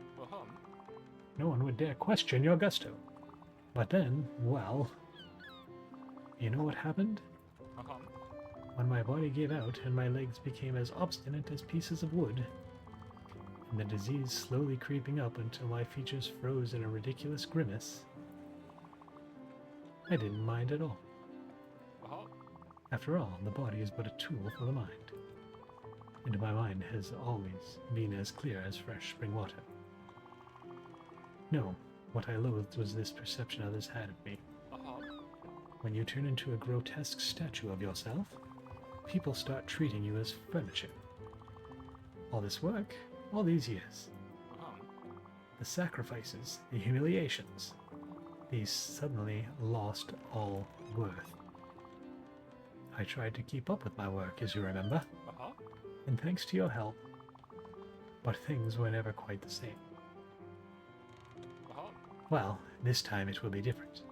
No one would dare question your gusto. But then, well, you know what happened? When my body gave out and my legs became as obstinate as pieces of wood, and the disease slowly creeping up until my features froze in a ridiculous grimace, I didn't mind at all. After all, the body is but a tool for the mind, and my mind has always been as clear as fresh spring water. No, what I loathed was this perception others had of me. When you turn into a grotesque statue of yourself, people start treating you as furniture. All this work, all these years. The sacrifices, the humiliations, these suddenly lost all worth. I tried to keep up with my work, as you remember, and thanks to your help, but things were never quite the same. Well, this time it will be different.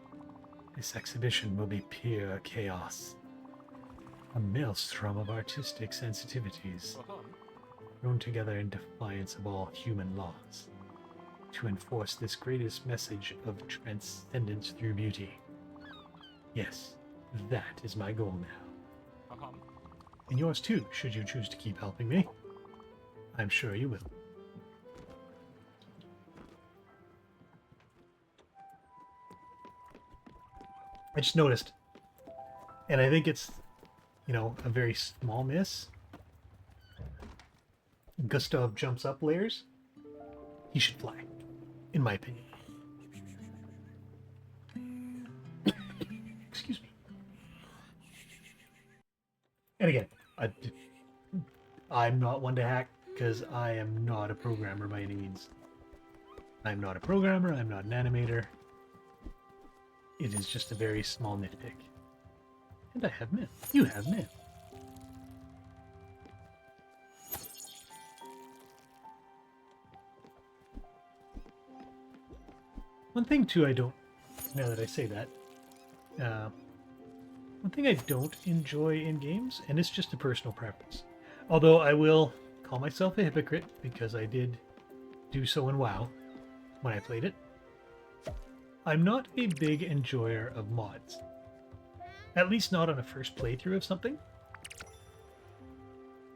This exhibition will be pure chaos. A maelstrom of artistic sensitivities, thrown together in defiance of all human laws, to enforce this greatest message of transcendence through beauty. Yes, that is my goal now. And yours too, should you choose to keep helping me. I'm sure you will. I just noticed, and I think it's, you know, a very small miss. Gustav jumps up layers. He should fly, in my opinion. Excuse me. And again, I'm not one to hack because I am not a programmer by any means. I'm not a programmer, I'm not an animator. It is just a very small nitpick. And I have myth. You have myth. One thing too I don't, now that I say that, one thing I don't enjoy in games, and it's just a personal preference, although I will call myself a hypocrite because I did do so in WoW when I played it, I'm not a big enjoyer of mods. At least not on a first playthrough of something.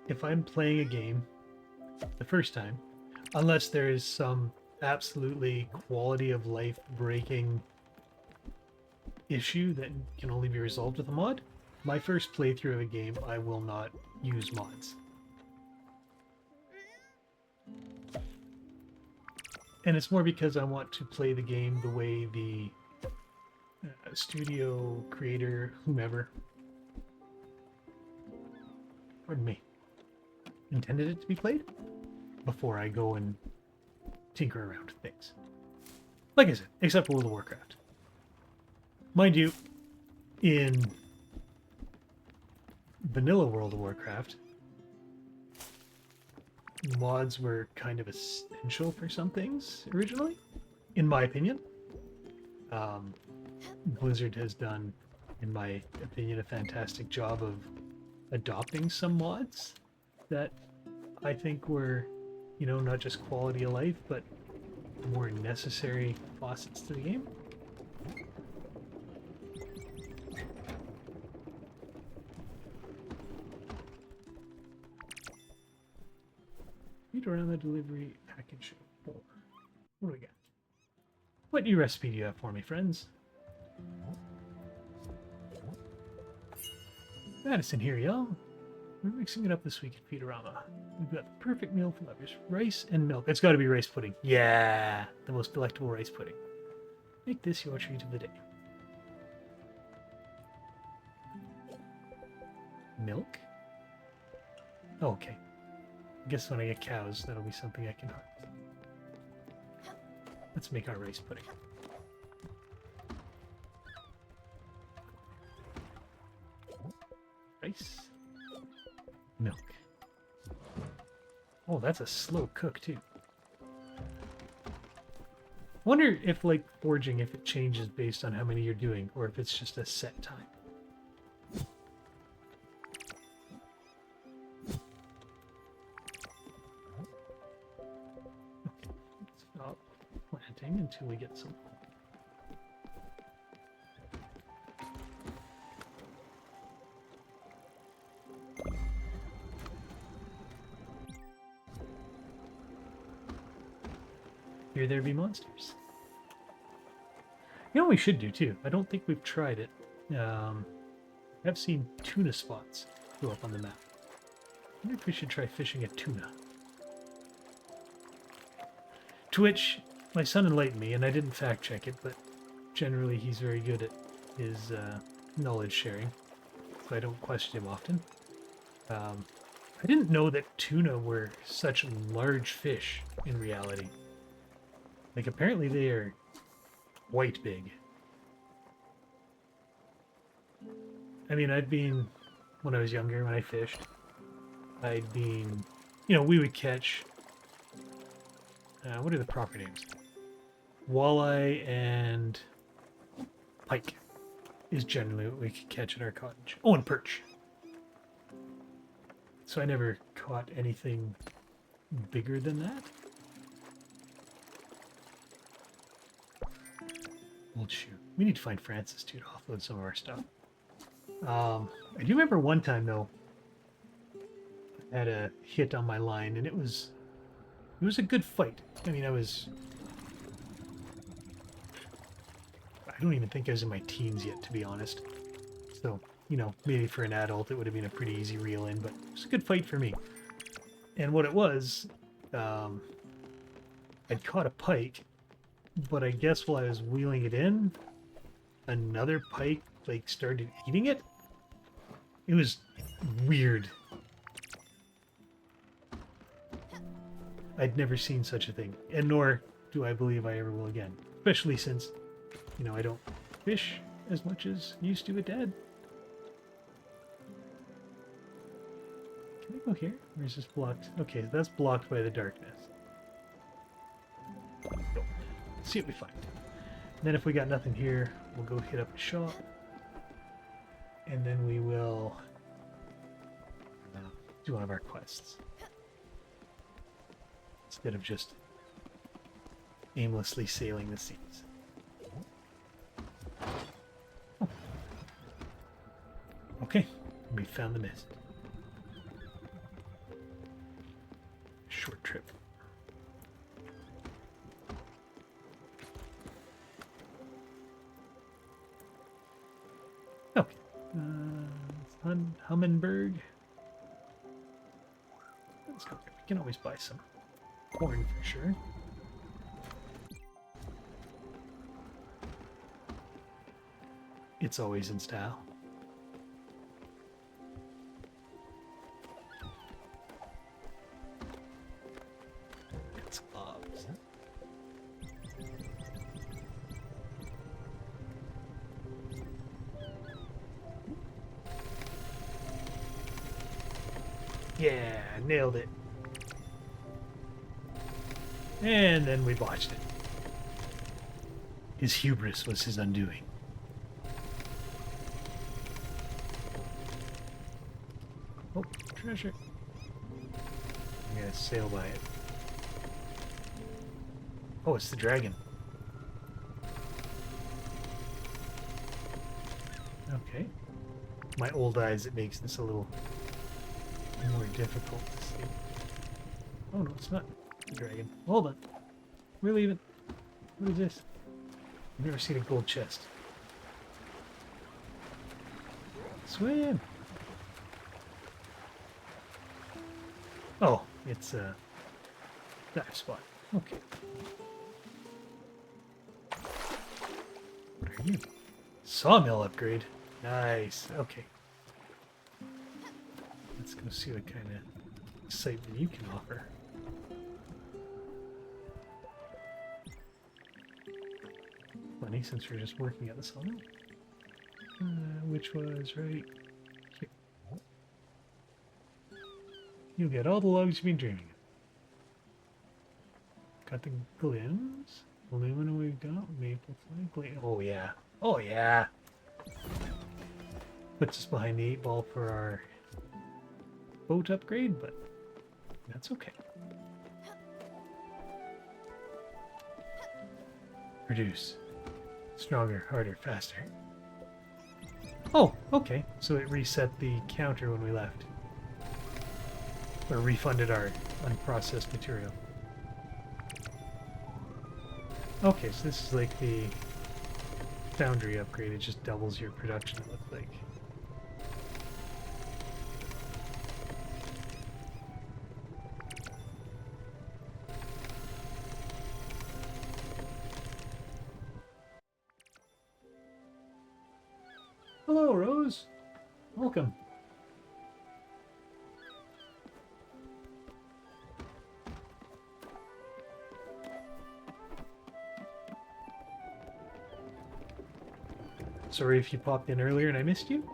If I'm playing a game the first time, unless there is some absolutely quality of life breaking issue that can only be resolved with a mod, my first playthrough of a game, I will not use mods. And it's more because I want to play the game the way the studio, creator, whomever, pardon me, intended it to be played before I go and tinker around with things. Like I said, except for World of Warcraft. Mind you, in vanilla World of Warcraft, mods were kind of essential for some things originally, in my opinion. Blizzard has done, in my opinion, a fantastic job of adopting some mods that I think were, not just quality of life, but more necessary facets to the game. Read around the delivery package 4. What do we got? What new recipe do you have for me, friends? Madison here, y'all. We're mixing it up this week at Feedorama. We've got the perfect meal for lovers. Rice and milk. It's got to be rice pudding. Yeah, the most delectable rice pudding. Make this your treat of the day. Milk? Oh, okay. I guess when I get cows, that'll be something I can harvest. Let's make our rice pudding. Rice. Milk. Oh, that's a slow cook, too. Wonder if, like, forging, if it changes based on how many you're doing, or if it's just a set time. Okay, let's stop planting until we get some. Here there be monsters. You know what we should do too? I don't think we've tried it. I've seen tuna spots go up on the map. I wonder if we should try fishing a tuna. To which my son enlightened me, and I didn't fact check it, but generally he's very good at his knowledge sharing, so I don't question him often. I didn't know that tuna were such large fish in reality. Like, apparently they are quite big. I mean, when I was younger, when I fished, we would catch, what are the proper names? Walleye and pike is generally what we could catch at our cottage. Oh, and perch. So I never caught anything bigger than that. Old shoe. We need to find Francis too to offload some of our stuff. I do remember one time though, I had a hit on my line, and it was a good fight. I mean, I don't even think I was in my teens yet, to be honest. So, maybe for an adult it would have been a pretty easy reel in, but it was a good fight for me. And what it was, I'd caught a pike, but I guess while I was wheeling it in, another pike started eating it. It was weird. I'd never seen such a thing, and nor do I believe I ever will again. Especially since, I don't fish as much as used to with Dad. Can I go here? Or is this blocked? Okay, that's blocked by the darkness. Go. See what we find. And then if we got nothing here, we'll go hit up a shop. And then we will do one of our quests. Instead of just aimlessly sailing the seas. Oh. Okay, we found the mist. Short trip. Okay. Humminberg. Let's go there. We can always buy some corn for sure. It's always in style. Got some logs. Yeah, nailed it. And then we botched it. His hubris was his undoing. Oh, treasure. I'm gonna sail by it. Oh, it's the dragon. Okay. My old eyes, it makes this a little more difficult to see. Oh no, it's not the dragon. Hold on. We're leaving. What is this? I've never seen a gold chest. Swim! Oh, it's a dive spot. Okay. What are you? Sawmill upgrade. Nice. Okay. Let's go see what kind of excitement you can offer. Funny, since we're just working at the sawmill. Which was right here. You'll get all the logs you've been dreaming of. Got the glims. Aluminum we've got. Maple flake. Oh yeah. Oh yeah. Puts us behind the 8 ball for our boat upgrade, but that's okay. Produce. Stronger, harder, faster. Oh, okay. So it reset the counter when we left. Or refunded our unprocessed material. Okay, so this is like the foundry upgrade. It just doubles your production, it looks like. Hello, Rose. Welcome. Sorry if you popped in earlier and I missed you.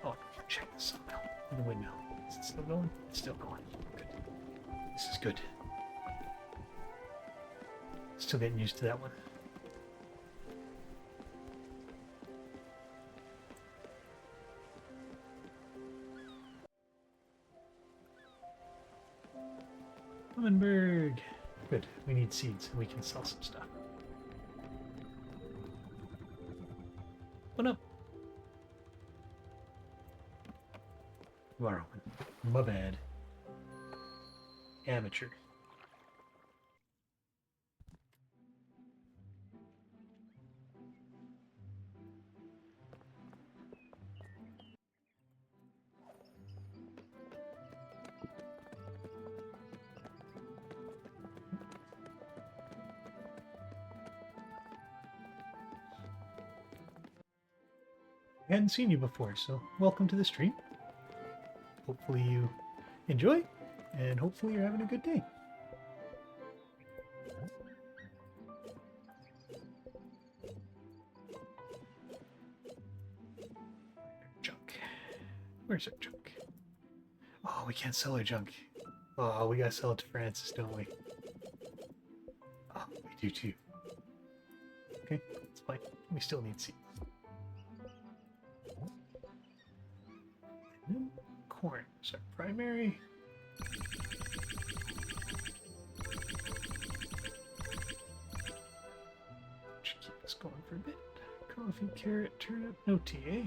Oh, check the sawmill. The windmill. Is it still going? It's still going. Good. This is good. Still getting used to that one. Hummingbird. Good. We need seeds and we can sell some stuff. What up? Borrowing. My bad. Amateur. I hadn't seen you before, so welcome to the stream. Hopefully you enjoy, and hopefully you're having a good day. Junk. Where's our junk? Oh, we can't sell our junk. Oh, we gotta sell it to Francis, don't we? Oh, we do too. Okay, it's fine. We still need seeds. Corn is our primary. Should keep this going for a bit. Coffee, carrot, turnip, no tea, eh?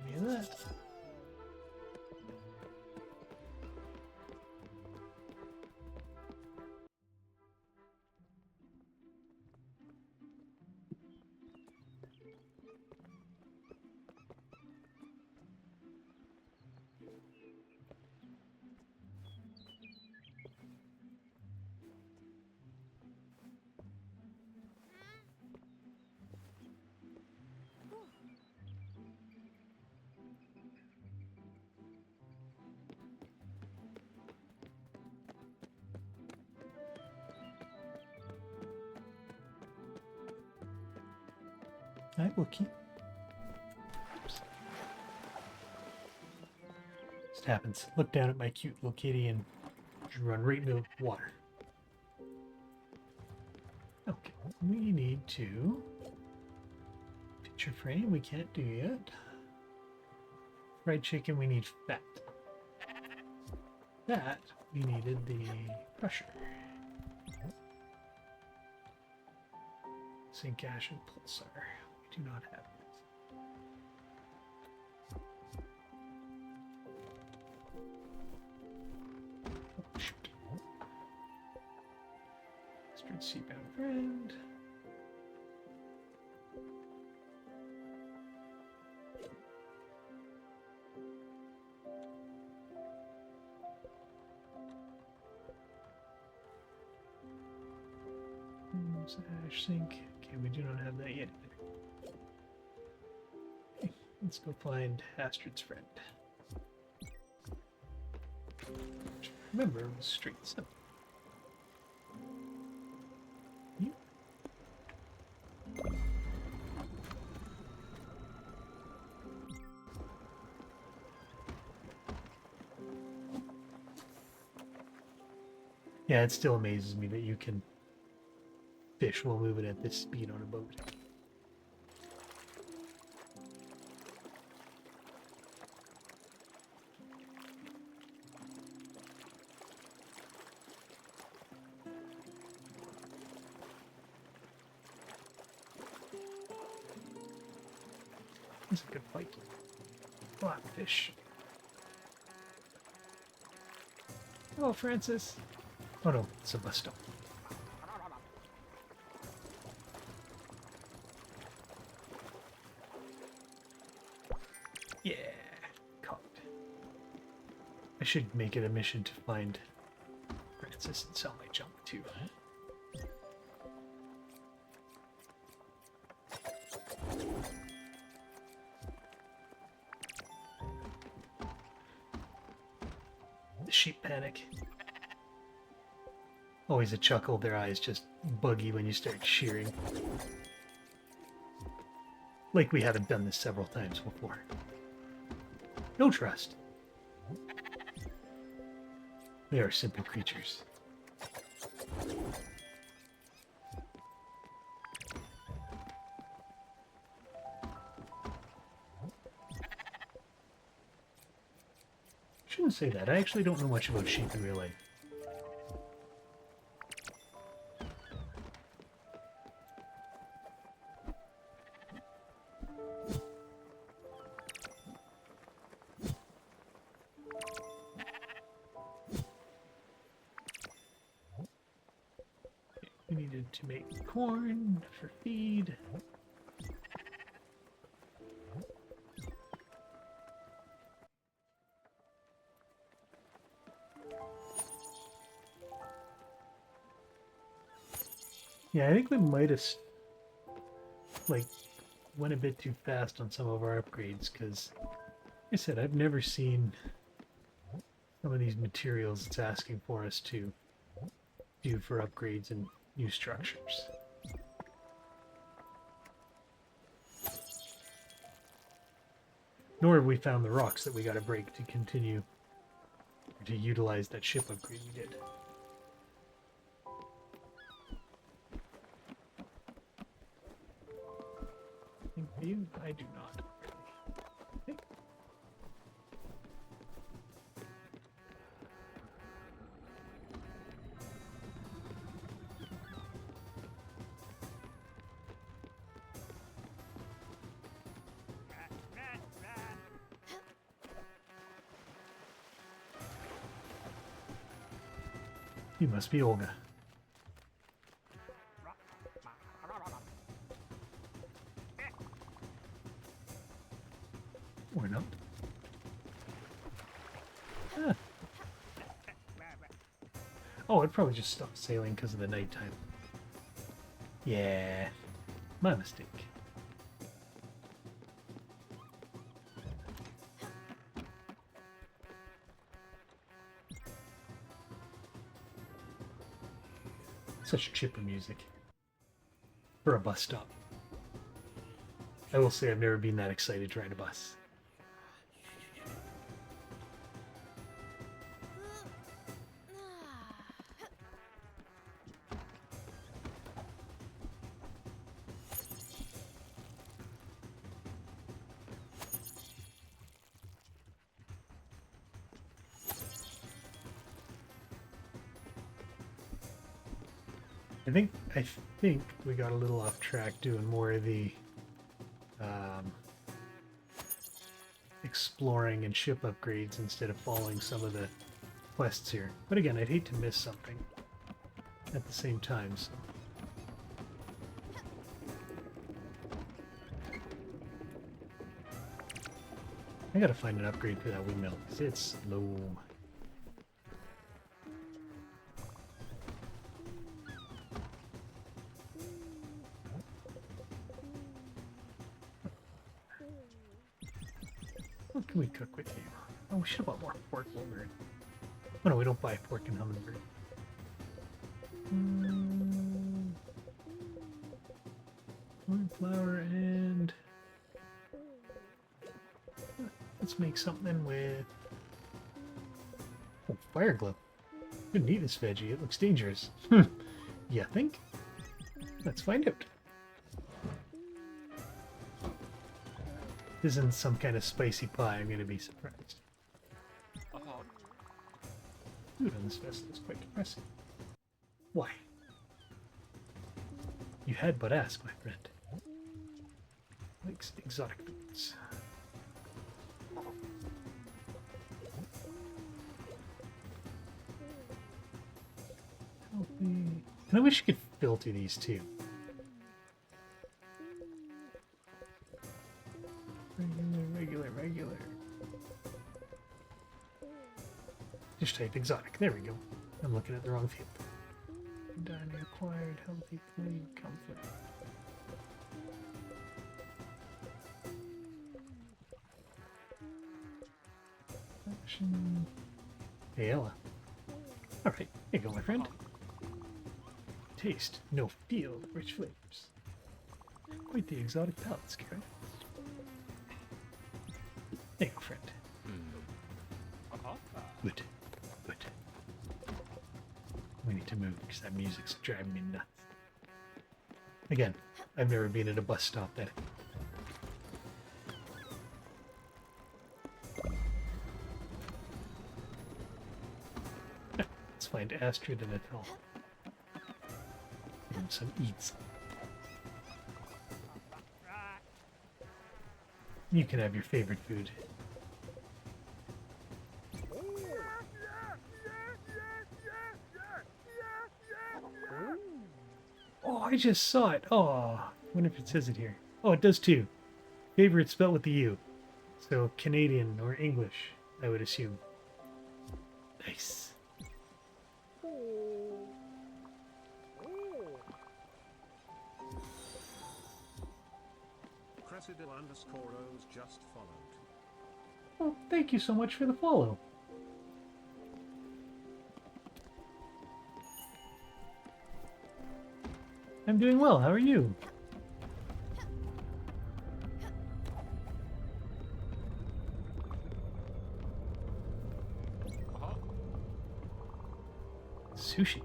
Any of that. Hi, Wookie. It happens. Look down at my cute little kitty and run right into the water. Okay, we need to... Picture frame we can't do yet. Fried chicken, we need fat. That, we needed the crusher. Zinc ash and pulsar. We do not have this. Oh, shoot. Mustard seabound friend. Ash sink. Okay, we do not have that yet either. Okay, let's go find Astrid's friend. Which, remember, it was straight 7. You? Yeah, it still amazes me that you can fish while moving at this speed on a boat. That's a good fight. Blackfish. Hello, Francis. Oh no, it's a bus stop. Yeah, caught. I should make it a mission to find Francis and sell my junk too. The sheep panic. Always a chuckle, their eyes just buggy when you start shearing. Like we haven't done this several times before. No trust. They are simple creatures. Shouldn't say that. I actually don't know much about sheep in real life. We needed to make corn for feed. Yeah, I think we might have went a bit too fast on some of our upgrades because, like I said, I've never seen some of these materials it's asking for us to do for upgrades and new structures. Nor have we found the rocks that we got to break to continue to utilize that ship upgrade we did. Think you? I do not. Okay. You must be Olga. Or not. Ah. Oh, it probably just stopped sailing because of the nighttime. Yeah, my mistake. Such chipper music for a bus stop. I will say I've never been that excited to ride a bus. I think we got a little off track doing more of the exploring and ship upgrades instead of following some of the quests here. But again, I'd hate to miss something at the same time. So. I gotta find an upgrade for that windmill because it's slow. What can we cook with you? Oh, we should have bought more pork while we're in. Oh no, we don't buy pork in Hummingbird. Corn flour and let's make something with fire glue. Couldn't eat this veggie. It looks dangerous. You think? Let's find out. This isn't some kind of spicy pie. I'm going to be surprised. Food on this vessel is quite depressing. Why? You had but ask, my friend. Likes exotic foods. Healthy. And I wish you could filter these too. Regular. Just type exotic. There we go. I'm looking at the wrong field. Dining acquired, healthy food, comfort. Action. Hey, Ella. Alright, here you go, my friend. Taste, no feel, rich flavors. Quite the exotic palate, Scarab. There you go, friend. Good. We need to move because that music's driving me nuts. Again, I've never been at a bus stop that. Let's find Astrid and Ethel. And some eats. You can have your favorite food. Oh, I just saw it. Oh, I wonder if it says it here. Oh, it does too. Favorite spelled with the U. So Canadian or English, I would assume. Nice. Cressido_O's just followed. Oh, thank you so much for the follow. I'm doing well. How are you? Sushi.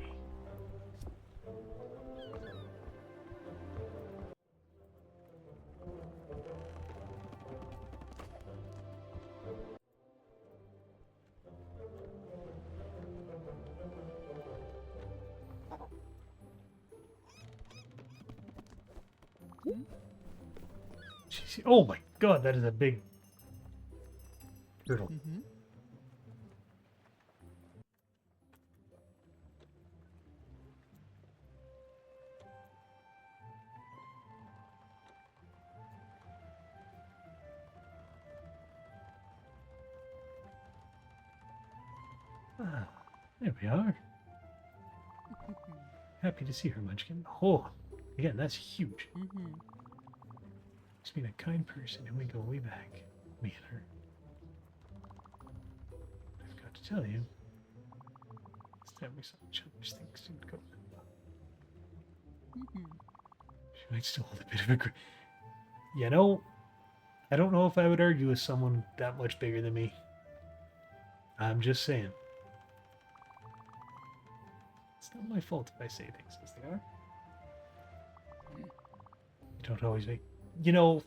Jeez, oh my god, that is a big turtle. Ah, there we are. Happy to see her, Munchkin. Oh, again, that's huge. She's been a kind person, and we go way back, me and her. I've got to tell you, this time we saw each other's things didn't go. She might still hold a bit of a You know, I don't know if I would argue with someone that much bigger than me. I'm just saying. It's not my fault if I say things as they are. You don't always make... You know,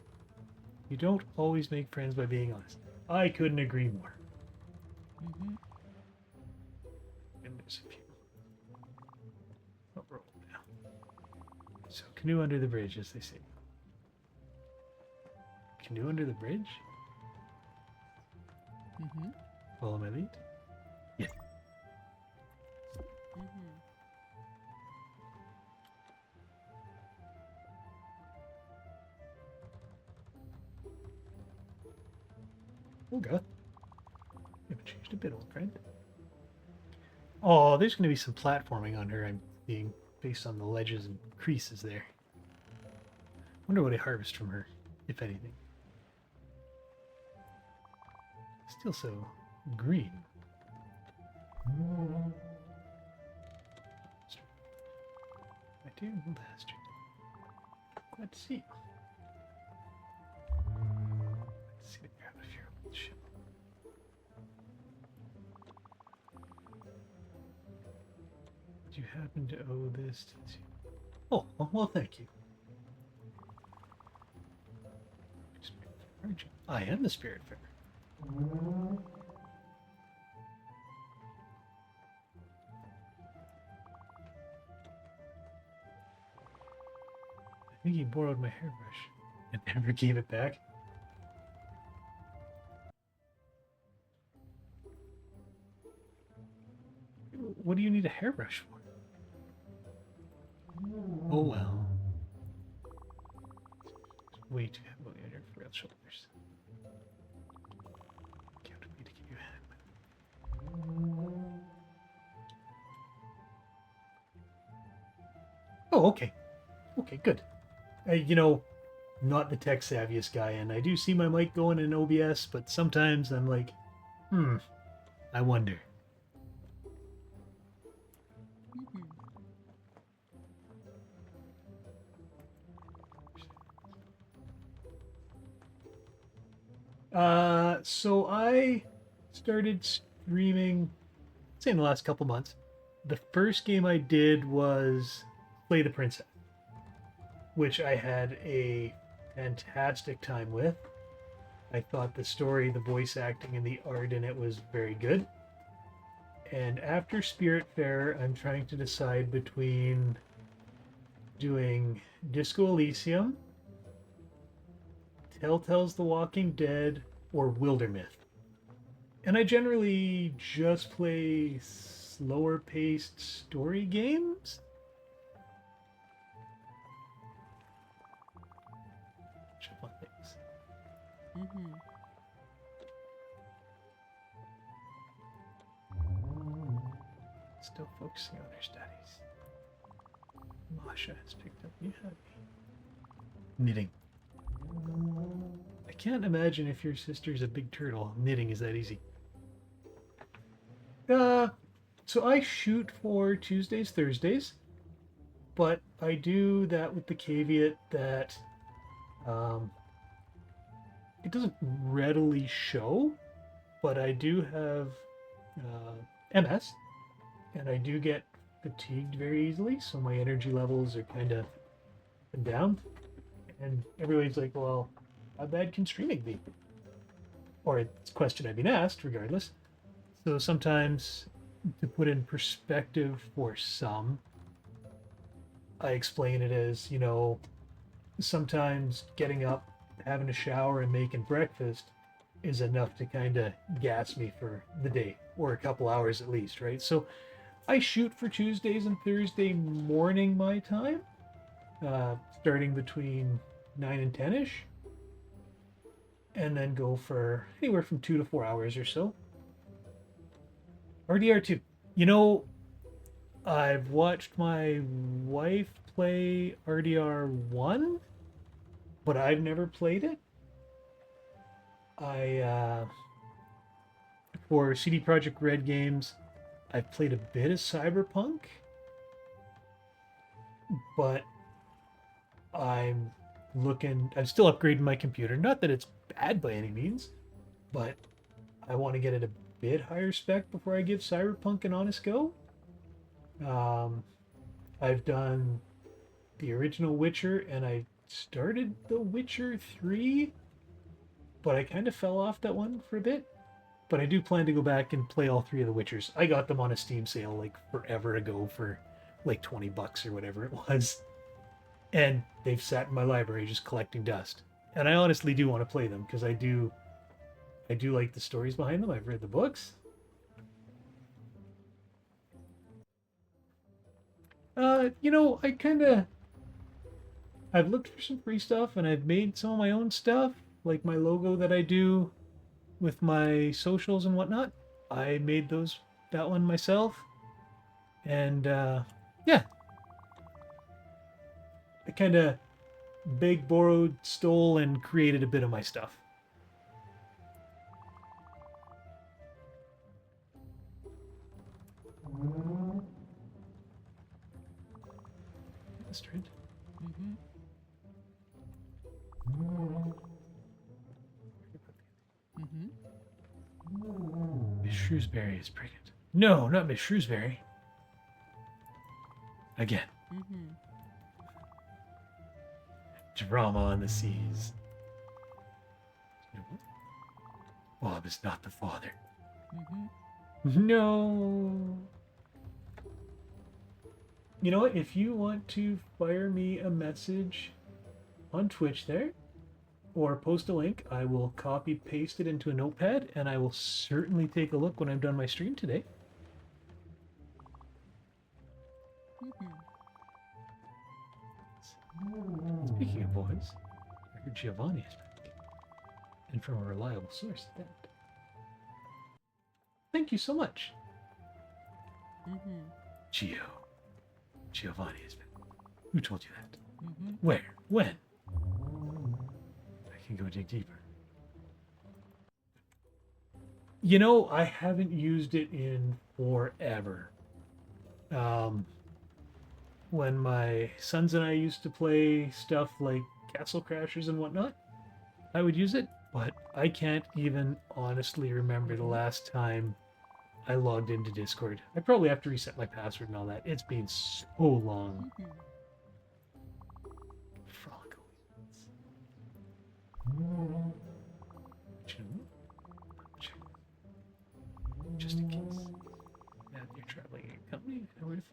you don't always make friends by being honest. I couldn't agree more. And there's a few. Oh, roll down. Canoe under the bridge, as they say. Canoe under the bridge? Mm-hmm. Follow my lead? Yeah. Mm-hmm. Okay. You haven't changed a bit, old friend. Oh, there's going to be some platforming on her, I'm seeing, based on the ledges and creases there. Wonder what I harvest from her, if anything. Still so green. My dear little bastard. Glad to see you. Glad to see that you're having a fair old ship. Do you happen to owe this to the... Oh, well, thank you. Spiritfarer, aren't you? I am the Spiritfarer. I think he borrowed my hairbrush and never gave it back. What do you need a hairbrush for? Oh well. It's way too heavily on your frail shoulders. Can't wait to give you a hand with it. Oh, okay. Okay, good. You know, not the tech savviest guy, and I do see my mic going in OBS, but sometimes I'm like, I wonder. Mm-hmm. So I started streaming, say in the last couple months. The first game I did was Play the Princess, which I had a fantastic time with. I thought the story, the voice acting, and the art in it was very good. And after Spiritfarer, I'm trying to decide between doing Disco Elysium, Telltale's The Walking Dead, or Wildermyth. And I generally just play slower paced story games. Fun things. Mm-hmm. Still focusing on her studies. Masha has picked up new hobby. Knitting. I can't imagine if your sister's a big turtle, knitting is that easy. So I shoot for Tuesdays, Thursdays, but I do that with the caveat that it doesn't readily show, but I do have MS, and I do get fatigued very easily, so my energy levels are kind of down. And everybody's like, well, how bad can streaming be? Or it's a question I've been asked, regardless. So sometimes, to put in perspective for some, I explain it as, you know, sometimes getting up, having a shower, and making breakfast is enough to kind of gas me for the day, or a couple hours at least, right? So I shoot for Tuesdays and Thursday morning my time, starting between 9 and 10-ish, and then go for anywhere from 2 to 4 hours or so. RDR2. You know, I've watched my wife play RDR1, but I've never played it. For CD Projekt Red games, I've played a bit of Cyberpunk, but I'm still upgrading my computer. Not that it's bad by any means, but I want to get it a bit higher spec before I give Cyberpunk an honest go. I've done the original Witcher, and I started The Witcher 3, but I kind of fell off that one for a bit. But I do plan to go back and play all 3 of the Witchers. I got them on a Steam sale like forever ago for like $20 or whatever it was. And they've sat in my library just collecting dust. And I honestly do want to play them because I do like the stories behind them. I've read the books. I've looked for some free stuff and I've made some of my own stuff, like my logo that I do with my socials and whatnot. I made that one myself. And yeah, I kind of begged, borrowed, stole, and created a bit of my stuff. Mustard. Mm-hmm. Mm-hmm. Miss Shrewsbury is pregnant. No, not Miss Shrewsbury. Again. Mm-hmm. Drama on the seas. Bob is not the father. Mm-hmm. No. You know what? If you want to fire me a message on Twitch there, or post a link, I will copy paste it into a notepad, and I will certainly take a look when I've done my stream today. Mm-hmm. Speaking of boys, I heard Giovanni is back, and from a reliable source at that. Thank you so much. Mm-hmm. Giovanni is back. Who told you that? Mm-hmm. Where? When? I can go dig deeper. You know, I haven't used it in forever. When my sons and I used to play stuff like Castle Crashers and whatnot, I would use it, but I can't even honestly remember the last time I logged into Discord. I probably have to reset my password and all that. It's been so long. Mm-hmm. Frolic. Just in case. Now that you're traveling in company, I would have.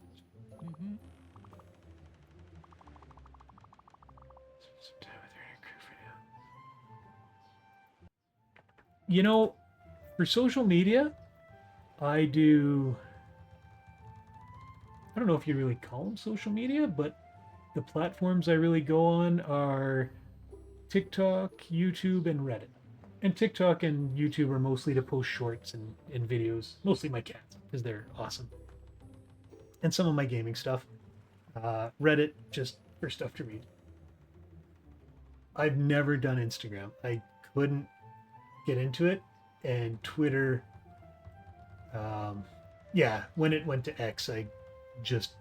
Mm-hmm. Some time with your crew for now. You know, for social media, I don't know if you really call them social media, but the platforms I really go on are TikTok, YouTube, and Reddit. And TikTok and YouTube are mostly to post shorts and videos, mostly my cats, because they're awesome. And some of my gaming stuff. Reddit, just for stuff to read. I've never done Instagram. I couldn't get into it. And Twitter, yeah, when it went to X, I just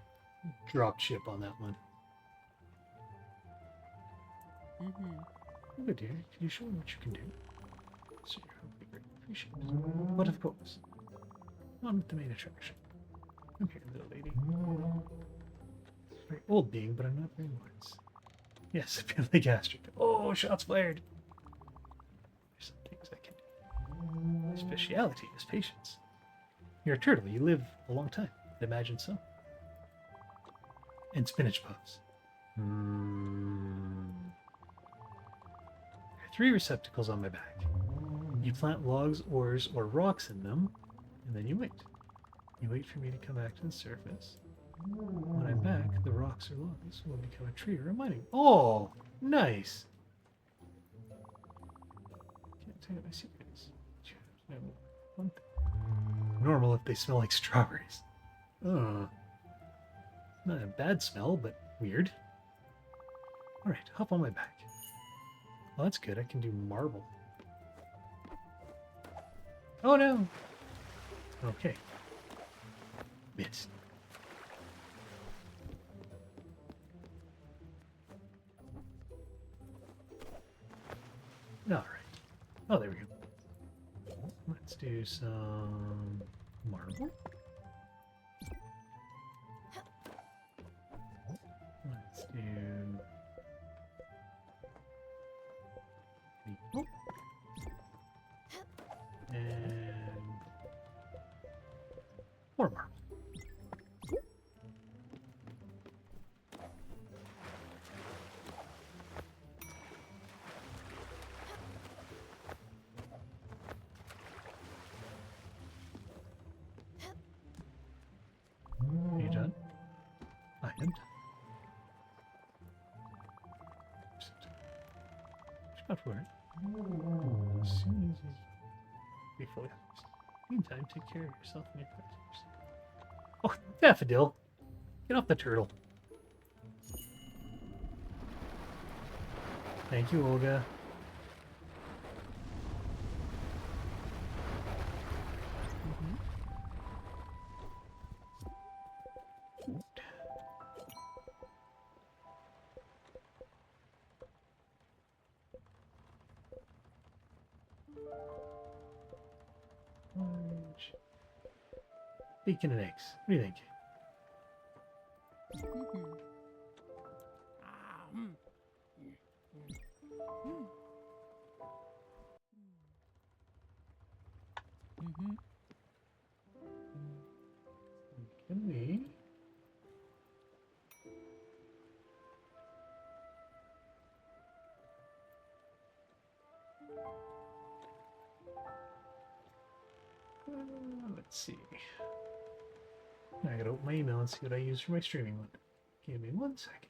dropped ship on that one. Mm-hmm. Oh dear, can you show me what you can do? So your help would be greatly appreciated. But of course, on with the main attraction. Come here, little lady. Very old being, but I'm not very wise. Yes, I feel like gastric. Oh, shots fired. There's some things I can do. My speciality is patience. You're a turtle. You live a long time. I'd imagine so. And spinach puffs. There are 3 receptacles on my back. You plant logs, ores, or rocks in them, and then you wait. You wait for me to come back to the surface. When I'm back, the rocks or logs will become a tree or a mining. Oh, nice. Can't tell you my secrets. No, one thing. Normal if they smell like strawberries. Not a bad smell, but weird. Alright, hop on my back. Well, that's good. I can do marble. Oh no! Okay. Missed. Alright. Oh, there we go. Let's do some marble. Let's do maple. And more marble. Not for it. As soon as he's be fully harvested. Meantime, take care of yourself and your pets. Oh, Daffodil! Get off the turtle. Thank you, Olga. Orange. Bacon and eggs. What do you think? Can we? Let's see. I gotta open my email and see what I use for my streaming one. Give me 1 second.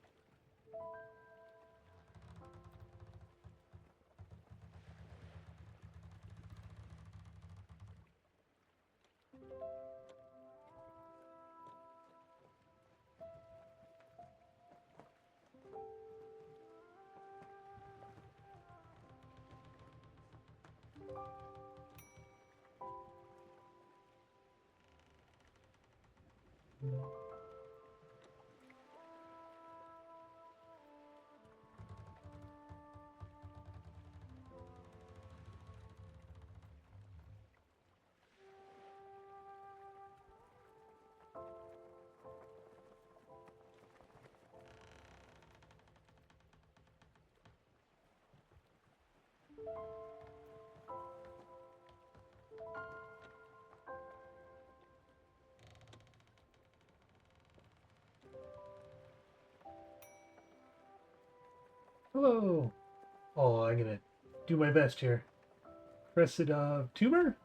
Hello. Oh, I'm gonna do my best here. Crescent tumor?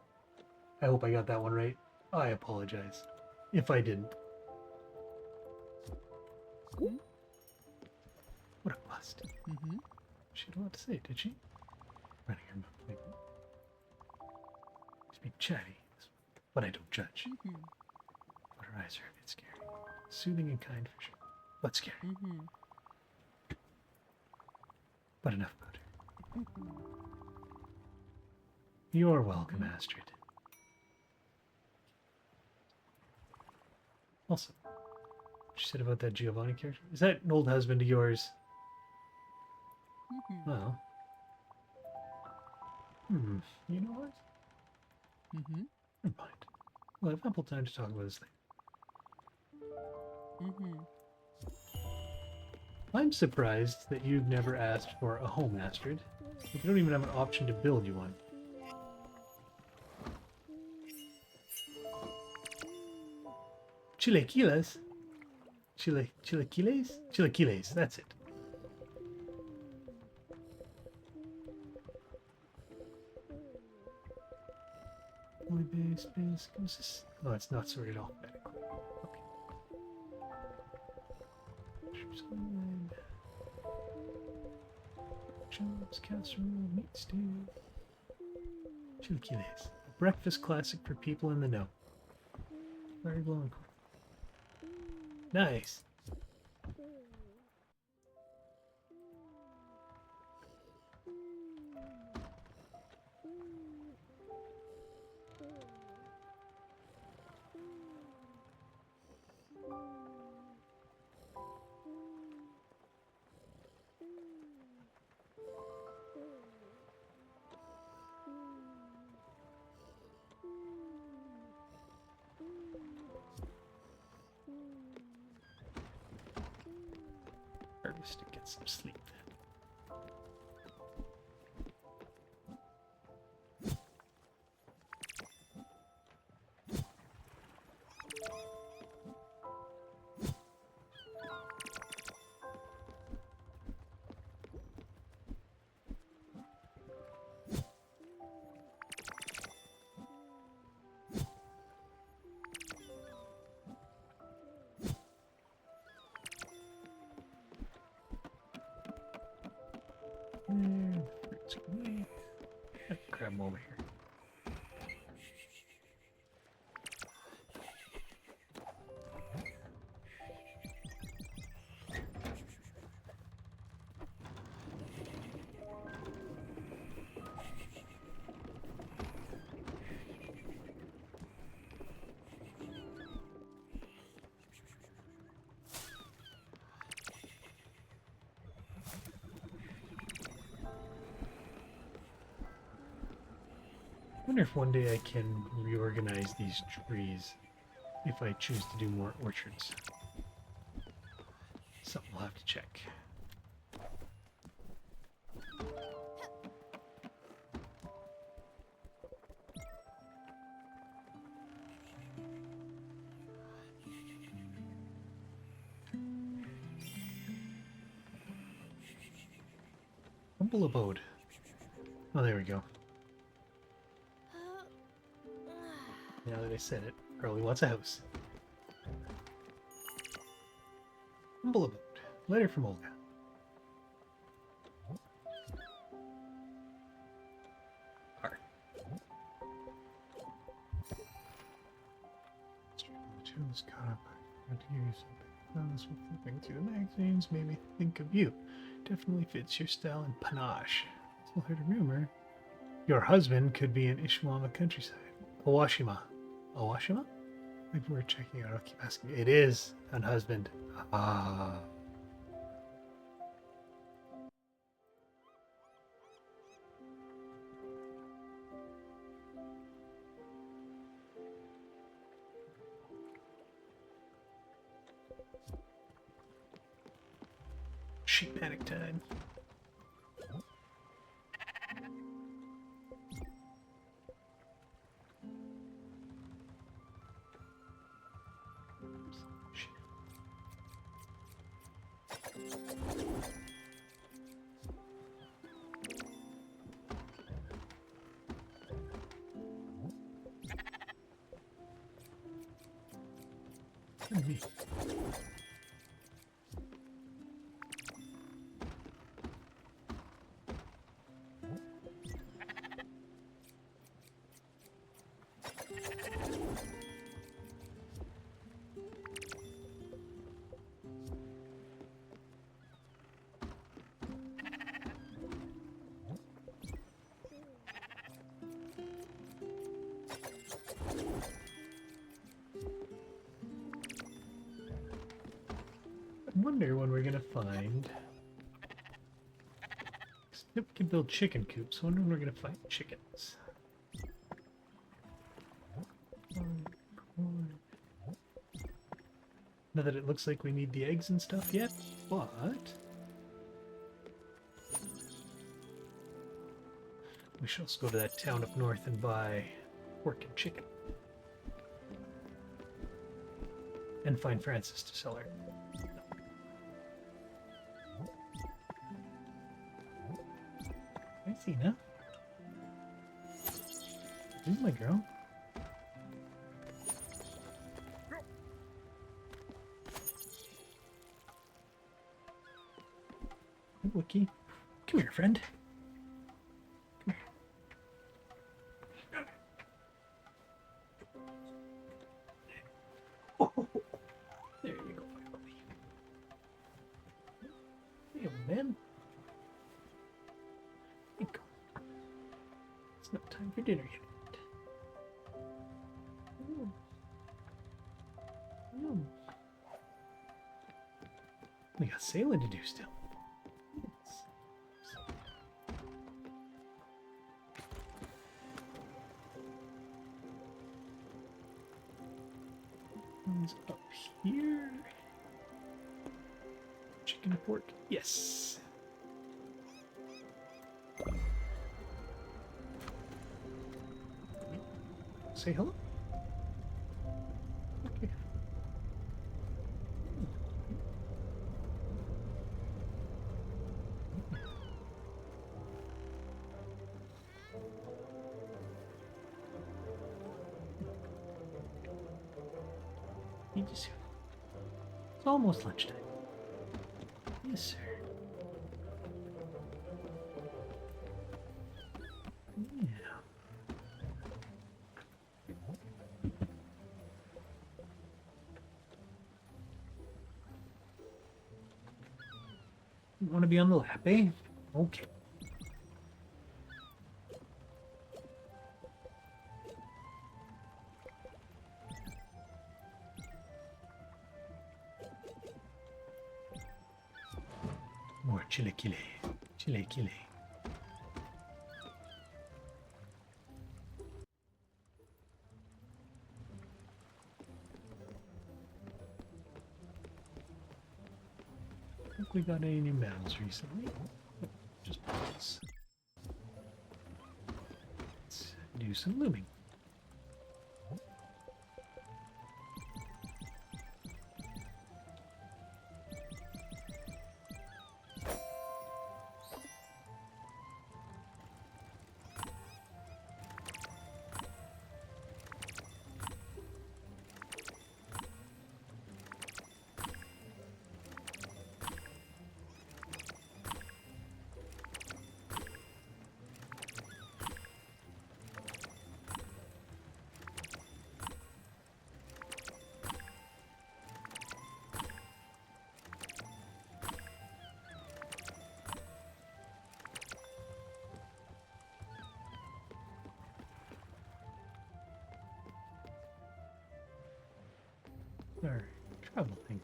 I hope I got that one right. I apologize if I didn't. What a bust. She had a lot to say, did she? Running her mouth like that. She's being chatty, but I don't judge. But her eyes are a bit scary. Soothing and kind for sure, but scary. But enough about her. You're welcome, Astrid. Also, what she said about that Giovanni character. Is that an old husband of yours? Well. You know what? Never mind. We'll have ample time to talk about this later. I'm surprised that you've never asked for a home, Astrid. You don't even have an option to build you one. Chilequiles? Chilequiles? Chilequiles, that's it. Oh, it's not sorted alphabetically. Okay. Chops, casserole, meat stew. Chilequiles. A breakfast classic for people in the know. Very glowing. Nice. Harvest to get some sleep then. I can grab him over here. I wonder if one day I can reorganize these trees if I choose to do more orchards. Something we'll have to check. Humble abode. Oh, there we go. Now that I said it, Carly wants a house. Humble abode. Letter from Olga. Heart. Materials caught up. I to hear something. This will flipping through the magazines made me think of you. Definitely fits your style and panache. Also heard a rumor. Your husband could be in Ishwama countryside. Owashima. Owashima? Maybe we're checking out. I'll keep asking. It is an husband. Ah. Sheep panic time. Me. I wonder when we're gonna find. Yep, we can build chicken coops. I wonder when we're gonna find chickens. Not that it looks like we need the eggs and stuff yet, but we should also go to that town up north and buy pork and chicken. And find Francis to sell her. I see now. This is my girl. Hey, Wookie. Come here, friend. Come here. Oh, there you go, my puppy. Hey, old man. Hey, go. It's not time for dinner yet. We got sailing to do still. One's up here. Chicken pork. Yes. Say hello. Okay. You just. It's almost lunchtime. Yes, sir. Didn't want to be on the lap, eh? Okay. More chilikile. Chilikile. I think we got any new medals recently. Just pause. Let's do some looming. Our travel thing.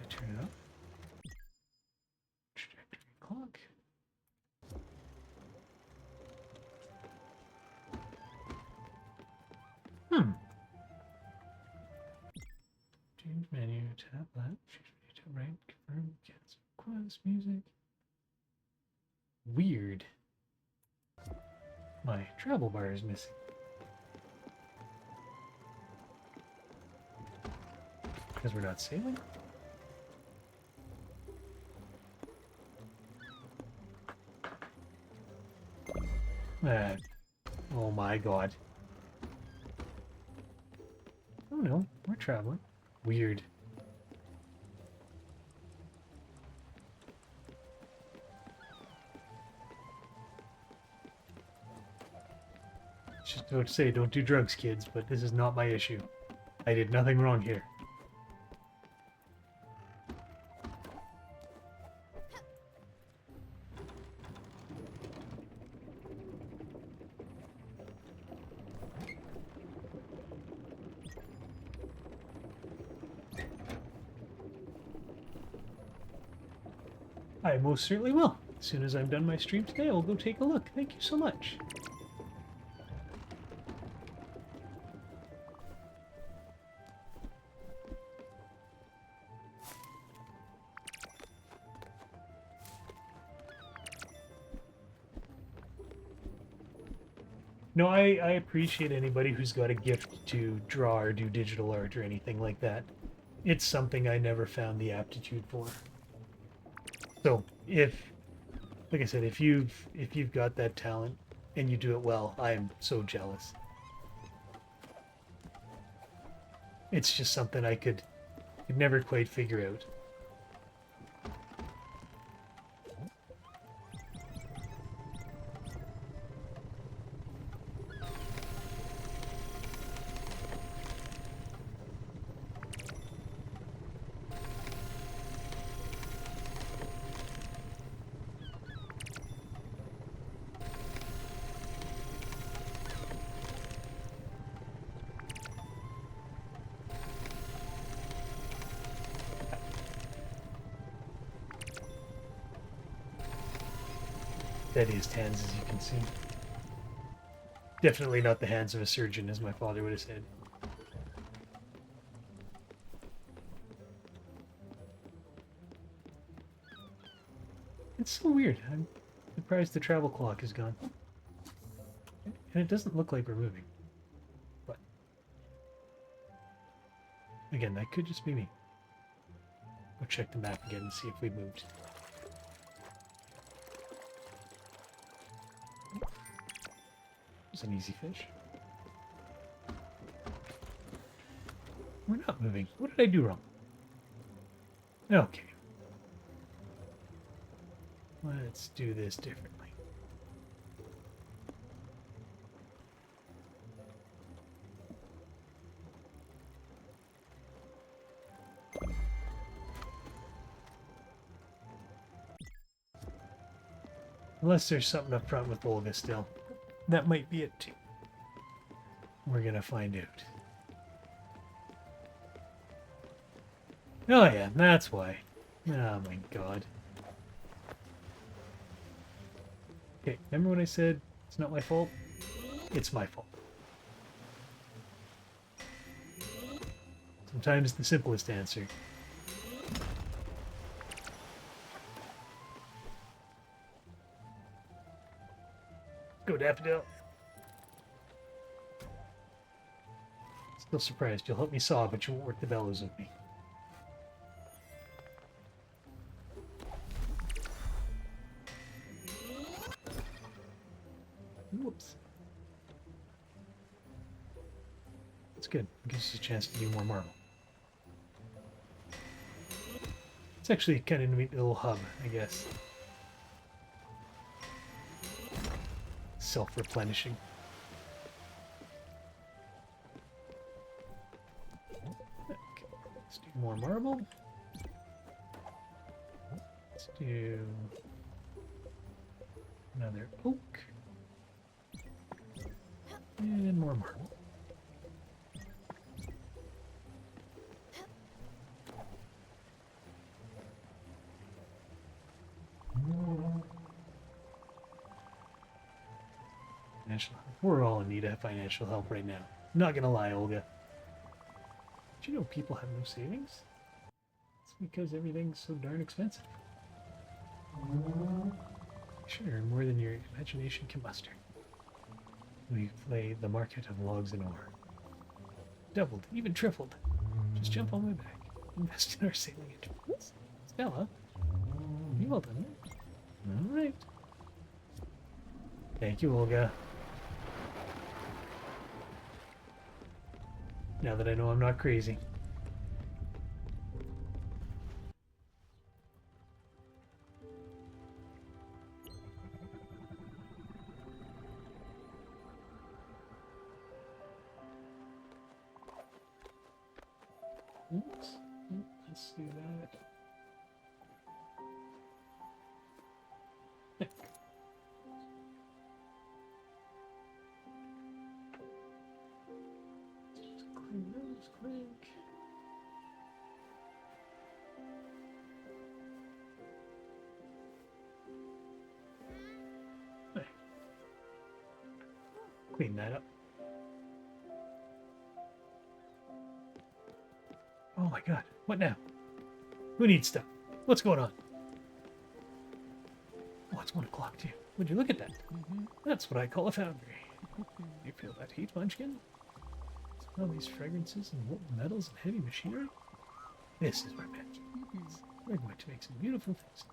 I turn it up. Trajectory clock. Change menu, tap left, change menu to right, confirm, cancel request, music. Weird. My travel bar is missing. Because we're not sailing? Oh my god. Oh no, we're traveling. Weird. Just about to say, don't do drugs, kids, but this is not my issue. I did nothing wrong here. I most certainly will. As soon as I'm done my stream today, I'll go take a look. Thank you so much. No, I appreciate anybody who's got a gift to draw or do digital art or anything like that. It's something I never found the aptitude for. So like I said, if you've got that talent and you do it well, I am so jealous. It's just something I could never quite figure out. Deadiest hands, as you can see. Definitely not the hands of a surgeon, as my father would have said. It's so weird. I'm surprised the travel clock is gone. And it doesn't look like we're moving. But again, that could just be me. Go check the map again and see if we moved. It's an easy fish. We're not moving. What did I do wrong? Okay. Let's do this differently. Unless there's something up front with Olga still. That might be it too. We're gonna find out. Oh yeah, that's why. Oh my god. Okay, remember when I said it's not my fault? It's my fault. Sometimes the simplest answer. Go, Daffodil. Still surprised. You'll help me saw, but you won't work the bellows with me. Whoops. That's good. It gives us a chance to do more marble. It's actually kind of a neat little hub, I guess. Self-replenishing. Okay, let's do more marble. Let's do another oak. And more marble. Financial help. We're all in need of financial help right now. Not gonna lie, Olga. Did you know people have no savings? It's because everything's so darn expensive. Sure, more than your imagination can muster. We play the market of logs and ore. Doubled, even tripled. Just jump on my back. Invest in our sailing enterprise. Stella, you well done. All right. Thank you, Olga. Now that I know I'm not crazy. Oops. Let's do that. Just clean those quick. There. Clean that up. Oh my god, what now? Who needs stuff? What's going on? Oh, it's 1 o'clock too. Would you look at that? That's what I call a foundry. You feel that heat, Munchkin? Smell these fragrances and molten metals and heavy machinery? This is where magic is. We're going to make some beautiful things.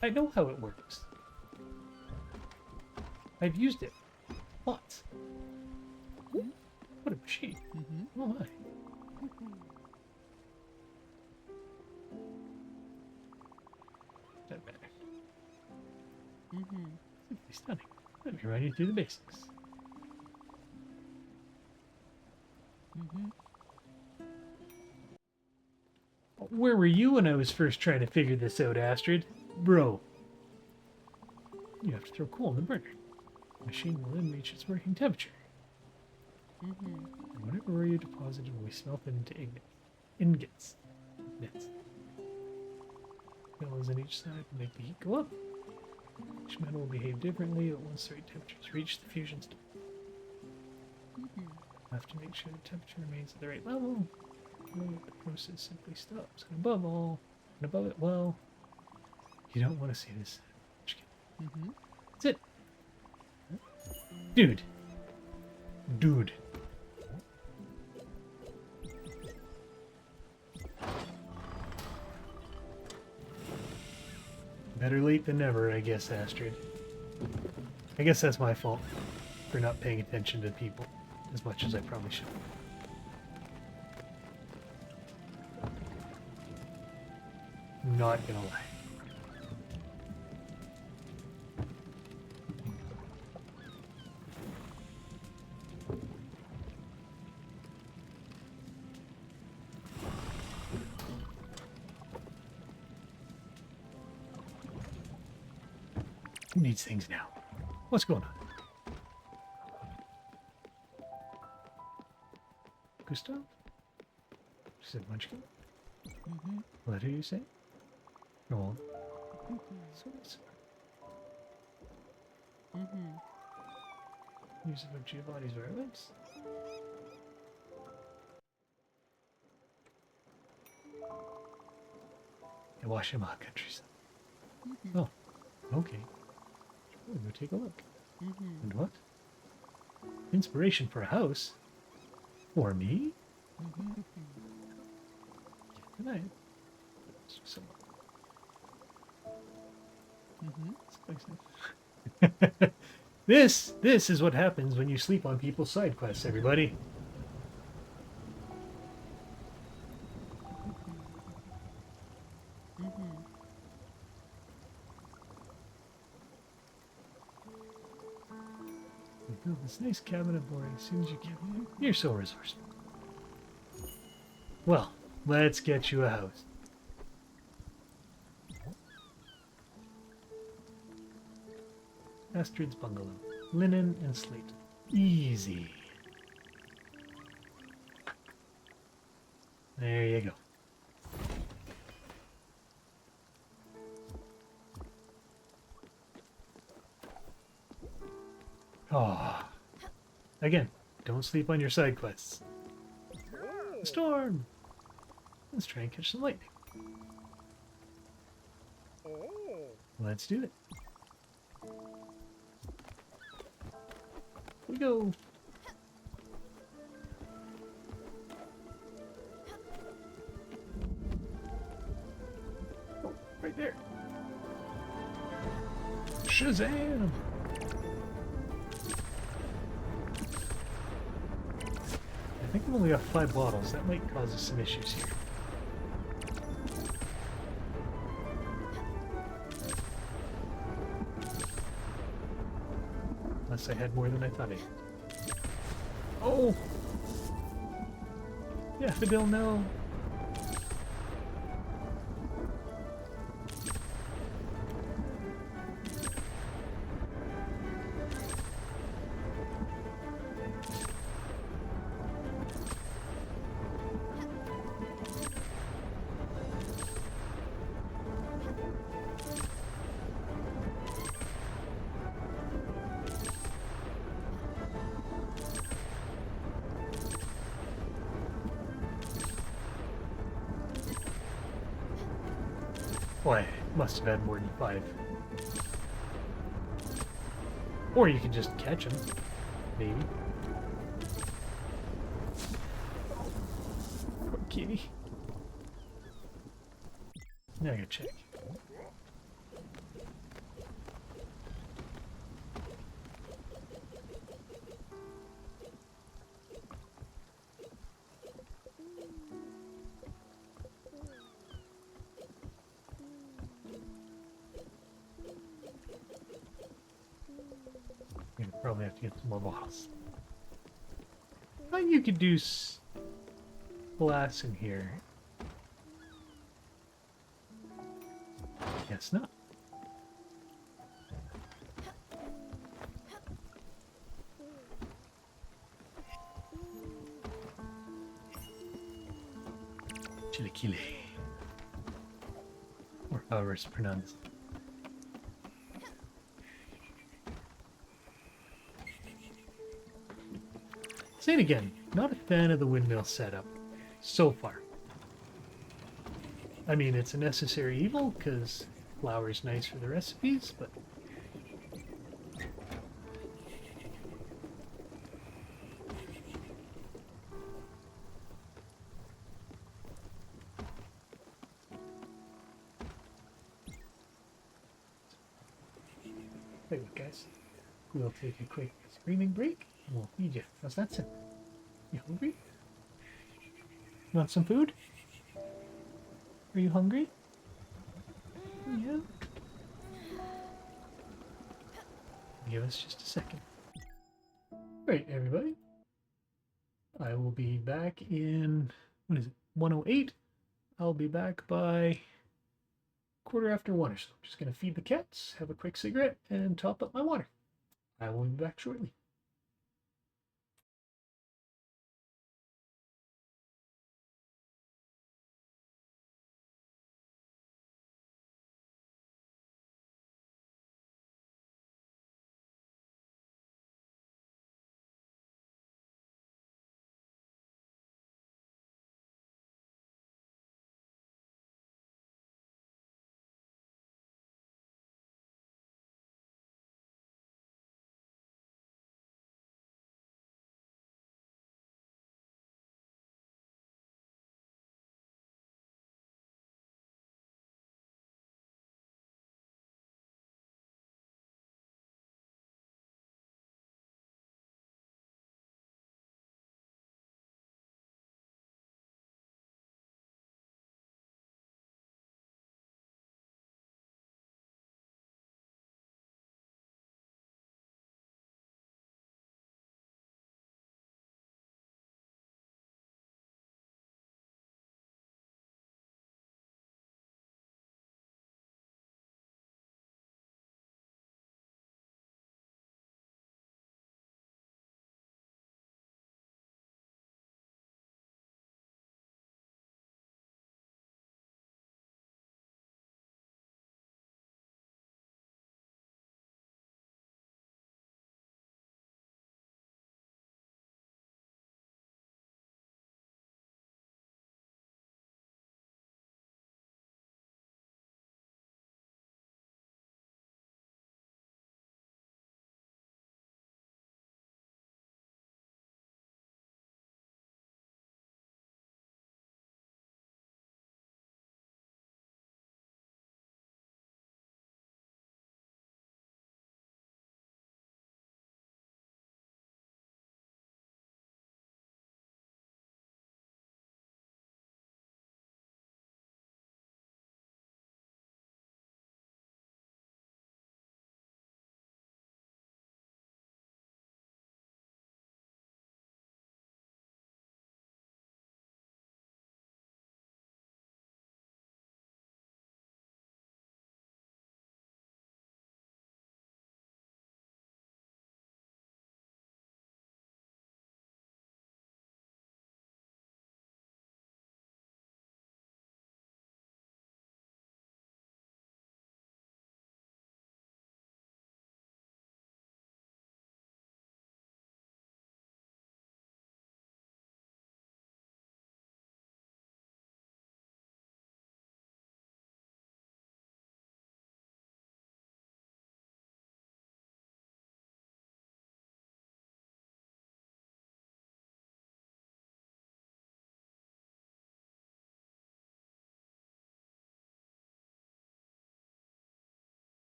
I know how it works. I've used it. Lots. What a machine. Oh my. That better. Simply stunning. Let me run you through the basics. Where were you when I was first trying to figure this out, Astrid? Bro. You have to throw coal in the burner. The machine will then reach its working temperature. And whatever ore you deposited will be smelted into ingots. Nets. Metals on each side will make the heat go up. Each metal will behave differently, but once the right temperatures reach the fusion state. You have to make sure the temperature remains at the right level. The process simply stops. And above it, well, you don't want to see this. That's it. Dude. Better late than never, I guess, Astrid. I guess that's my fault for not paying attention to people as much as I probably should. Not gonna lie. Who needs things now? What's going on? Gustav? She said Munchkin? Mm-hmm. What do you say? Go on. Mm-hmm. So, Mm-hmm. use of Giovanni's violence. Iwashima countryside. Mm-hmm. Oh, okay. We'll go take a look. Mm-hmm. And what? Inspiration for a house? For me? Mm-hmm. Good night. So, Mm-hmm. this is what happens when you sleep on people's side quests, everybody. Mm-hmm. You build this nice cabin aboard as soon as you can. You're so resourceful. Well, let's get you a house. Astrid's bungalow. Linen and slate. Easy. There you go. Ah. Again, don't sleep on your side quests. Storm! Let's try and catch some lightning. Let's do it. We go. Oh, right there. Shazam! I think I've only got 5 bottles. That might cause us some issues here. Unless I had more than I thought I had. Oh! Yeah, Fidel, no. Boy, I must have had more than 5. Or you could just catch them. Maybe. Poor kitty. Now I gotta check. I'm gonna probably have to get some more bottles. Oh, you could do glass in here. Guess not. Chilikile. Or however it's pronounced. Say it again. Not a fan of the windmill setup. So far. I mean, it's a necessary evil, because flour's nice for the recipes, but... Hey, guys. We'll take a quick screaming break, and we'll feed you. How's that sound? You hungry? You want some food? Are you hungry? Yeah. Give us just a second. Alright, everybody. I will be back in, what is it, 108? I'll be back by quarter after 1 or so. Just going to feed the cats, have a quick cigarette, and top up my water. I will be back shortly.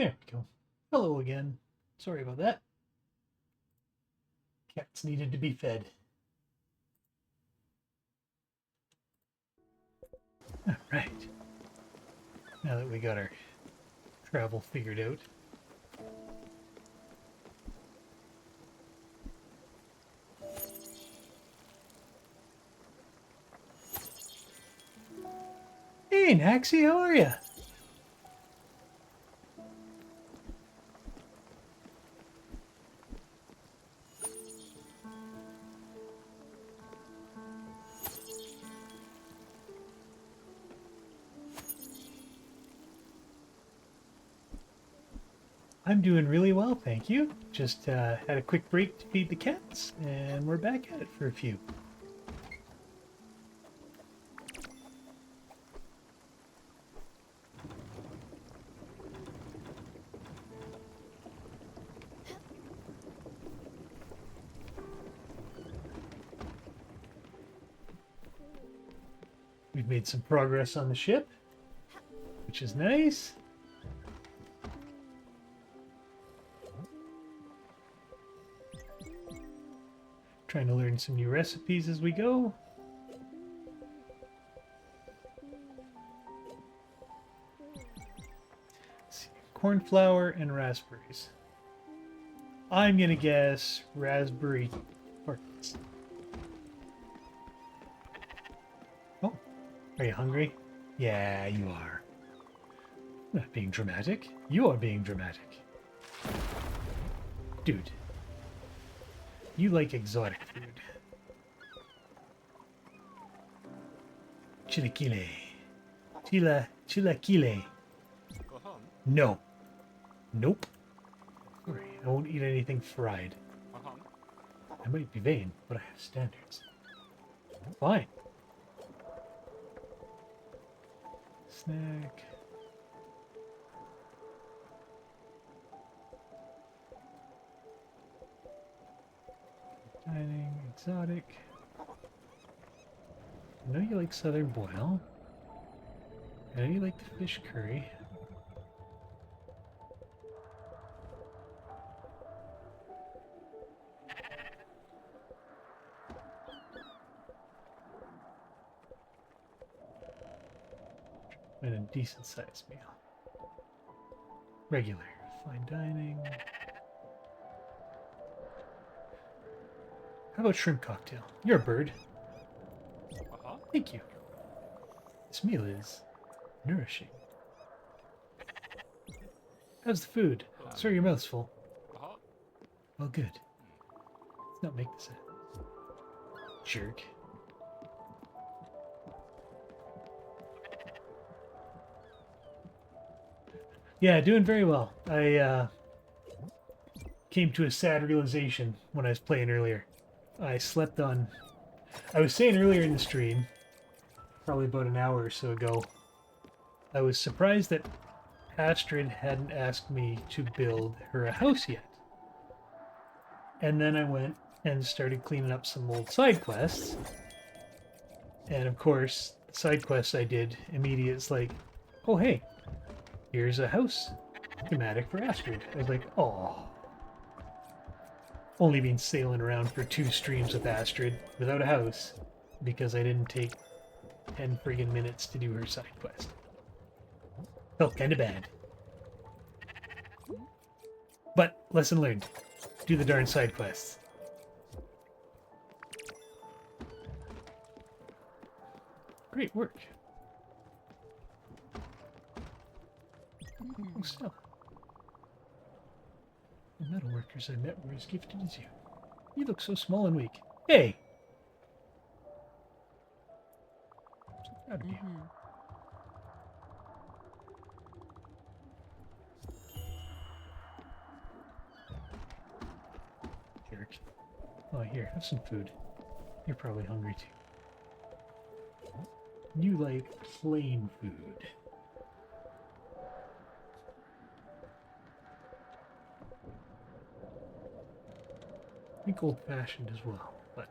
There we go. Hello again. Sorry about that. Cats needed to be fed. All right. Now that we got our travel figured out. Hey, Naxi, how are you? I'm doing really well, thank you. Just had a quick break to feed the cats, and we're back at it for a few. We've made some progress on the ship, which is nice. Trying to learn some new recipes as we go. Let's see, corn flour and raspberries. I'm gonna guess raspberry tarts. Oh, are you hungry? Yeah, you are. I'm not being dramatic. You are being dramatic. Dude. You like exotic food. Chilaquile. Chilaquile. Go home. No. Nope. Sorry, I won't eat anything fried. Go home. I might be vain, but I have standards. Fine. Snack. Dining, exotic. I know you like southern boil. I know you like the fish curry. And a decent sized meal. Regular, fine dining. How about shrimp cocktail? You're a bird. Uh-huh. Thank you. This meal is nourishing. How's the food? Sir, your mouth's full. Uh-huh. Well, good. Let's not make this a jerk. Yeah, doing very well. I came to a sad realization when I was playing earlier. I slept on... I was saying earlier in the stream, probably about an hour or so ago, I was surprised that Astrid hadn't asked me to build her a house yet. And then I went and started cleaning up some old side quests. And of course, the side quests I did immediately, it's like, oh hey, here's a house schematic for Astrid. I was like, oh. Only been sailing around for 2 streams with Astrid without a house because I didn't take 10 friggin' minutes to do her side quest. Felt kinda bad. But, lesson learned. Do the darn side quests. Great work. Oh, so. The metal workers I met were as gifted as you. You look so small and weak. Hey! I'm so proud of you. Jerk. Oh, here, have some food. You're probably hungry too. You like plain food. I think old-fashioned as well, but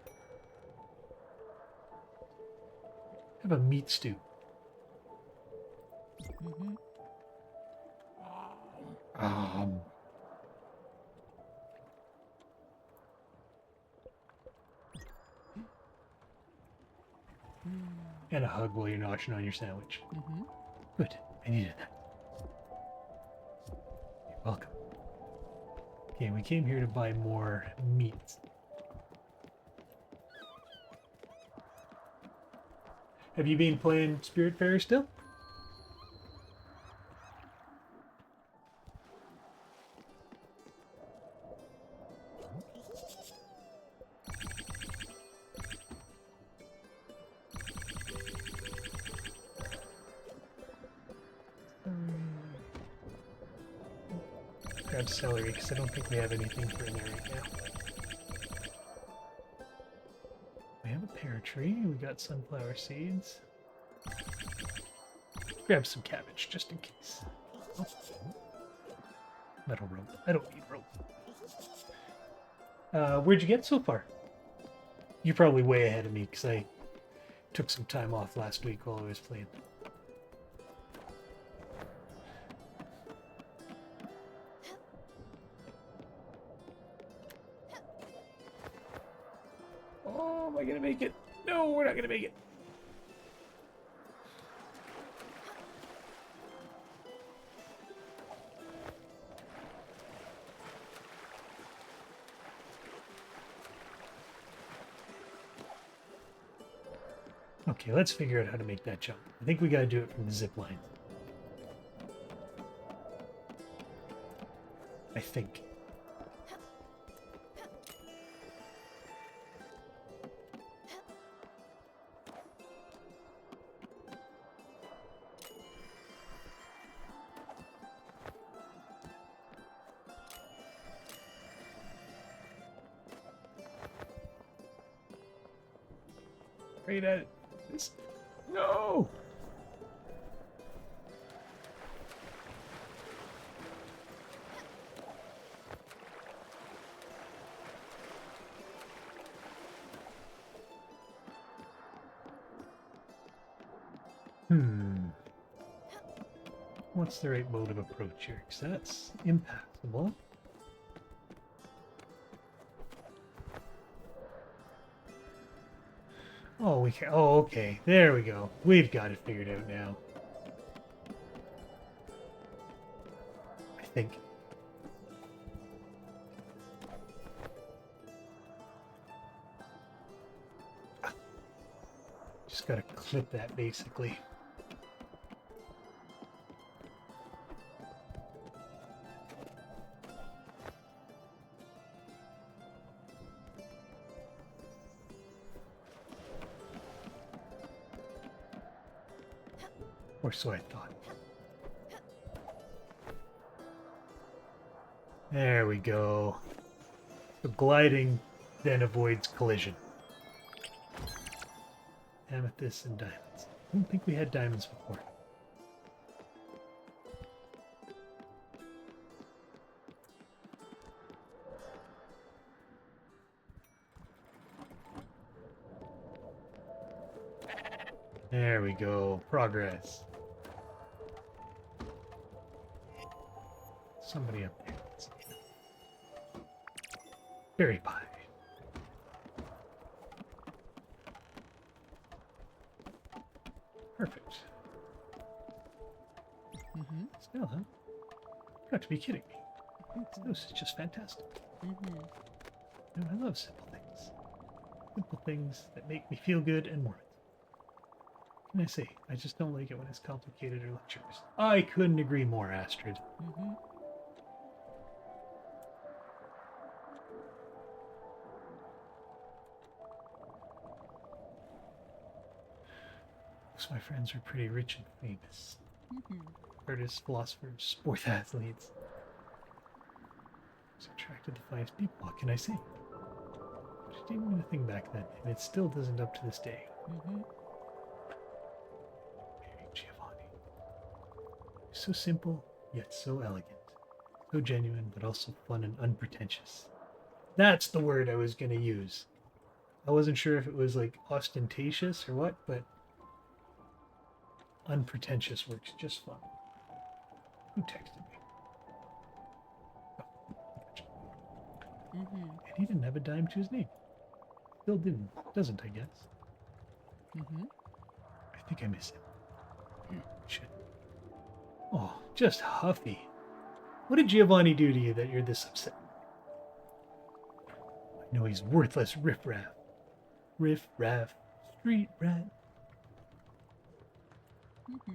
have a meat stew. Um, And a hug while you're noshing on your sandwich. Mm-hmm. Good. I needed that. You're welcome. Okay, we came here to buy more meat. Have you been playing Spiritfarer still? Grab celery because I don't think we have anything for in there right now. We have a pear tree. We got sunflower seeds. Grab some cabbage just in case. Oh. Metal rope. I don't need rope. Where'd you get so far? You're probably way ahead of me because I took some time off last week while I was playing. Oh, am I gonna make it? No, we're not gonna make it. Okay, let's figure out how to make that jump. I think we gotta do it from the zip line. I think. Right at it. This. No! What's the right mode of approach here? Because that's impassable. Oh, we can. Oh, okay. There we go. We've got it figured out now. I think. Just gotta clip that basically. Or so I thought. There we go. So gliding then avoids collision. Amethyst and diamonds. I don't think we had diamonds before. There we go. Progress. Somebody up there. Berry pie. Perfect. Mm-hmm. Still, huh? You got to be kidding me. This is just fantastic. Mm-hmm. You know, I love simple things. Simple things that make me feel good and warm. What can I say? I just don't like it when it's complicated or luxurious. I couldn't agree more, Astrid. Mm-hmm. Most of my friends are pretty rich and famous. Mm-hmm. Artists, philosophers, sport athletes. I was attracted to finest people. What can I say? But it didn't mean a thing back then, and it still doesn't up to this day. Mm-hmm. Mary Giovanni. So simple, yet so elegant. So genuine, but also fun and unpretentious. That's the word I was going to use. I wasn't sure if it was like ostentatious or what, but unpretentious works just fine. Who texted me? Mm-hmm. And he didn't have a dime to his name. Still doesn't, I guess. Mm-hmm. I think I miss him. Shit. Oh, just Huffy. What did Giovanni do to you that you're this upset? I know he's worthless riffraff. Riffraff. Street rat. Mm-hmm.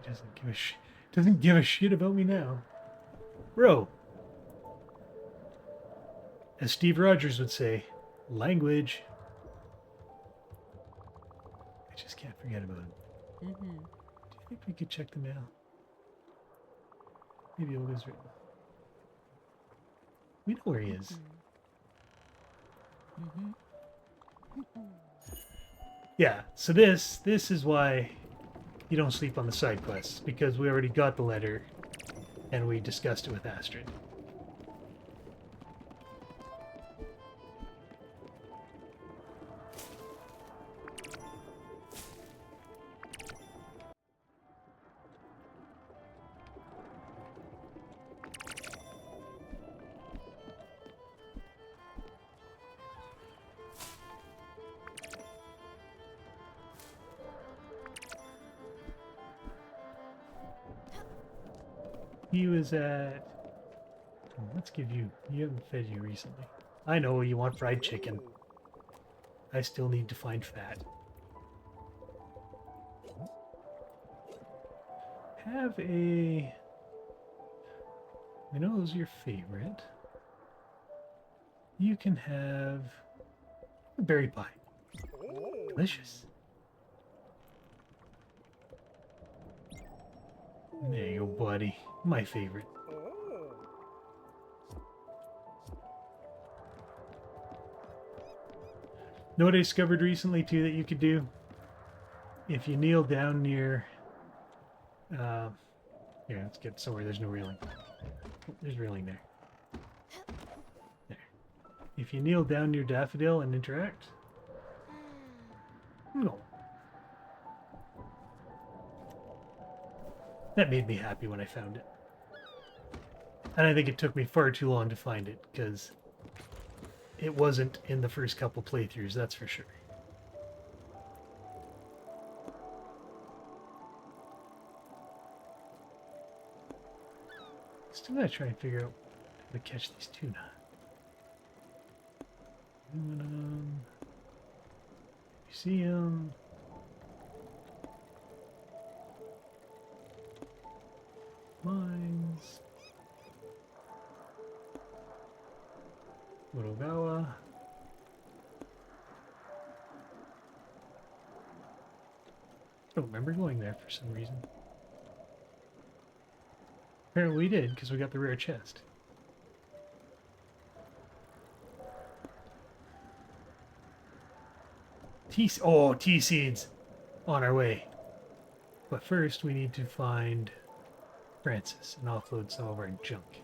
He doesn't give a shit about me now. Bro. As Steve Rogers would say, language. I just can't forget about him. Mm-hmm. Do you think we could check the mail? Maybe Olga's written. We know where he is. Mm-hmm. Yeah, so this is why you don't sleep on the side quests, because we already got the letter and we discussed it with Astrid. He was at... Oh, let's give you... You haven't fed you recently. I know you want fried chicken. I still need to find fat. Have a... I know those are your favorite. You can have a berry pie. Delicious. There you go, buddy. My favorite. Know what I discovered recently, too, that you could do? If you kneel down near... here, let's get somewhere there's no railing. Oh, there's railing there. There. If you kneel down near Daffodil and interact... No. That made me happy when I found it. And I think it took me far too long to find it, because it wasn't in the first couple playthroughs, that's for sure. Still gotta try and figure out how to catch these tuna. Aluminum. You see them. Mines. Urogawa. I don't remember going there for some reason. Apparently we did, because we got the rare chest. Tea seeds! On our way. But first we need to find Francis and offload some of our junk.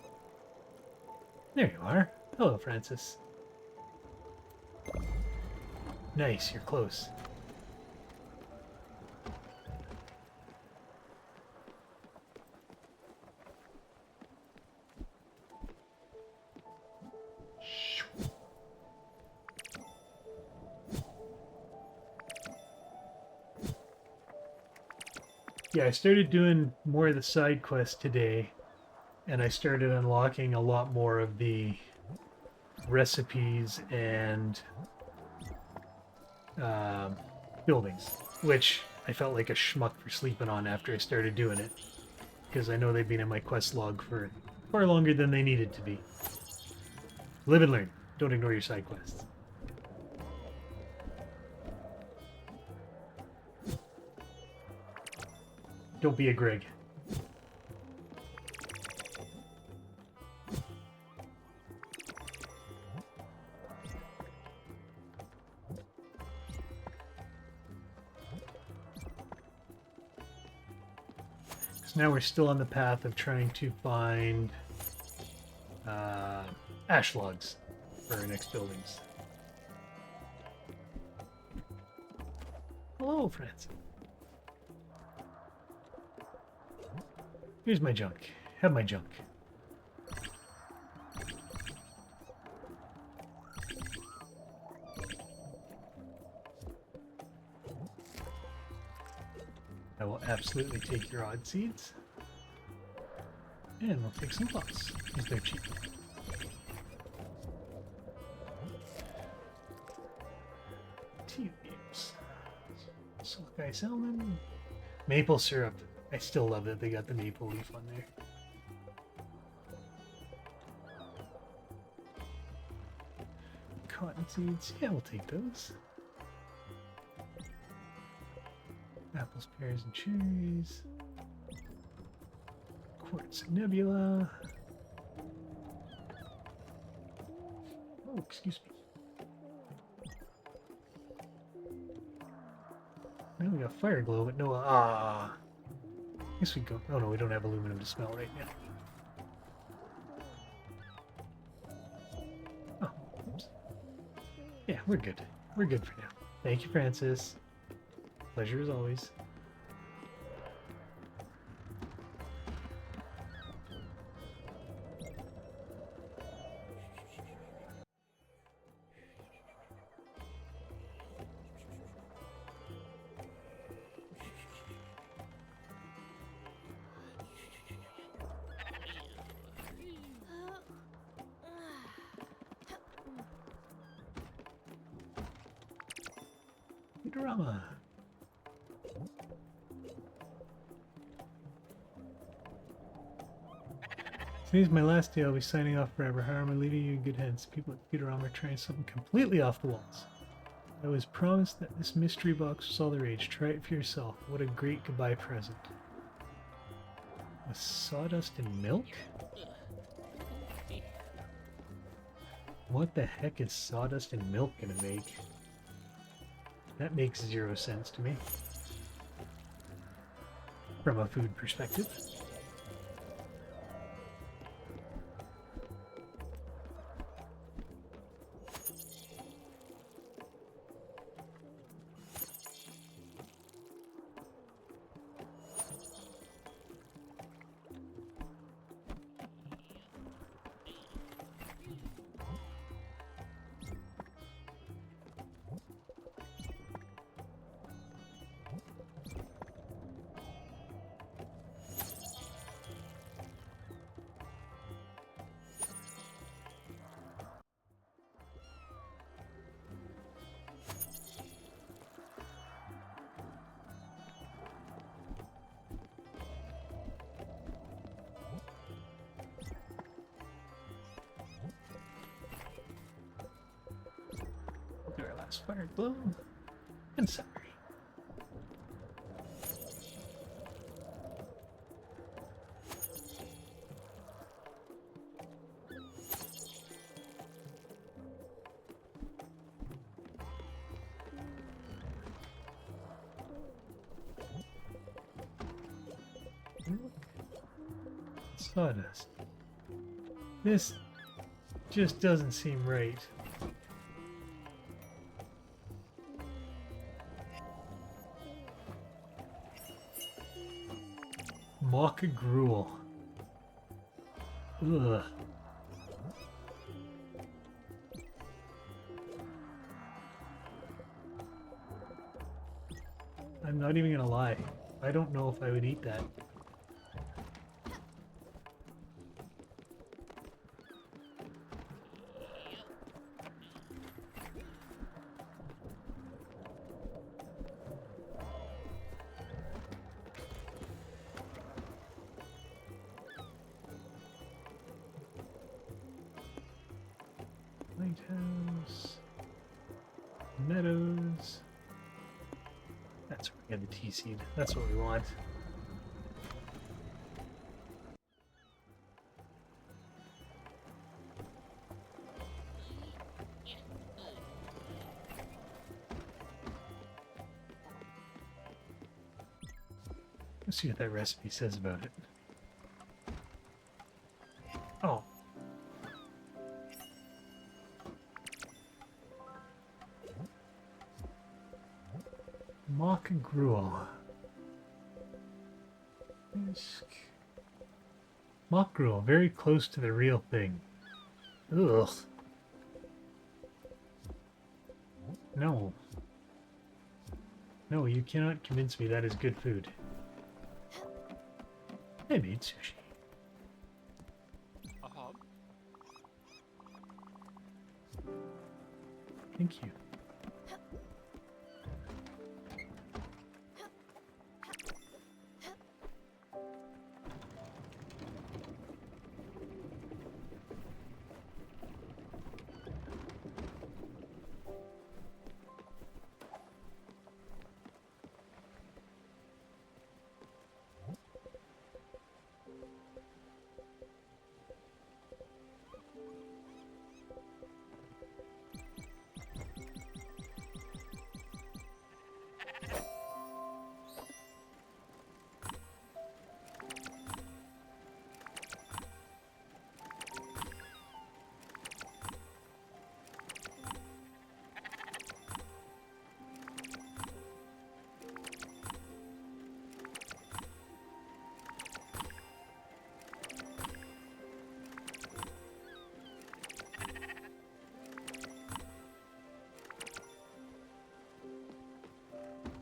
There you are. Hello, Francis. Nice, you're close. Yeah, I started doing more of the side quests today, and I started unlocking a lot more of the recipes and buildings, which I felt like a schmuck for sleeping on after I started doing it, because I know they've been in my quest log for far longer than they needed to be. Live and learn. Don't ignore your side quests. Don't be a Greg. So now we're still on the path of trying to find ash logs for our next buildings. Hello, Francis. Here's my junk. Have my junk. I will absolutely take your odd seeds. And we'll take some plots, because they're cheap. Tea leaves. Sockeye salmon. Maple syrup. I still love that they got the maple leaf on there. Cotton seeds. Yeah, we'll take those. Apples, pears, and cherries. Quartz nebula. Oh, excuse me. Now we got fire glow, but no. Guess we go. Oh no, we don't have aluminum to smell right now. Oh, oops. Yeah, we're good. We're good for now. Thank you, Francis. Pleasure as always. Drama. Today's my last day. I'll be signing off forever. However, I'm leaving you in good hands. People at Futurama are trying something completely off the walls. I was promised that this mystery box was all the rage. Try it for yourself. What a great goodbye present. With sawdust and milk? What the heck is sawdust and milk gonna make? That makes 0 sense to me. From a food perspective. Do our last fire glow and celery. Sawdust. This just doesn't seem right. Mock gruel. Ugh. I'm not even gonna lie. I don't know if I would eat that. Lighthouse, meadows. That's where we get the tea seed. That's what we want. Let's see what that recipe says about it. Oh. Mock gruel. Mock gruel, very close to the real thing. Ugh. No. No, you cannot convince me that is good food. I made sushi. Uh-huh. Thank you.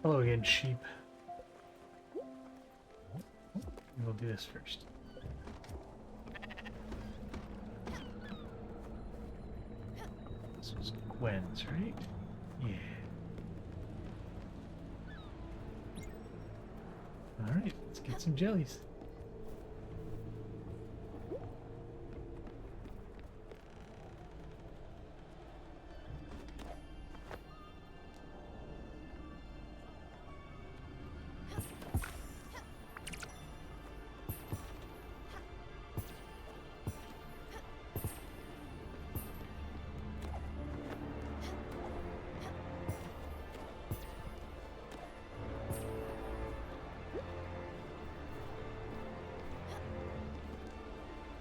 Hello again, sheep. We'll do this first. This was Gwen's, right? Yeah. Alright, let's get some jellies.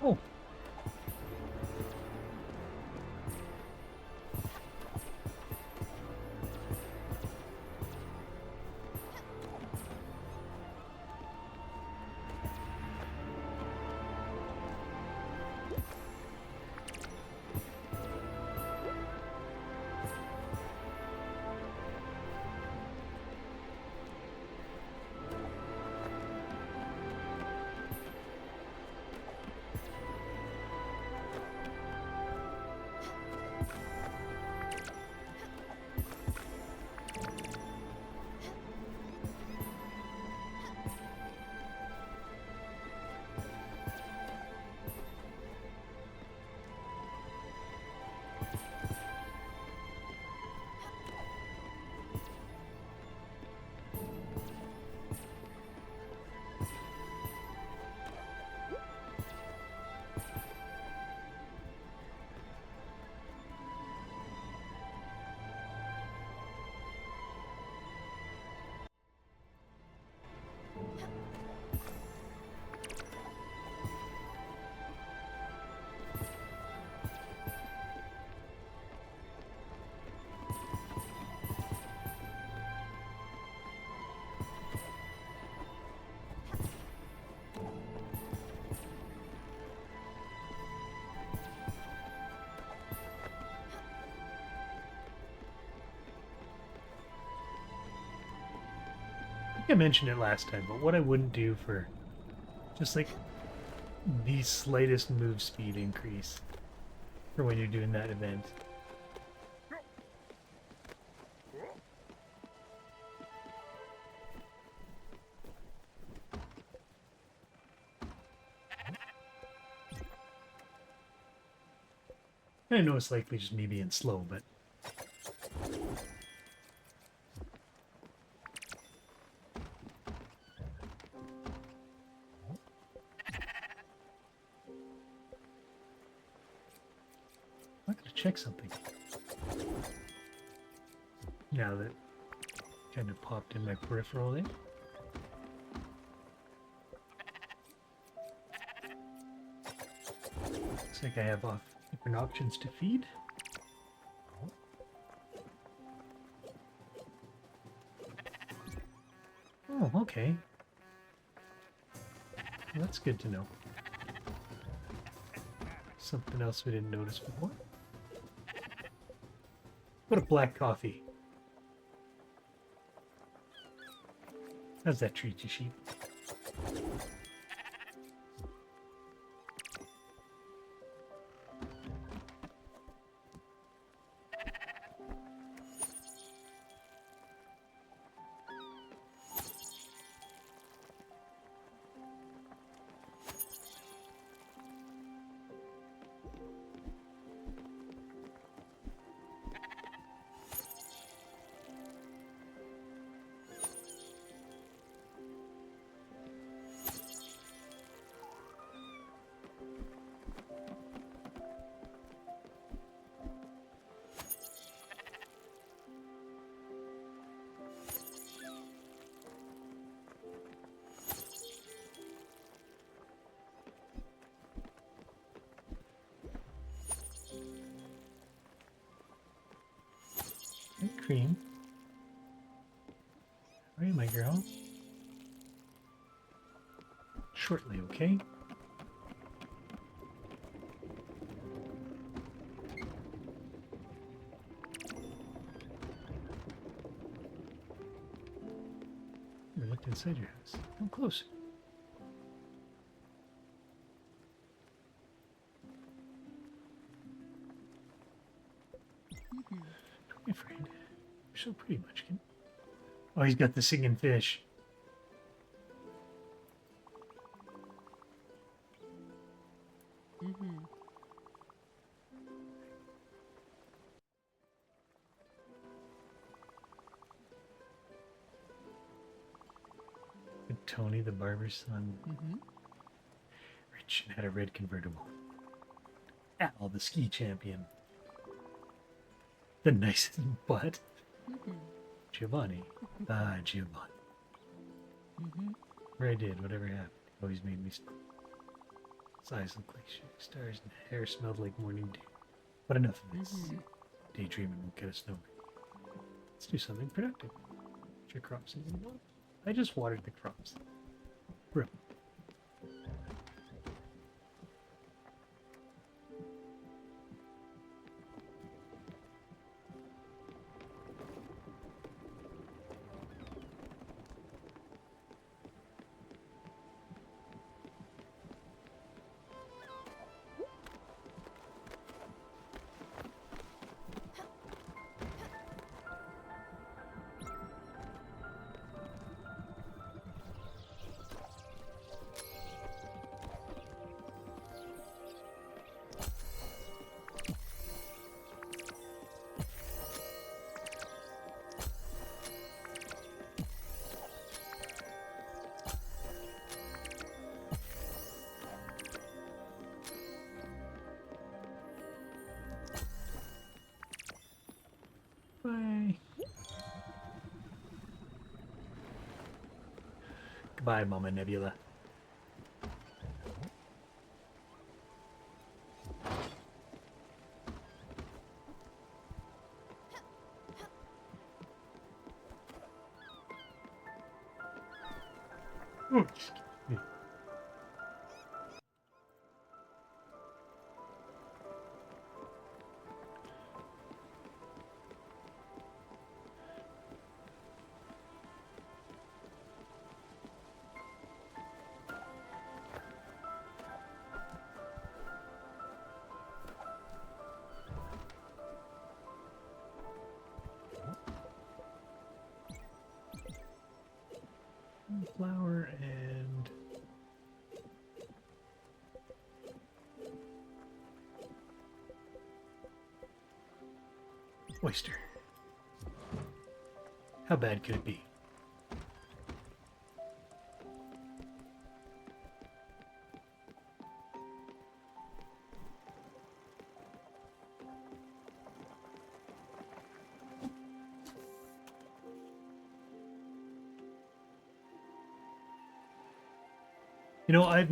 Oh. I mentioned it last time, but what I wouldn't do for just like the slightest move speed increase for when you're doing that event. I know it's likely just me being slow, but I'm not gonna check something. Now that kind of popped in my peripheral there. Looks like I have different options to feed. Oh, okay. Well, that's good to know. Something else we didn't notice before. What a black coffee. How's that treat you, sheep? cream. Where are you, my girl? Shortly, okay? I looked inside your house. Come closer. Mhm. Don't be afraid. You're so pretty, Munchkin. Oh, he's got the singing fish. Mhm. And Tony, the barber's son, Mhm. rich and had a red convertible. Al, the ski champion. The nicest butt. Mhm. Giovanni. Ah, Giovanni. Mhm. Where I did, whatever happened. He always made me smile. His eyes looked like shooting stars and hair smelled like morning dew. But enough of this. Mhm. Daydreaming won't get us nowhere. Let's do something productive. Put your crops in the water. I just watered the crops. Bro. Bye. Goodbye, Mama Nebula. Oh, excuse me. Flour and oyster. How bad could it be? You know, I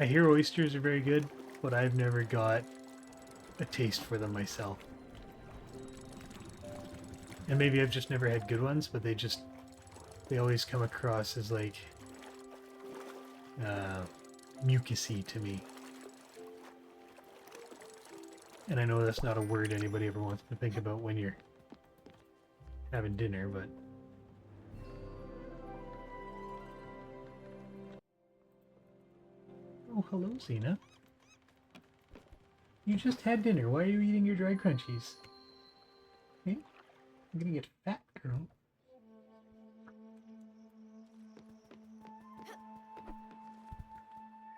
hear oysters are very good, but I've never got a taste for them myself. And maybe I've just never had good ones, but they always come across as like mucusy to me. And I know that's not a word anybody ever wants to think about when you're having dinner, but oh, hello, Xena. You just had dinner. Why are you eating your dry crunchies? Hey, I'm gonna get fat, girl.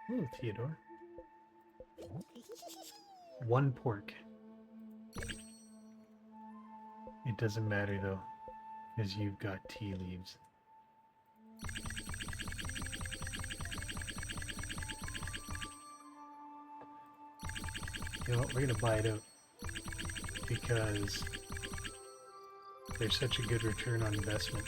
Hello, Theodore. One pork. It doesn't matter though, because you've got tea leaves. You know what, we're gonna buy it out because there's such a good return on investment.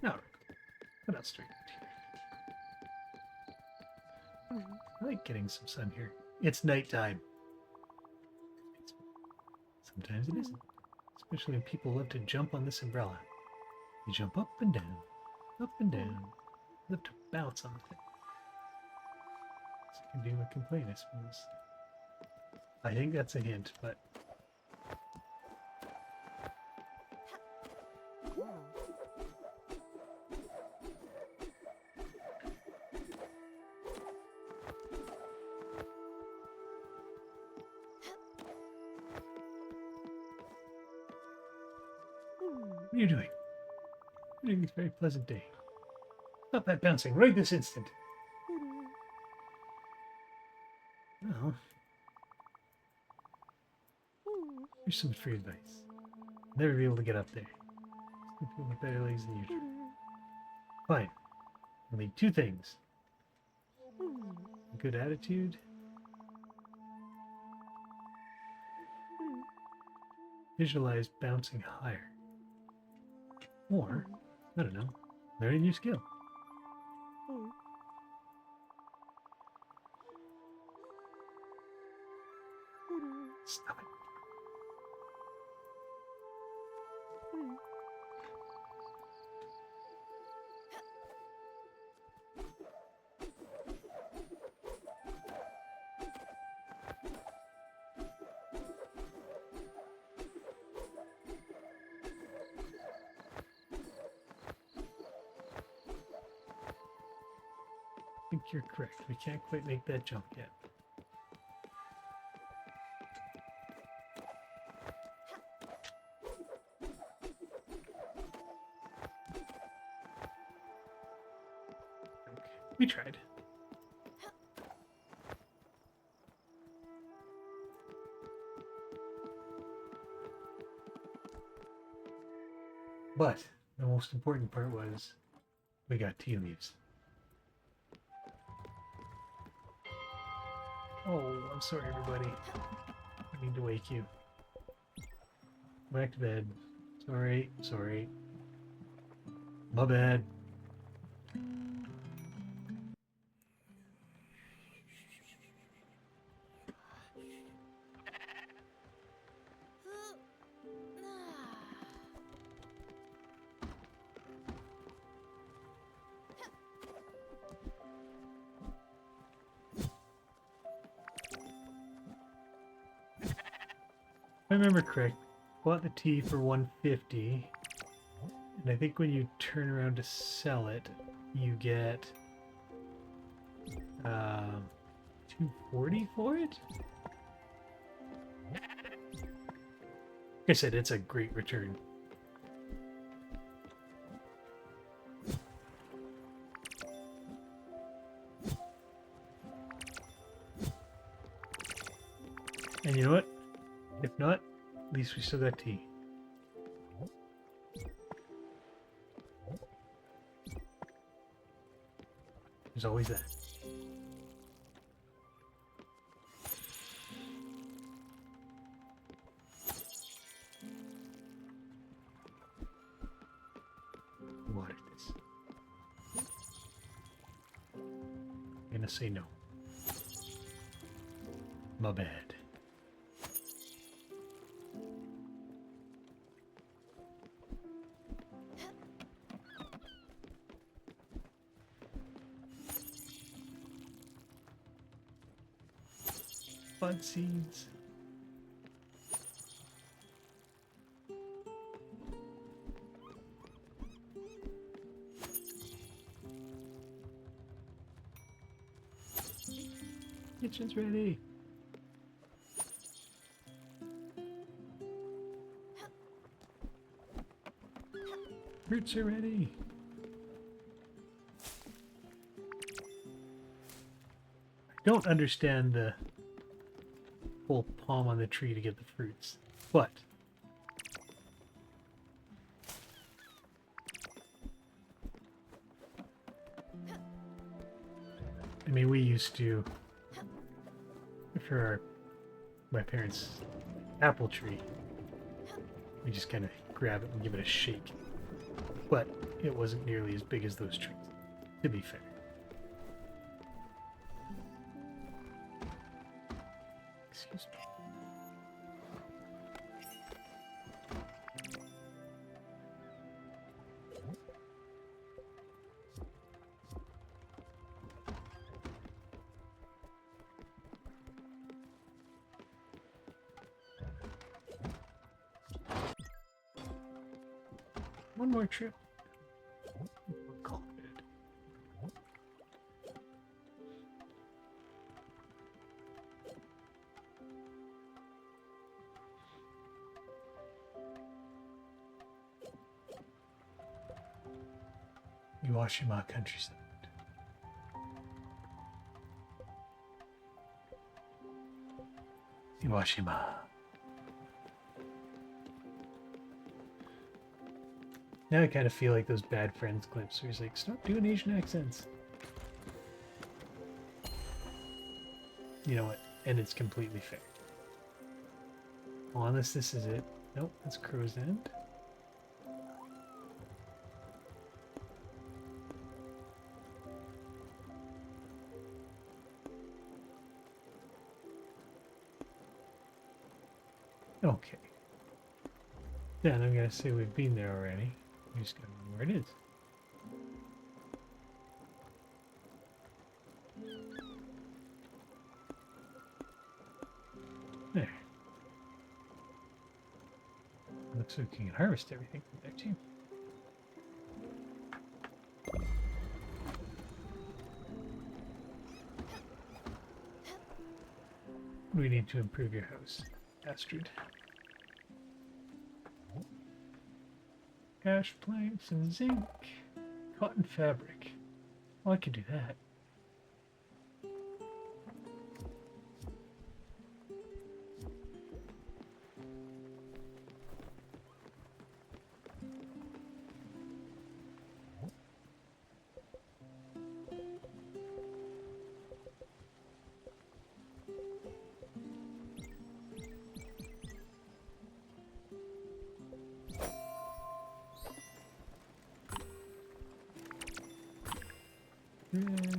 No, what else do we got here? I like getting some sun here. It's nighttime. Sometimes it isn't. Especially when people love to jump on this umbrella. You jump up and down, up and down. You love to bounce on the thing. So you can do a complaint, I suppose. I think that's a hint, but what are you doing? You're doing this very pleasant day. Stop that bouncing right this instant. Well, here's some free advice. Never be able to get up there. Some people with better legs than you do. Fine. You'll need two things. A good attitude. Visualize bouncing higher. Or, I don't know, learn a new skill. Stop it. I think you're correct. We can't quite make that jump yet. Okay, we tried. But the most important part was we got tea leaves. Oh, I'm sorry, everybody. I need to wake you. Back to bed. Sorry, sorry. My bad. If I remember correct, bought the tea for 150, and I think when you turn around to sell it, you get 240 for it. Like I said, it's a great return. And you know what? If not, at least we still got tea. There's always that. Water this. I'm gonna say no. My bad. Bud seeds. Kitchen's ready. Fruits are ready. I don't understand the whole palm on the tree to get the fruits, but I mean, we used to, for my parents' apple tree, we just kind of grab it and give it a shake, but it wasn't nearly as big as those trees, to be fair. Excuse me. One more trip. We'll call it. Iwashima countryside. Iwashima. Now I kind of feel like those Bad Friends clips where he's like, stop doing Asian accents. You know what? And it's completely fair. Well, unless this is it. Nope, that's Crow's End. Okay. Then I'm gonna say we've been there already. We just gotta know where it is. There. Looks like we can harvest everything from there too. We need to improve your house, Astrid. Ash planks and zinc. Cotton fabric. Well, I could do that. Good. We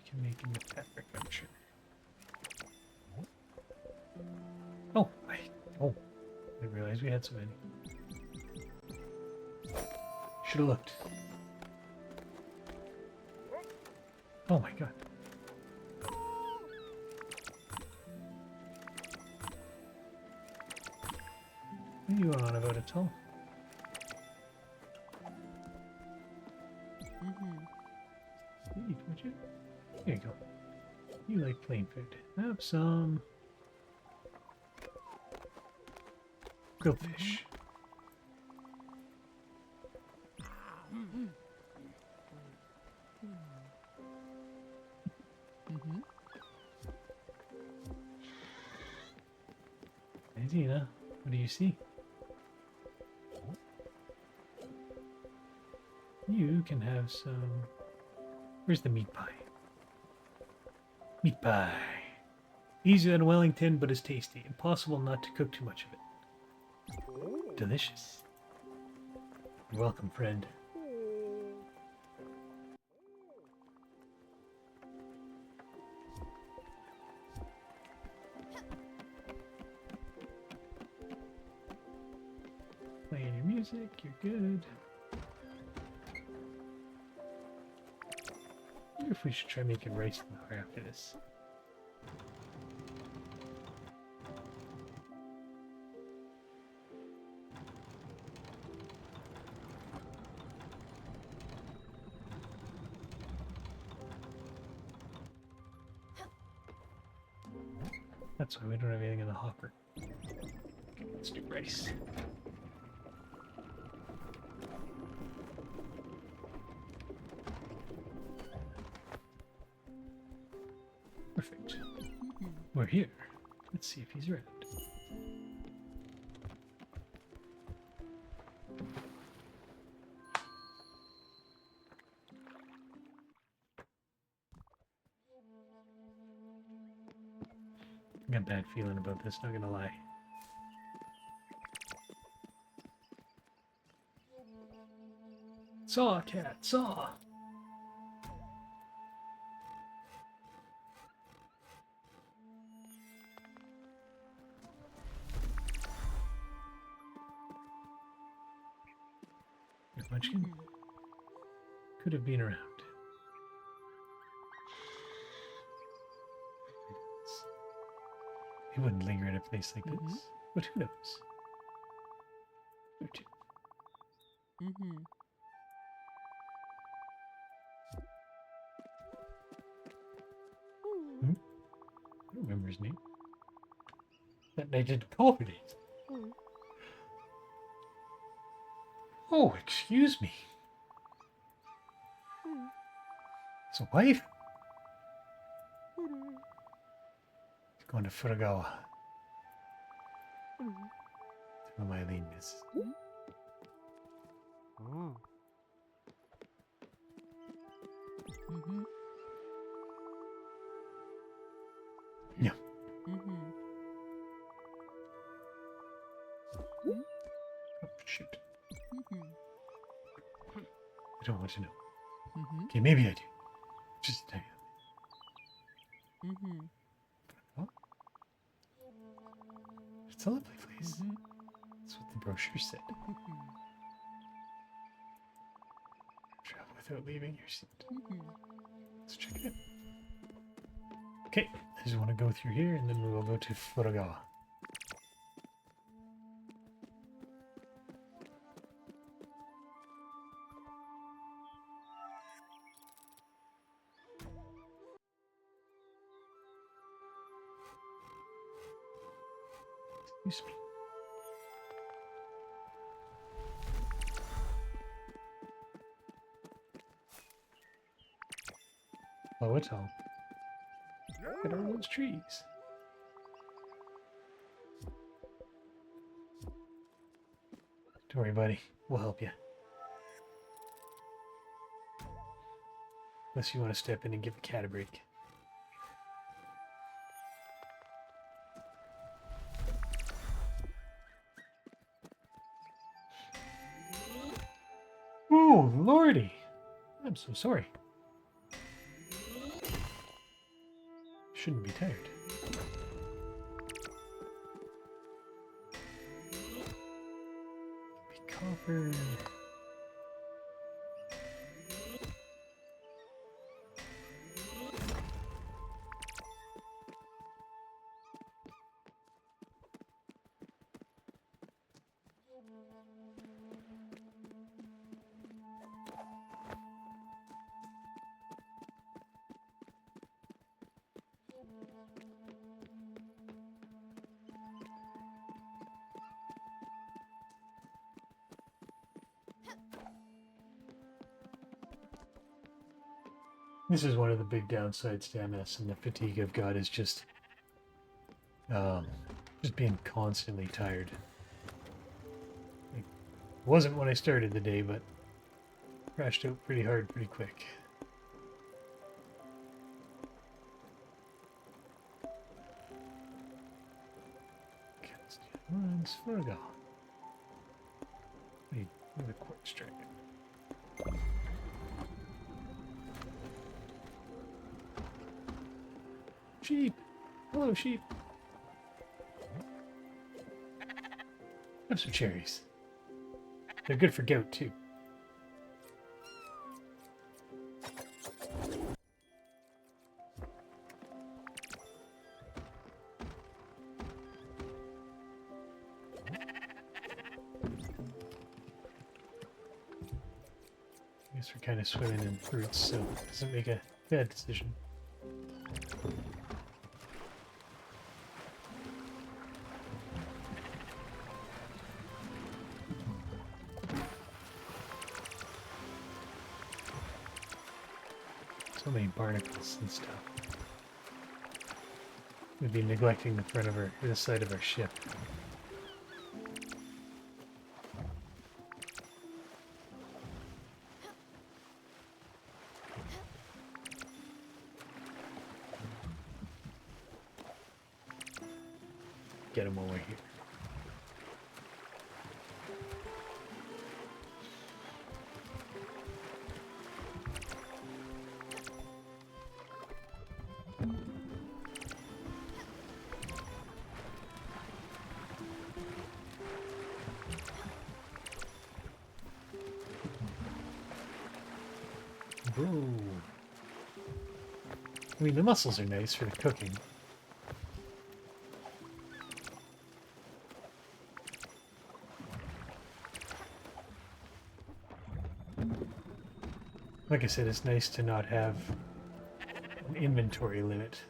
can make him the fabric, I'm sure. Oh, I didn't realize we had so many. Should have looked. Oh my god. What are you on about at all? Eat, would you? Here you go. You like plain food. Have some grilled fish. Hey, Dina, what do you see? You can have some. Where's the meat pie? Meat pie. Easier than Wellington, but is tasty. Impossible not to cook too much of it. Delicious. You're welcome, friend. Playing your music, you're good. I wonder if we should try making rice in the car after this. That's why we don't have anything in the hopper. Okay, let's do rice. Perfect. We're here. Let's see if he's around. I got a bad feeling about this, not gonna lie. Saw, cat, saw! Munchkin could have been around. He wouldn't linger in a place like this, but who knows? Or two. Mm-hmm. I don't remember his name. That they did call her name. Oh, excuse me. His wife? He's going to Furagawa. Tell my Eileen, miss. Mm-hmm. Yeah. Mm-hmm. Oh, shoot. Mm-hmm. I don't want to know. Mm-hmm. Okay, maybe I do. Just a tiny bit. Mm-hmm. Oh. It's a lovely place. Mm-hmm. That's what the brochure said. Travel without leaving your seat. Let's check it out. Okay, I just want to go through here and then we will go to Furagawa. Excuse me. Oh, it's all. Look at all those trees. Don't worry, buddy. We'll help you. Unless you want to step in and give a cat a break. Oh, lordy. I'm so sorry. Shouldn't be tired. Be copper. This is one of the big downsides to MS, and the fatigue I've got is just being constantly tired. It wasn't when I started the day, but crashed out pretty hard pretty quick. Let's go. Need a quartz dragon. Sheep! Hello, sheep! Have some cherries. They're good for goat, too. I guess we're kind of swimming in fruits, so it doesn't make a bad decision. So many barnacles and stuff. We'd be neglecting the front of our, or the side of our ship. Get him over here. Ooh. I mean, the mussels are nice for the cooking. Like I said, it's nice to not have an inventory limit.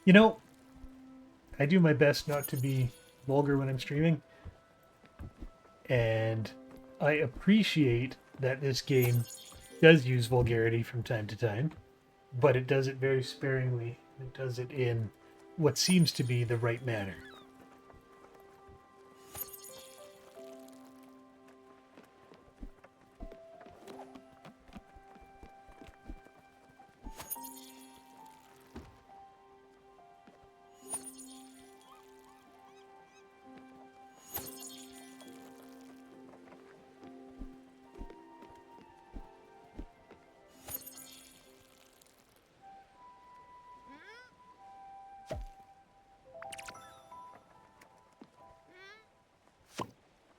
You know, I do my best not to be vulgar when I'm streaming, and I appreciate that this game does use vulgarity from time to time, but it does it very sparingly. It does it in what seems to be the right manner.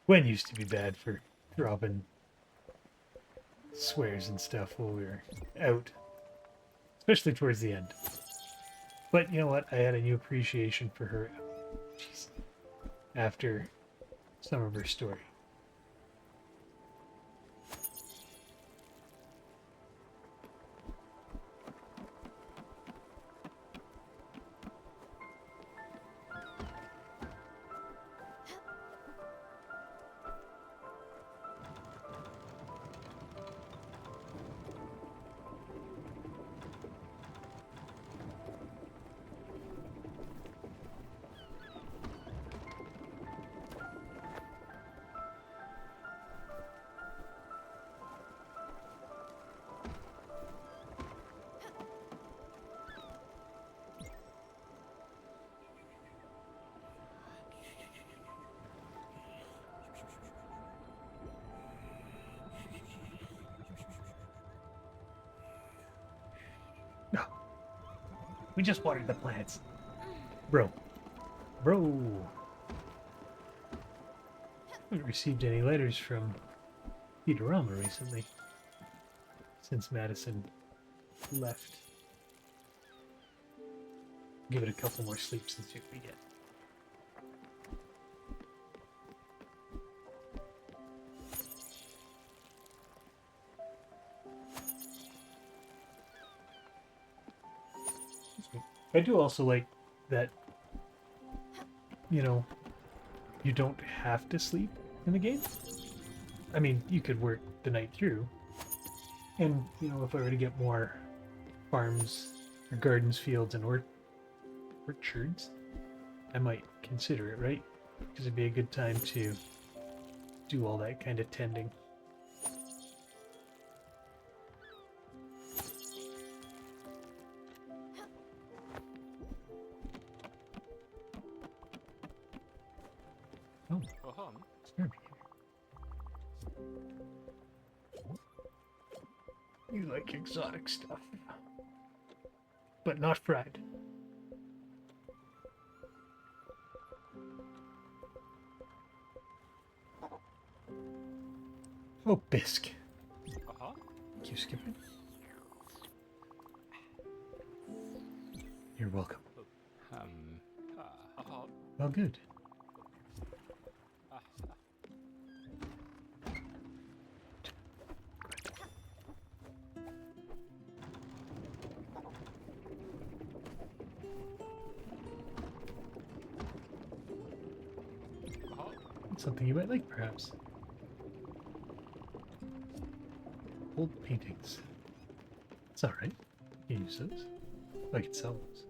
Gwen used to be bad for dropping swears and stuff while we were out, especially towards the end. But you know what? I had a new appreciation for her jeez, after some of her story. No, we just watered the plants. Bro. Bro. Haven't received any letters from Peterama recently. Since Madison left. Give it a couple more sleeps and see what we get. I do also like that, you know, you don't have to sleep in the game. I mean, you could work the night through. And, you know, if I were to get more farms or gardens, fields, and orchards, I might consider it, right? Because it'd be a good time to do all that kind of tending. Oh, Go-hum. Snurby. You like exotic stuff. But not fried. Oh, bisque. Uh-huh. Thank you, Skipper. You're welcome. Uh-huh. Well, good. Uh-huh. Something you might like, perhaps. Old paintings. It's alright. You can use those. I can sell those.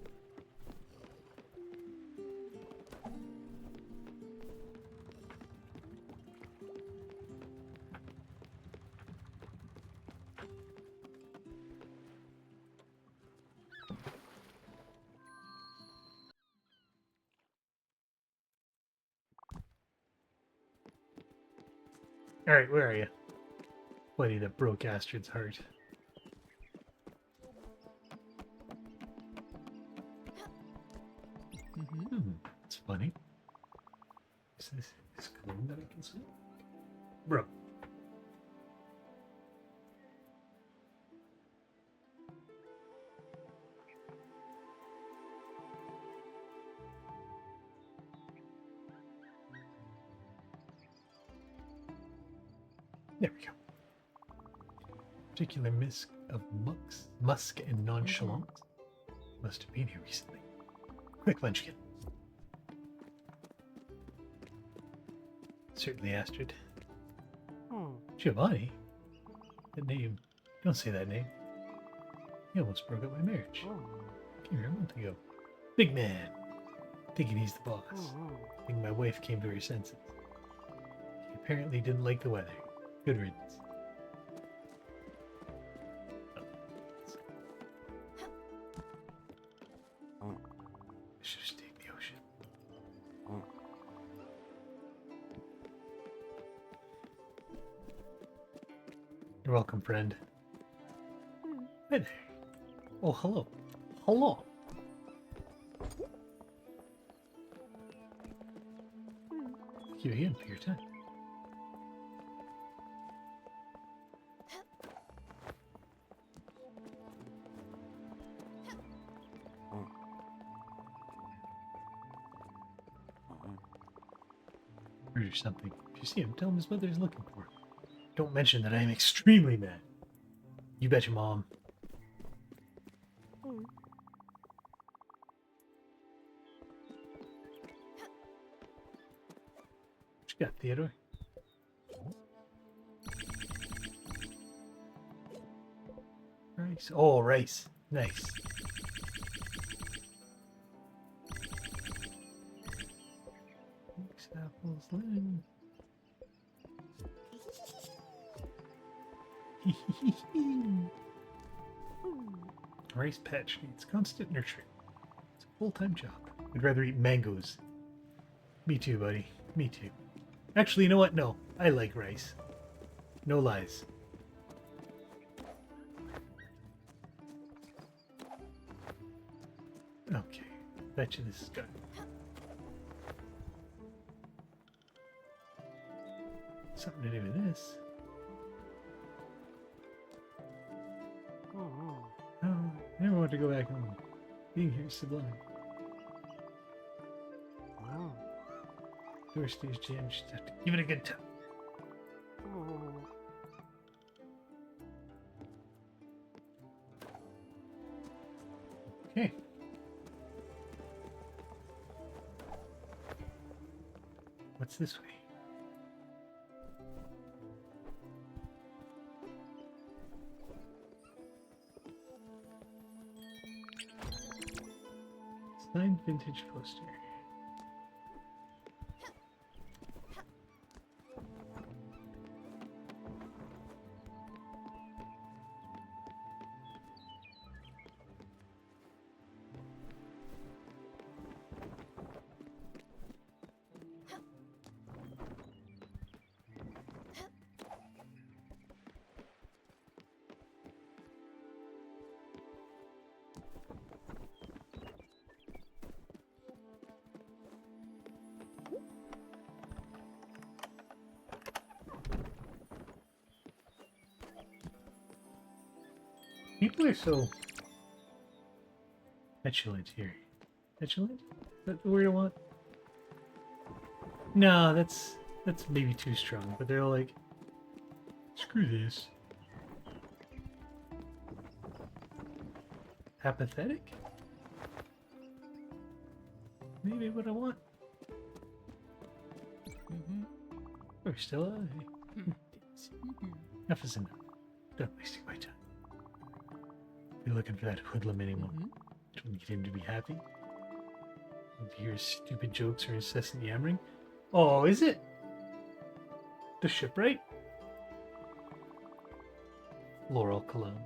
Alright, where are you? Buddy that broke Astrid's heart. Mm-hmm. It's funny. Is this cologne that I can see? Bro. There we go. Particular musk of musk and nonchalance. Must have been here recently. Quick, Munchkin. Certainly, Astrid. Giovanni? That name. Don't say that name. He almost broke up my marriage. Came here a month ago. Big man. Thinking he's the boss. Think my wife came to her senses. He apparently didn't like the weather. Good riddance. I should have stayed in the ocean. You're welcome, friend. Hi there. Oh, hello. Hello. Thank you again for your time. Or something. If you see him, tell him his mother is looking for him. Don't mention that I am extremely mad. You betcha, Mom. What you got, Theodore? Rice. Oh, rice. Nice. Mix apples, lemon. Rice patch needs constant nurturing. It's a full-time job. I'd rather eat mangoes. Me too, buddy. Me too. Actually, you know what? No. I like rice. No lies. Okay. Bet you this is good. Something to do with this. Oh, I never want to go back home. Being here is sublime. Door stays jammed, just have to give it a good time. Okay. What's this way? Signed vintage poster. People are so petulant here. Petulant? Is that the word I want? No, that's maybe too strong, but they're all like, screw this. Apathetic? Maybe what I want. We're still alive. Enough is enough. Done wasting my time. Be looking for that hoodlum anymore. Don't need him to be happy. Need to hear his stupid jokes or incessant yammering. Oh, is it? The shipwright? Laurel Cologne.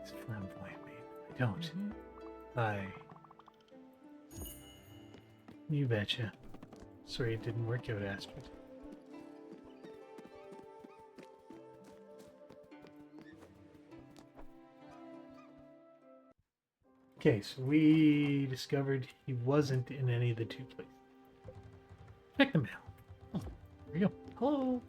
It's flamboyant, babe. I don't. I. You betcha. Sorry it didn't work out, Astrid. Okay, so we discovered he wasn't in any of the two places. Check the mail. Oh, there we go. Hello.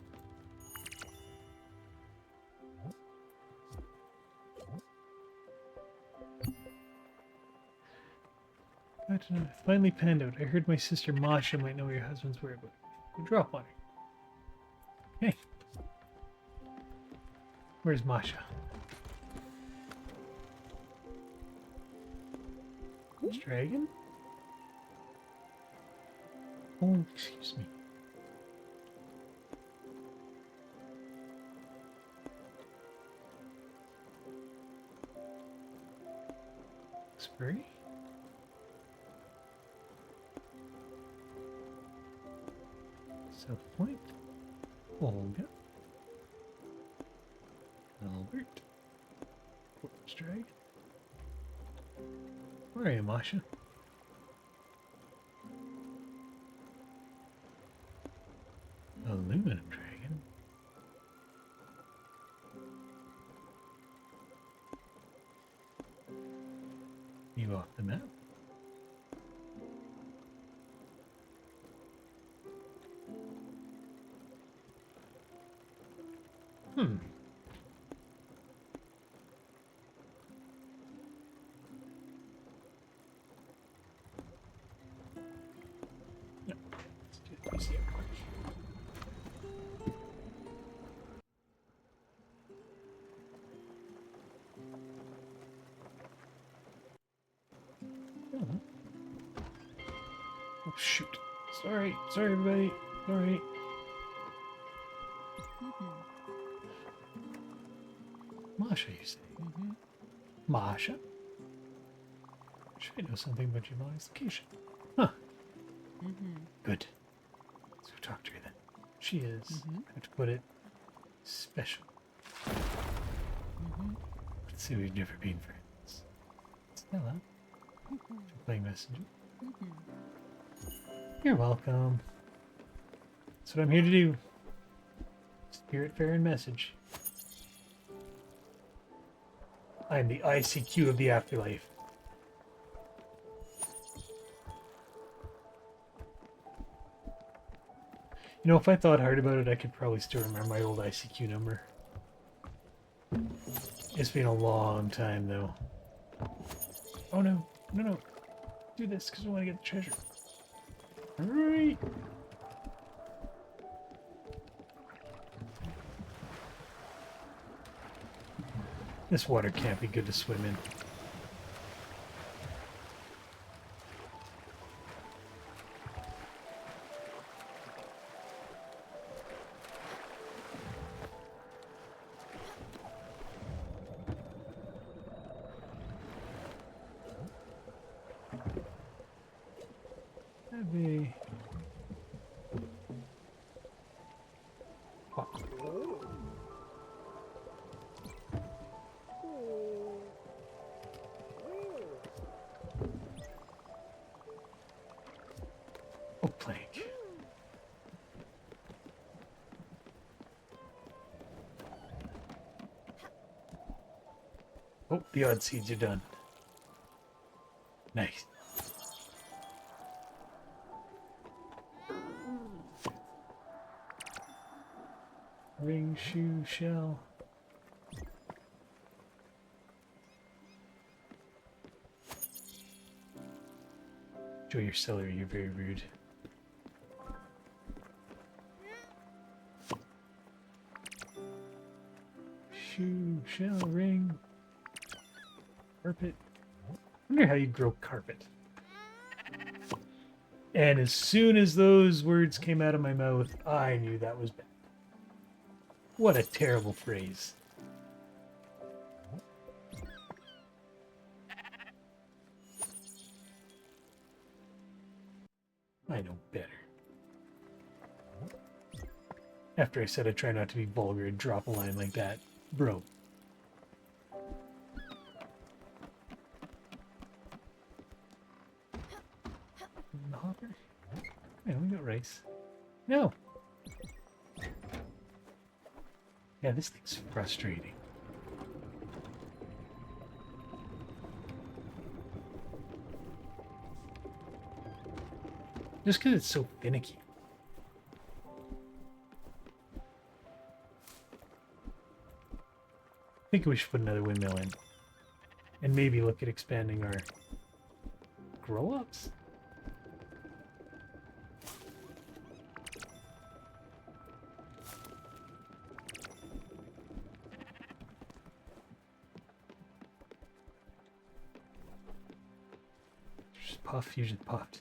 But, finally panned out. I heard my sister Masha might know where your husband's whereabouts. We'll drop on her. Hey. Where's Masha? This dragon? Oh, excuse me. Spurry? South Point? Olga? Albert? Porch Dragon? Where are you, Masha? Aluminum Dragon? You off the map? Hmm. Yep. Let's do the museum part. Oh. Oh, shoot. Sorry, everybody. Sorry. Masha, you say? Masha? Should I know something about your mom's location? Huh. Good. Let's go talk to her then. She is, how to put it, special. Let's see, we've never been friends. Stella, playing messenger. You're welcome. That's what I'm here to do. Spiritfarer and message. I'm the ICQ of the afterlife. You know, if I thought hard about it, I could probably still remember my old ICQ number. It's been a long time, though. Oh no, no. Do this, because I want to get the treasure. Hurry! This water can't be good to swim in. Heavy. Oh. Oh, plank. Oh, the odd seeds are done. Nice. Ring, shoe, shell. Enjoy your celery, you're very rude. Shoe, shell, ring. Carpet. I wonder how you'd grow carpet. And as soon as those words came out of my mouth, I knew that was bad. What a terrible phrase. I know better. After I said I try not to be vulgar and drop a line like that. Bro. Hopper? Anyway. we got rice. No! Yeah, this thing's frustrating. Just because it's so finicky. I think we should put another windmill in. And maybe look at expanding our grow-ups? Just puff, usually puffed.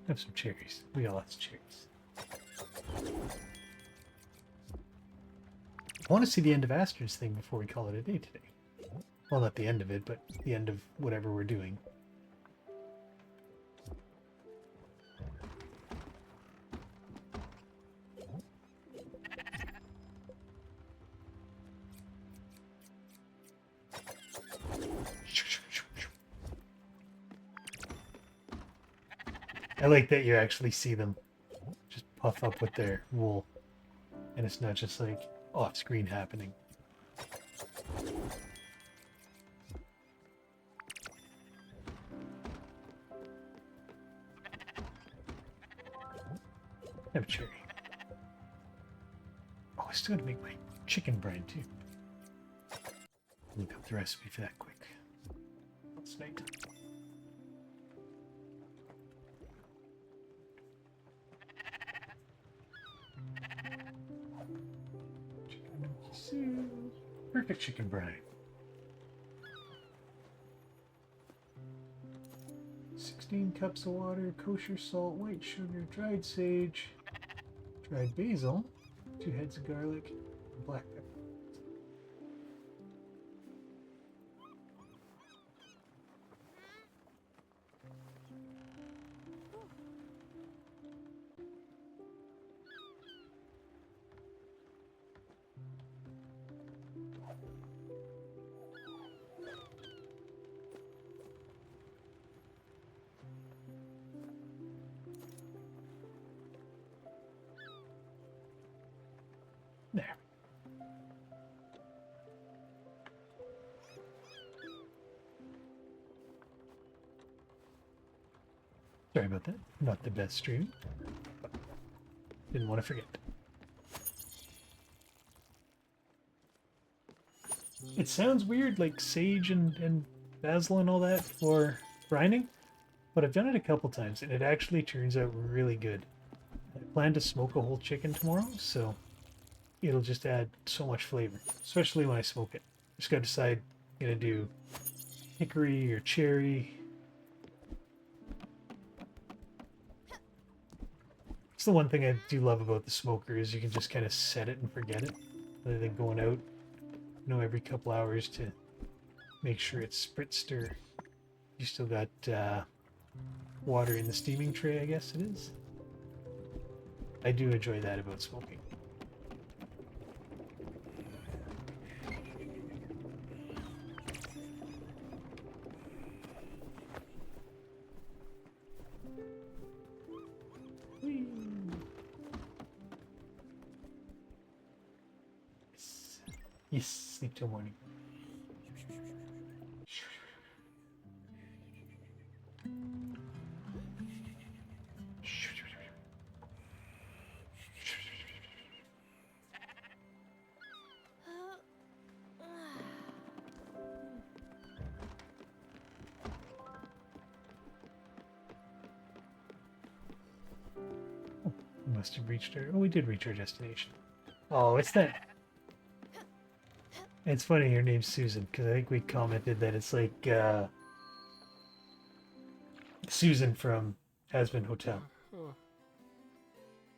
Have some cherries. We got lots of cherries. I want to see the end of Aster's thing before we call it a day today. Well, not the end of it, but the end of whatever we're doing. I like that you actually see them just puff up with their wool. And it's not just like off-screen happening. Have a cherry. Oh, I still gotta make my chicken brine too. Look up the recipe for that quick. It's night. Perfect chicken brine. 16 cups of water, kosher salt, white sugar, dried sage, dried basil, 2 heads of garlic, black pepper. There. Sorry about that. Not the best stream. But didn't want to forget. It sounds weird, like sage and basil and all that for brining, but I've done it a couple times and it actually turns out really good. I plan to smoke a whole chicken tomorrow, so it'll just add so much flavor, especially when I smoke it. Just gotta decide, gonna do hickory or cherry. It's the one thing I do love about the smoker is you can just kind of set it and forget it, rather than going out, every couple hours to make sure it's spritzed or you still got water in the steaming tray, I guess it is. I do enjoy that about smoking. Whee! Yes, sleep till morning. We must have reached our... Oh, we did reach our destination. Oh, it's that... It's funny your name's Susan, because I think we commented that it's like Susan from Hasbin Hotel.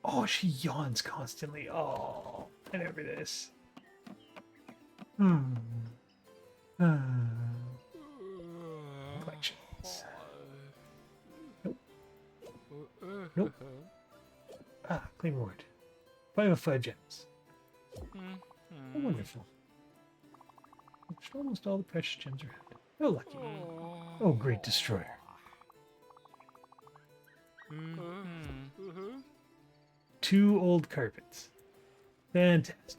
Oh, she yawns constantly. Oh, I remember this. Collections. Nope. Nope. Ah, claim reward. 5 of 5 gems. Oh, wonderful. Almost all the precious gems are out. Oh, lucky. Oh, great destroyer. Mm-hmm. 2 old carpets. Fantastic.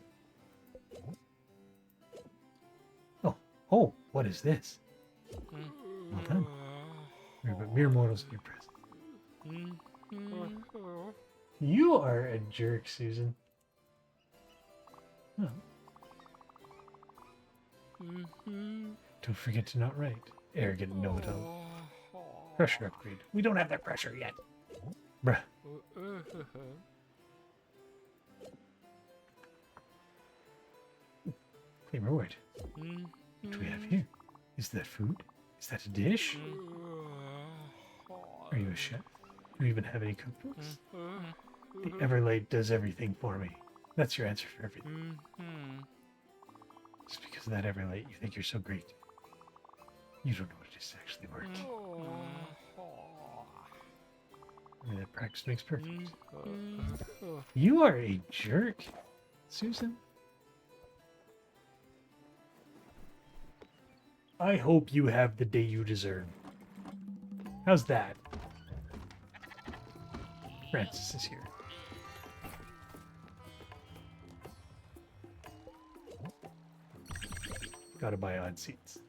Oh, what is this? Well done. We're but mere mortals in your presence. You are a jerk, Susan. Oh. Don't forget to not write. Arrogant know-it-all. Pressure upgrade. We don't have that pressure yet. Bruh. Claim reward. What do we have here? Is that food? Is that a dish? Are you a chef? Do you even have any cookbooks? The Everlight does everything for me. That's your answer for everything. Just because of that Everlight, you think you're so great. You don't know what it is to actually work. I mean, that practice makes perfect. You are a jerk, Susan. I hope you have the day you deserve. How's that? Francis is here. Gotta buy odd seats.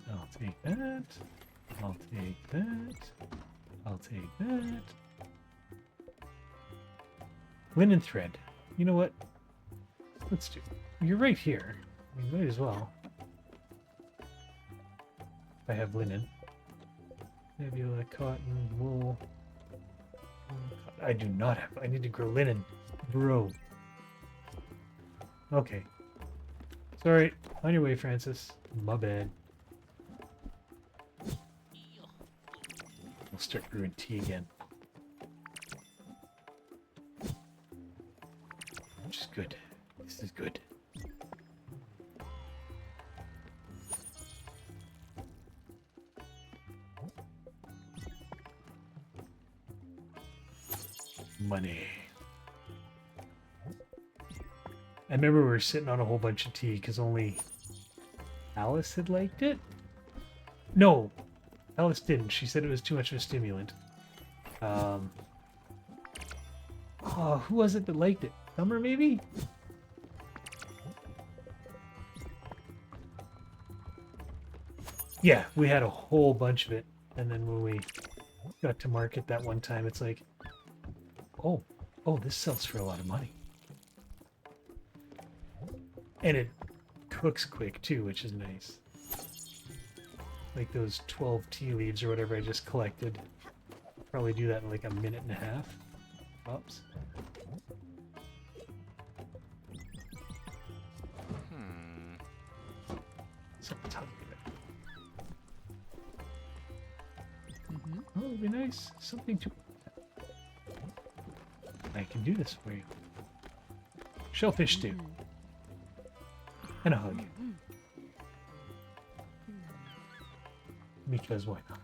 I'll take that. I'll take that. I'll take that. Linen thread. You know what? Let's do. You're right here. We might as well. If I have linen. Nebula, cotton, wool. I do not have. I need to grow linen. Bro. Okay. Sorry. On your way, Francis. My bad. We'll start brewing tea again. Which is good. This is good. Money. I remember we were sitting on a whole bunch of tea because only Alice had liked it. No, Alice didn't. She said it was too much of a stimulant. Oh, who was it that liked it? Summer, maybe? Yeah, we had a whole bunch of it. And then when we got to market that one time, it's like, oh, this sells for a lot of money. And it cooks quick too, which is nice. Like those 12 tea leaves or whatever I just collected. Probably do that in like a minute and a half. Oops. Something telling me that. Oh, it'd be nice. Something to... I can do this for you. Shellfish stew. And a hug. Because why not?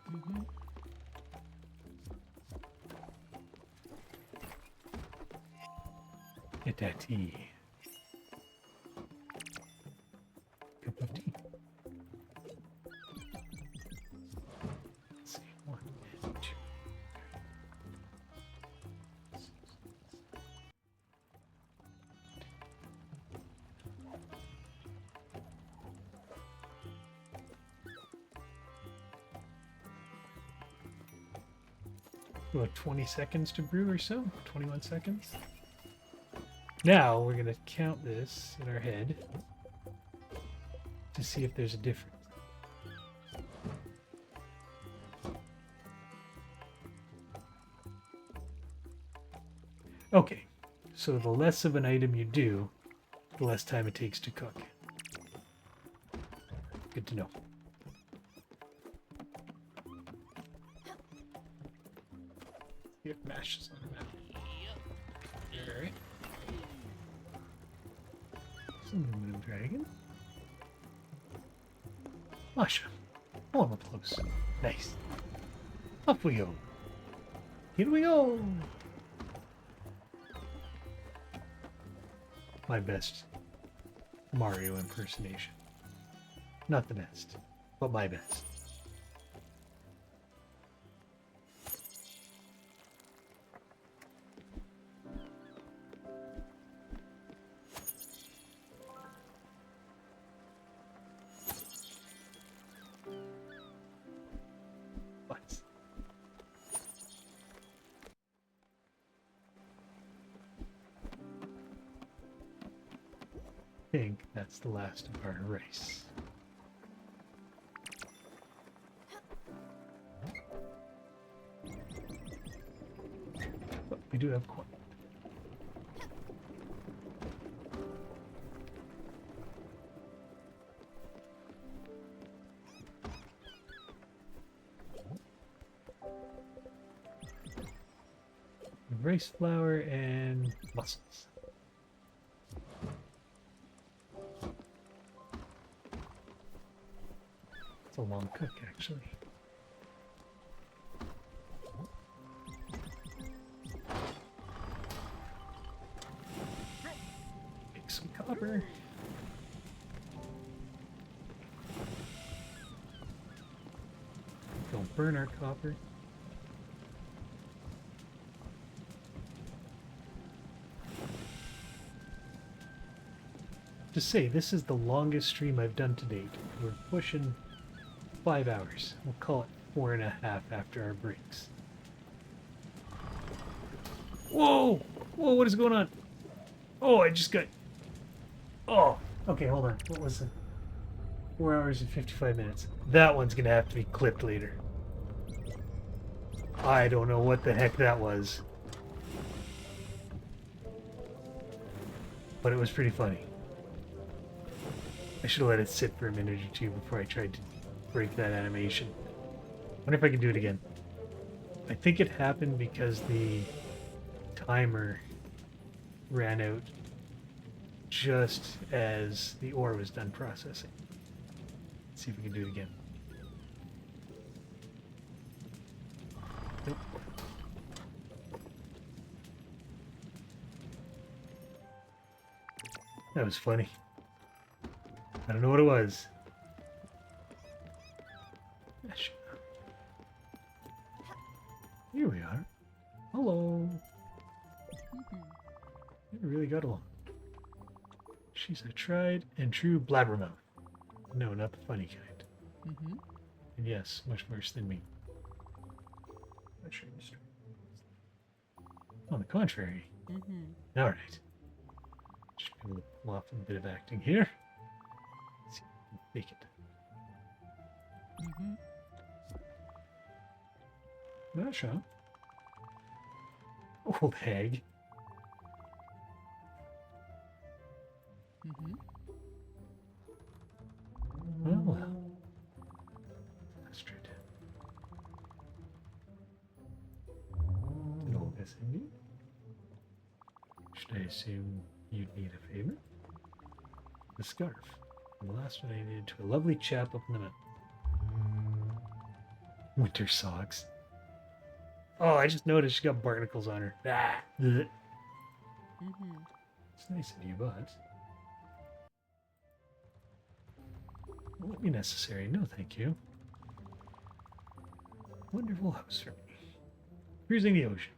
Get that tea. Cup of tea. Let's see. 1, 2. About 20 seconds to brew or so? 21 seconds? Now we're going to count this in our head to see if there's a difference. Okay, so the less of an item you do, the less time it takes to cook. Good to know. It mashes on the map. Alright. Some aluminum dragon. Masha. More close. Nice. Up we go. Here we go! My best Mario impersonation. Not the best, but my best. What? I think that's the last of our race. But we do have corn. Rice flour and mussels. It's a long cook, actually. Make some copper. Don't burn our copper. To say, this is the longest stream I've done to date. We're pushing 5 hours. We'll call it 4.5 after our breaks. Whoa! Whoa, what is going on? Oh, I just got... Oh! Okay, hold on. What was it? 4 hours and 55 minutes. That one's gonna have to be clipped later. I don't know what the heck that was. But it was pretty funny. I should have let it sit for a minute or two before I tried to break that animation. Wonder if I can do it again. I think it happened because the timer ran out just as the ore was done processing. Let's see if we can do it again. Nope. That was funny. I don't know what it was. Here we are. Hello. We really got along. She's a tried and true blabbermouth. No, not the funny kind. And yes, much worse than me. On the contrary. All right. Just be able to pull off a bit of acting here. Let's see if we can make it. Masha. Old hag. Well, well. Astrid. An old SMU. Should I assume you'd need a favor? The scarf. And the last one I needed to a lovely chap up in the mountain. Winter socks. Oh, I just noticed she got barnacles on her. Ah. It's nice of you, but won't be necessary. No, thank you. Wonderful house for me. Cruising the ocean.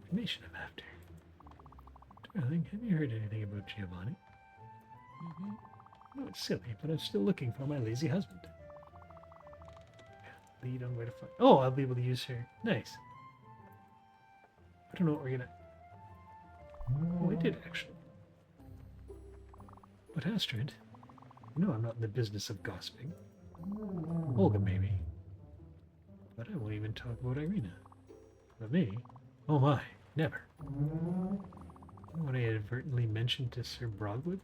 Information I'm after. Darling, have you heard anything about Giovanni? No, it's silly, but I'm still looking for my lazy husband. Lead on where to find. Oh, I'll be able to use her. Nice. I don't know what we're gonna. Oh, I did actually. But Astrid, you know I'm not in the business of gossiping. Olga, maybe. But I won't even talk about Irina. But me? Oh my, never. When I inadvertently mentioned to Sir Brogwood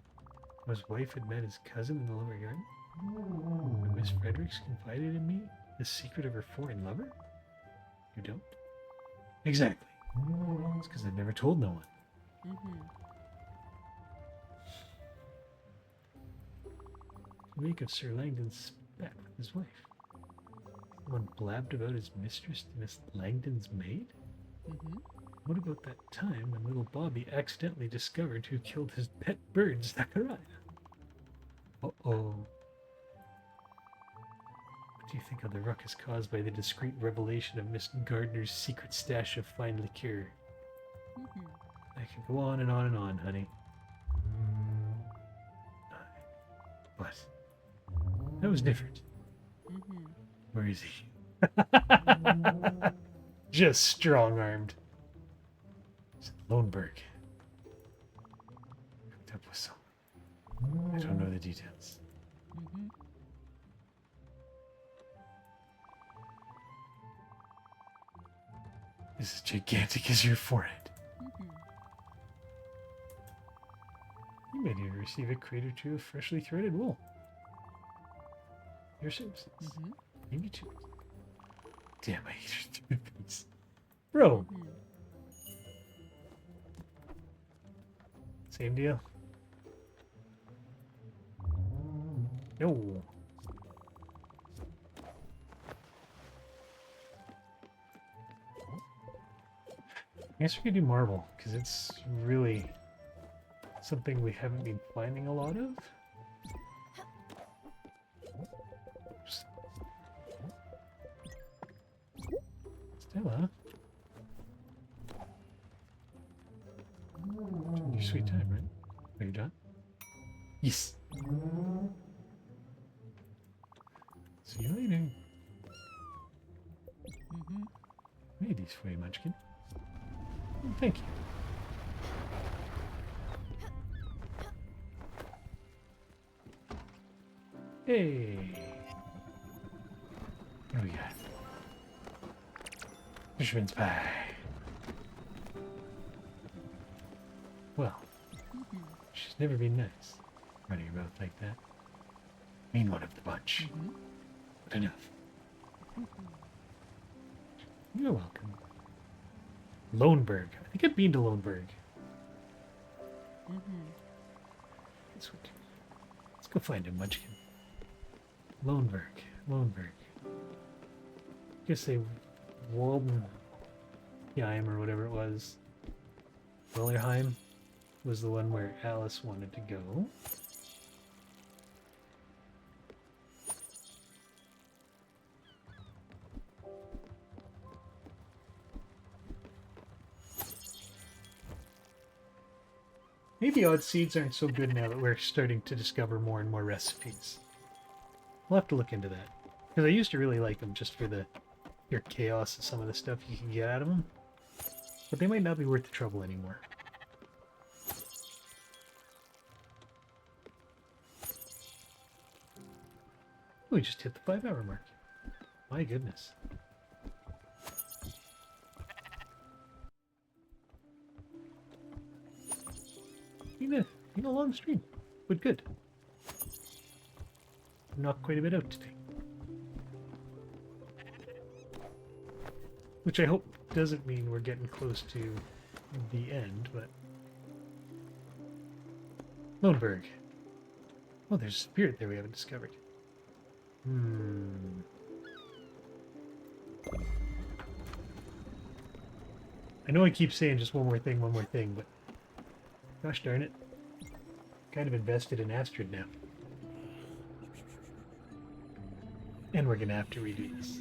how his wife had met his cousin in the lower garden? When Miss Fredericks confided in me the secret of her foreign lover? You don't? Exactly. It's because I've never told no one. To make of Sir Langdon's spat with his wife. Someone blabbed about his mistress to Miss Langdon's maid? Mm-hmm. What about that time when little Bobby accidentally discovered who killed his pet bird, Zachariah? Uh-oh. What do you think of the ruckus caused by the discreet revelation of Miss Gardner's secret stash of fine liqueur? Mm-hmm. I could go on and on and on, honey. But that was different. Mm-hmm. Where is he? Just strong-armed. Loneberg. Hooked up with someone. I don't know the details. Mm-hmm. This is gigantic as your forehead. Mm-hmm. You may need to receive a crate or two of freshly threaded wool. Your services. Mm-hmm. Maybe two. Damn, I hate your toothpaste. Bro, Mm-hmm. same deal. No. I guess we could do marble, because it's really something we haven't been finding a lot of. Oops. Stella? Your sweet time, right? Are you done? Yes! See you later. Mm-hmm. Made these for you, Munchkin. Oh, thank you. Hey! What do we got? Fisherman's pie. Well, Mm-hmm. she's never been nice. Running her mouth like that. Mean one of the bunch. Mm-hmm. But enough. You're welcome. Loneberg. I think I've been to Loneberg. Mm-hmm. Let's go find him, Munchkin. Loneberg. Loneberg. I guess they Waldenheim or whatever it was. Wellerheim was the one where Alice wanted to go. Maybe odd seeds aren't so good now that we're starting to discover more and more recipes. We'll have to look into that. Because I used to really like them just for the pure chaos of some of the stuff you can get out of them. But they might not be worth the trouble anymore. We just hit the 5-hour mark. My goodness. Been a long stream, but good. Knocked quite a bit out today. Which I hope doesn't mean we're getting close to the end, but... Loneberg. Oh, there's a spirit there we haven't discovered. I know I keep saying just one more thing, but... Gosh darn it. Kind of invested in Astrid now. And we're gonna have to redo this.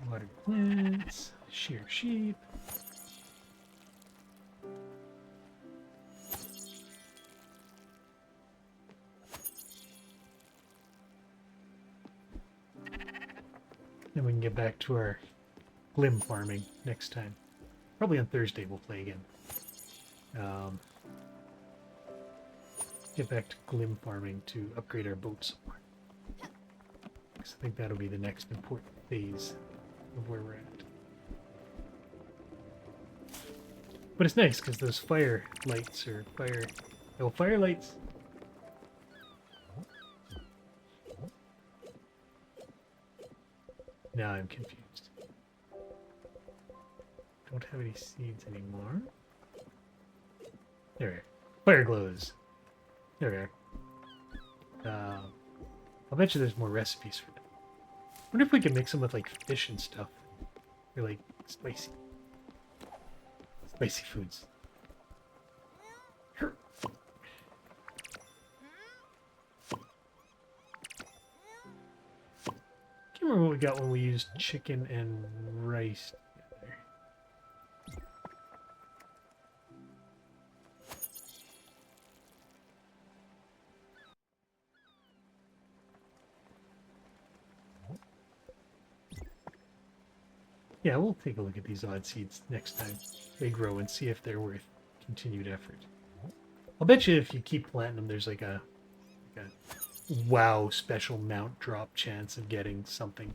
Water plants, shear sheep. Then we can get back to our glim farming next time. Probably on Thursday we'll play again. Get back to glim farming to upgrade our boat some more. 'Cause I think that'll be the next important phase of where we're at. But it's nice because those fire lights or fire lights. Now I'm confused. don't have any seeds anymore. There we are. Fire glows. There we are. I'll bet you there's more recipes for them. Wonder if we can mix them with like fish and stuff. Or like spicy foods. Here. Can't remember what we got when we used chicken and rice together. Yeah, we'll take a look at these odd seeds next time they grow and see if they're worth continued effort. I'll bet you if you keep planting them, there's like a wow special mount drop chance of getting something.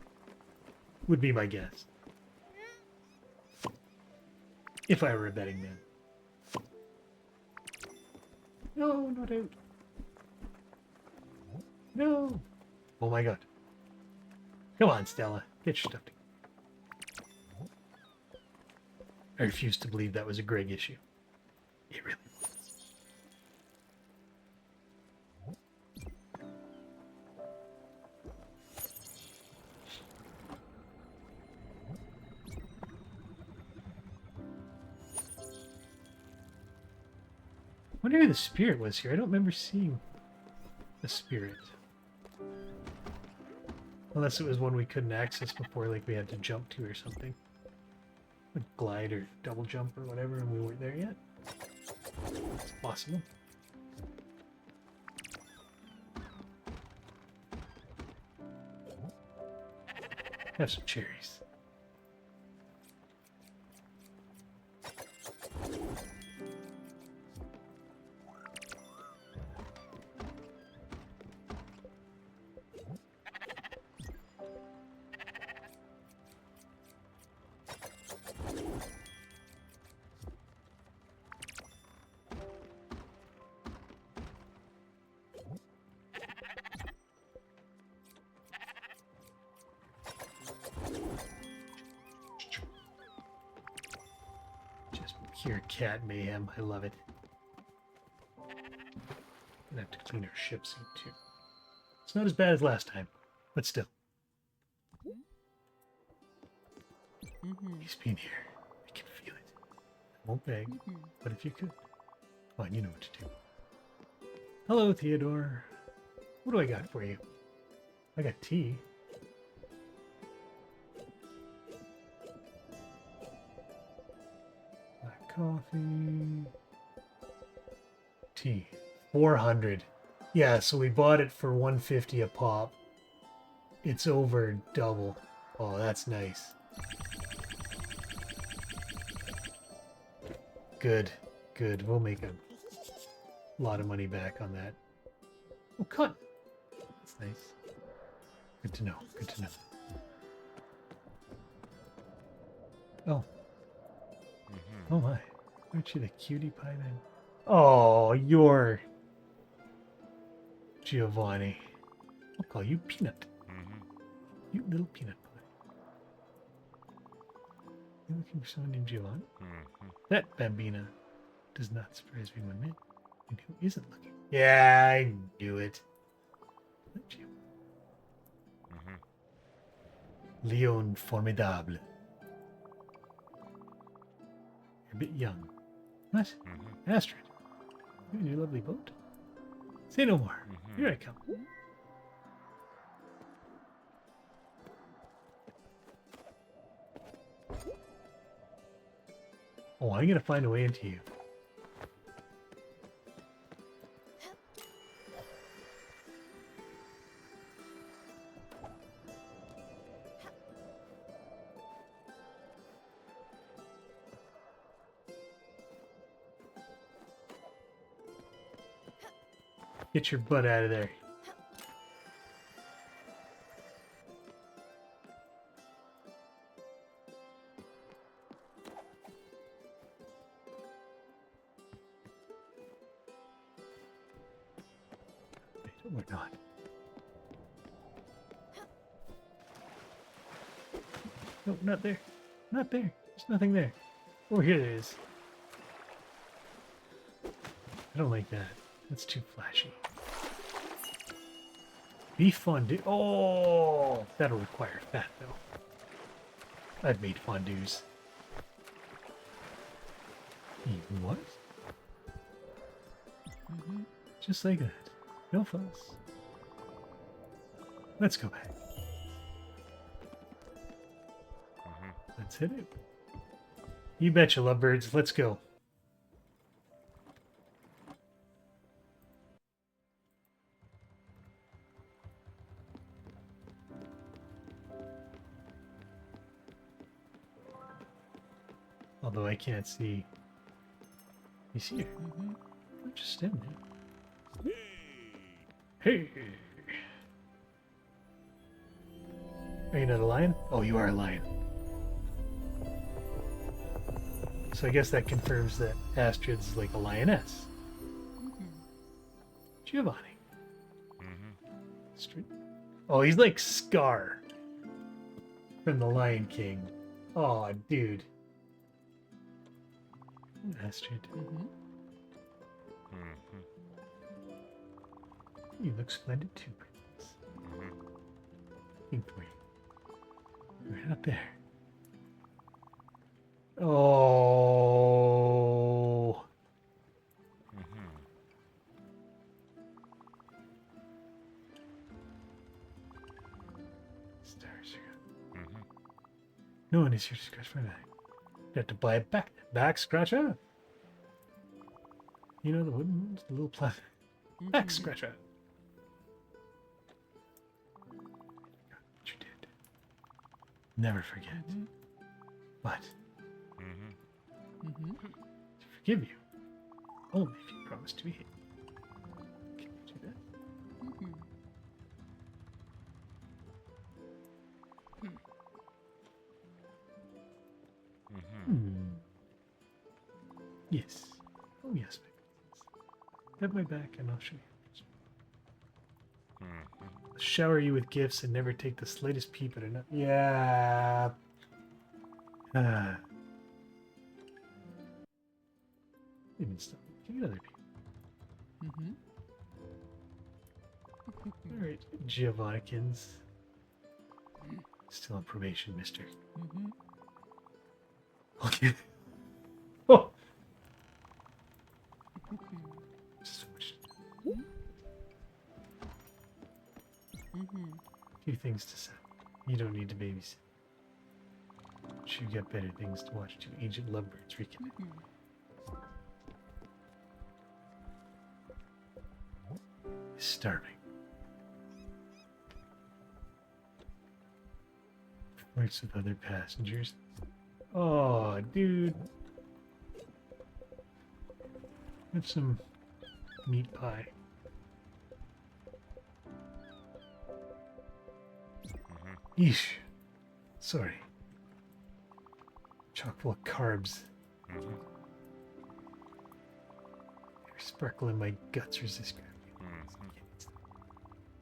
Would be my guess. If I were a betting man. No, not out. No. Oh my god. Come on, Stella. Get your stuff together. I refuse to believe that was a Greg issue. It really was. I wonder who the spirit was here. I don't remember seeing the spirit. Unless it was one we couldn't access before, like we had to jump to or something. Like glide or double jump or whatever, and we weren't there yet. It's possible. Have some cherries. Pure cat mayhem. I love it. Gonna have to clean our ship soon too. It's not as bad as last time, but still. He's been here. I can feel it. I won't beg, but if you could. Fine, you know what to do. Hello, Theodore. What do I got for you? I got tea. Coffee. Tea. 400. Yeah, so we bought it for 150 a pop. It's over double. Oh, that's nice. Good. Good. We'll make a lot of money back on that. Oh, cut. That's nice. Good to know. Good to know. Oh. Oh my. Aren't you the cutie pie then? Oh, you're Giovanni. I'll call you Peanut. You little peanut pie. You looking for someone named Giovanni? That Bambina does not surprise me one bit. And who isn't looking? Yeah, I knew it. Don't you? Leon Formidable. You're a bit young. What? Astrid. You and your lovely boat? Say no more. Here I come. Oh, I'm gonna find a way into you. Get your butt out of there. Wait, we're not. No, not there. Not there. There's nothing there. Oh, here it is. I don't like that. That's too flashy. Beef fondue. Oh, that'll require fat though. I've made fondues. What? Mm-hmm. Just like that. No fuss. Let's go back. Let's hit it. You betcha, lovebirds. Let's go. Although I can't see. You see her? Mm-hmm. I'm just standing there. Hey! Are you not a lion? Oh, you are a lion. So I guess that confirms that Astrid's like a lioness. Mm-hmm. Giovanni. Astrid. Oh, he's like Scar from The Lion King. Oh, dude. Astrid. Mm-hmm. You look splendid too, Princess. Looking for you. Right out there. Oh. Stars. No one is here to scratch my back. You have to buy a back scratcher. You know the wooden ones, the little plastic back scratcher. What you did. Never forget. Mm-hmm. But Mm-hmm. to forgive you, only if you promise to behave. Can you do that? Mm-hmm. Yes. Oh yes, my princess. Have my back and I'll show you. I'll shower you with gifts and never take the slightest peep at another. Yeah. Even stuff. Give me another peep. Mm-hmm. Alright, Giovannikins. Still on probation, mister. Mm-hmm. Okay. Oh! So much. Mm-hmm. Few things to say. You don't need to babysit. You got better things to watch. Two ancient lovebirds reconnect. He's starving. Flirts with other passengers. Oh, dude. Have some meat pie. Yeesh. Sorry. Chock full of carbs. You're sparkling my guts resist gravity.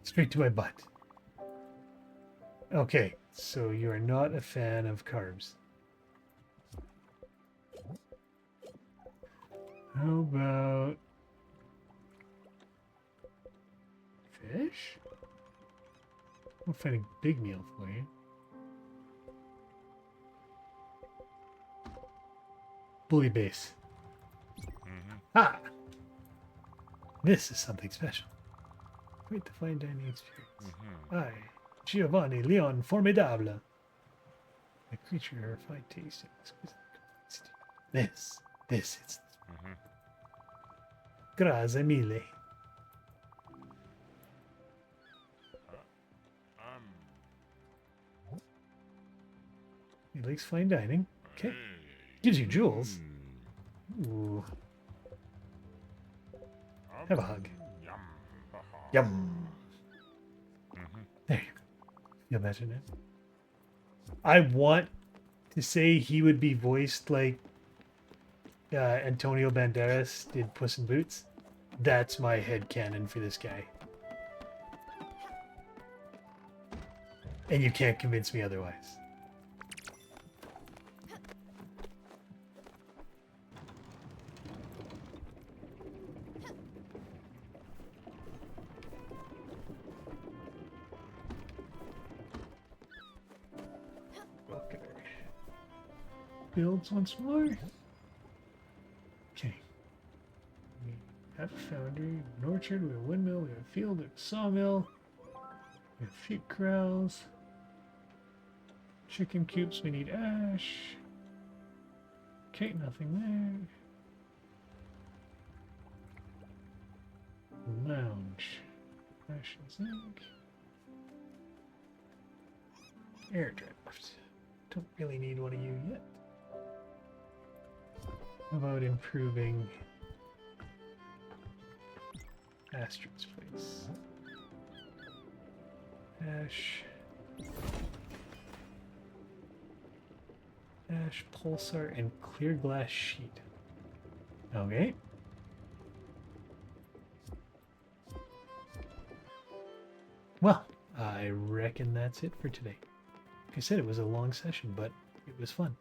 Straight to my butt. Okay, so you are not a fan of carbs. How about fish? I'll find a big meal for you. Bully base. Ah! This is something special. Quite the fine dining experience. I, Giovanni Leon Formidable. A creature of fine taste and exquisite complexity. This it's Grazie mille. He likes fine dining. Okay. Gives you jewels. Ooh. Have a hug. Yum. There you go. You imagine it? I want to say he would be voiced like Antonio Banderas did Puss in Boots. That's my headcanon for this guy. And you can't convince me otherwise. builds once more. Okay. We have a foundry, an orchard, we have a windmill, we have a field, we have a sawmill, we have sheep corrals, chicken coops, we need ash. Okay, nothing there. Lounge. Ash and zinc. Air draft. Don't really need one of you yet. How about improving Astrid's place? Ash. Ash, pulsar, and clear glass sheet. Okay. Well, I reckon that's it for today. Like I said, it was a long session, but it was fun.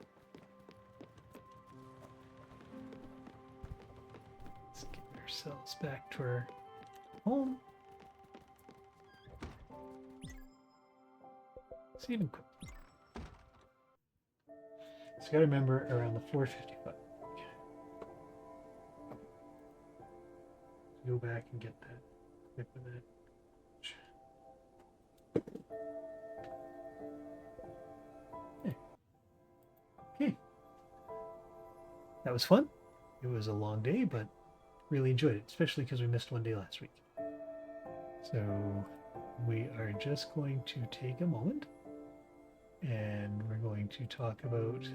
Let's get ourselves back to our home. Save and quit. So gotta remember around the 455. Okay. Go back and get that. Quit with that. Okay. That was fun. It was a long day, but really enjoyed it, especially because we missed one day last week. So we are just going to take a moment and we're going to talk about...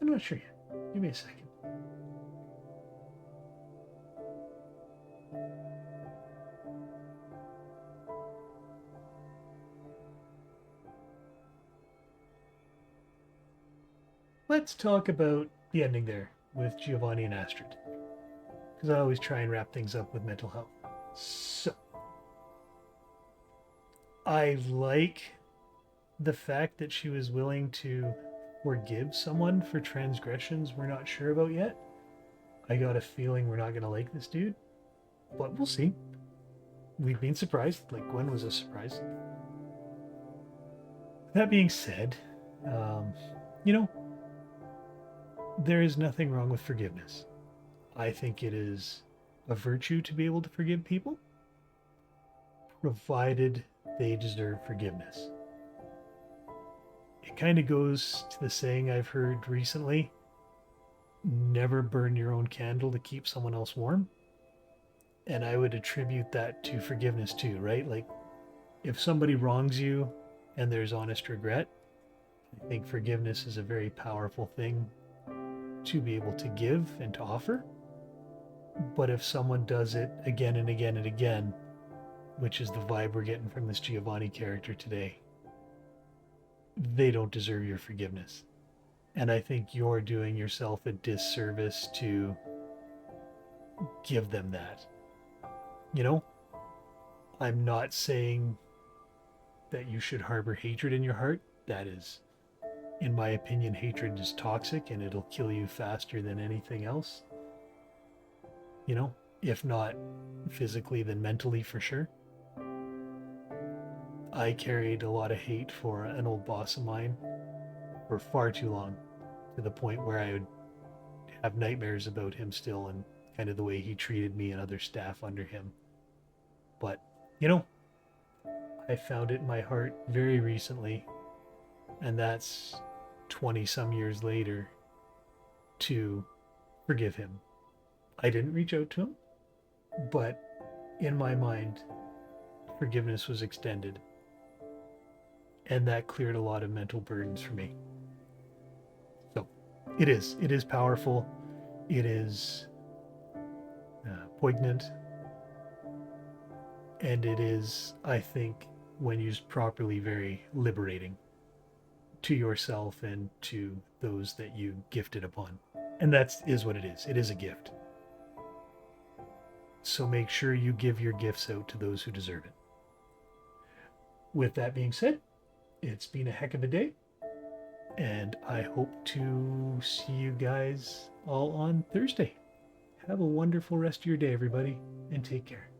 I'm not sure yet. Give me a second. Let's talk about the ending there with Giovanni and Astrid, because I always try and wrap things up with mental health. So, I like the fact that she was willing to forgive someone for transgressions we're not sure about yet. I got a feeling we're not going to like this dude, but we'll see. We've been surprised, like Gwen was a surprise. That being said, you know, there is nothing wrong with forgiveness. I think it is a virtue to be able to forgive people, provided they deserve forgiveness. It kind of goes to the saying I've heard recently, never burn your own candle to keep someone else warm. And I would attribute that to forgiveness too, right? Like, if somebody wrongs you and there's honest regret, I think forgiveness is a very powerful thing to be able to give and to offer. But if someone does it again and again and again, which is the vibe we're getting from this Giovanni character today, they don't deserve your forgiveness. And I think you're doing yourself a disservice to give them that. You know, I'm not saying that you should harbor hatred in your heart. That is, in my opinion, hatred is toxic and it'll kill you faster than anything else. You know, if not physically, then mentally for sure. I carried a lot of hate for an old boss of mine for far too long, to the point where I would have nightmares about him still and kind of the way he treated me and other staff under him. But, you know, I found it in my heart very recently, and that's 20 some years later, to forgive him. I didn't reach out to him, but in my mind, forgiveness was extended. And that cleared a lot of mental burdens for me. So it is powerful. It is poignant. And it is, I think, when used properly, very liberating to yourself and to those that you gifted upon. And that is what it is. It is a gift. So make sure you give your gifts out to those who deserve it. With that being said, it's been a heck of a day, and I hope to see you guys all on Thursday. Have a wonderful rest of your day, everybody, and take care.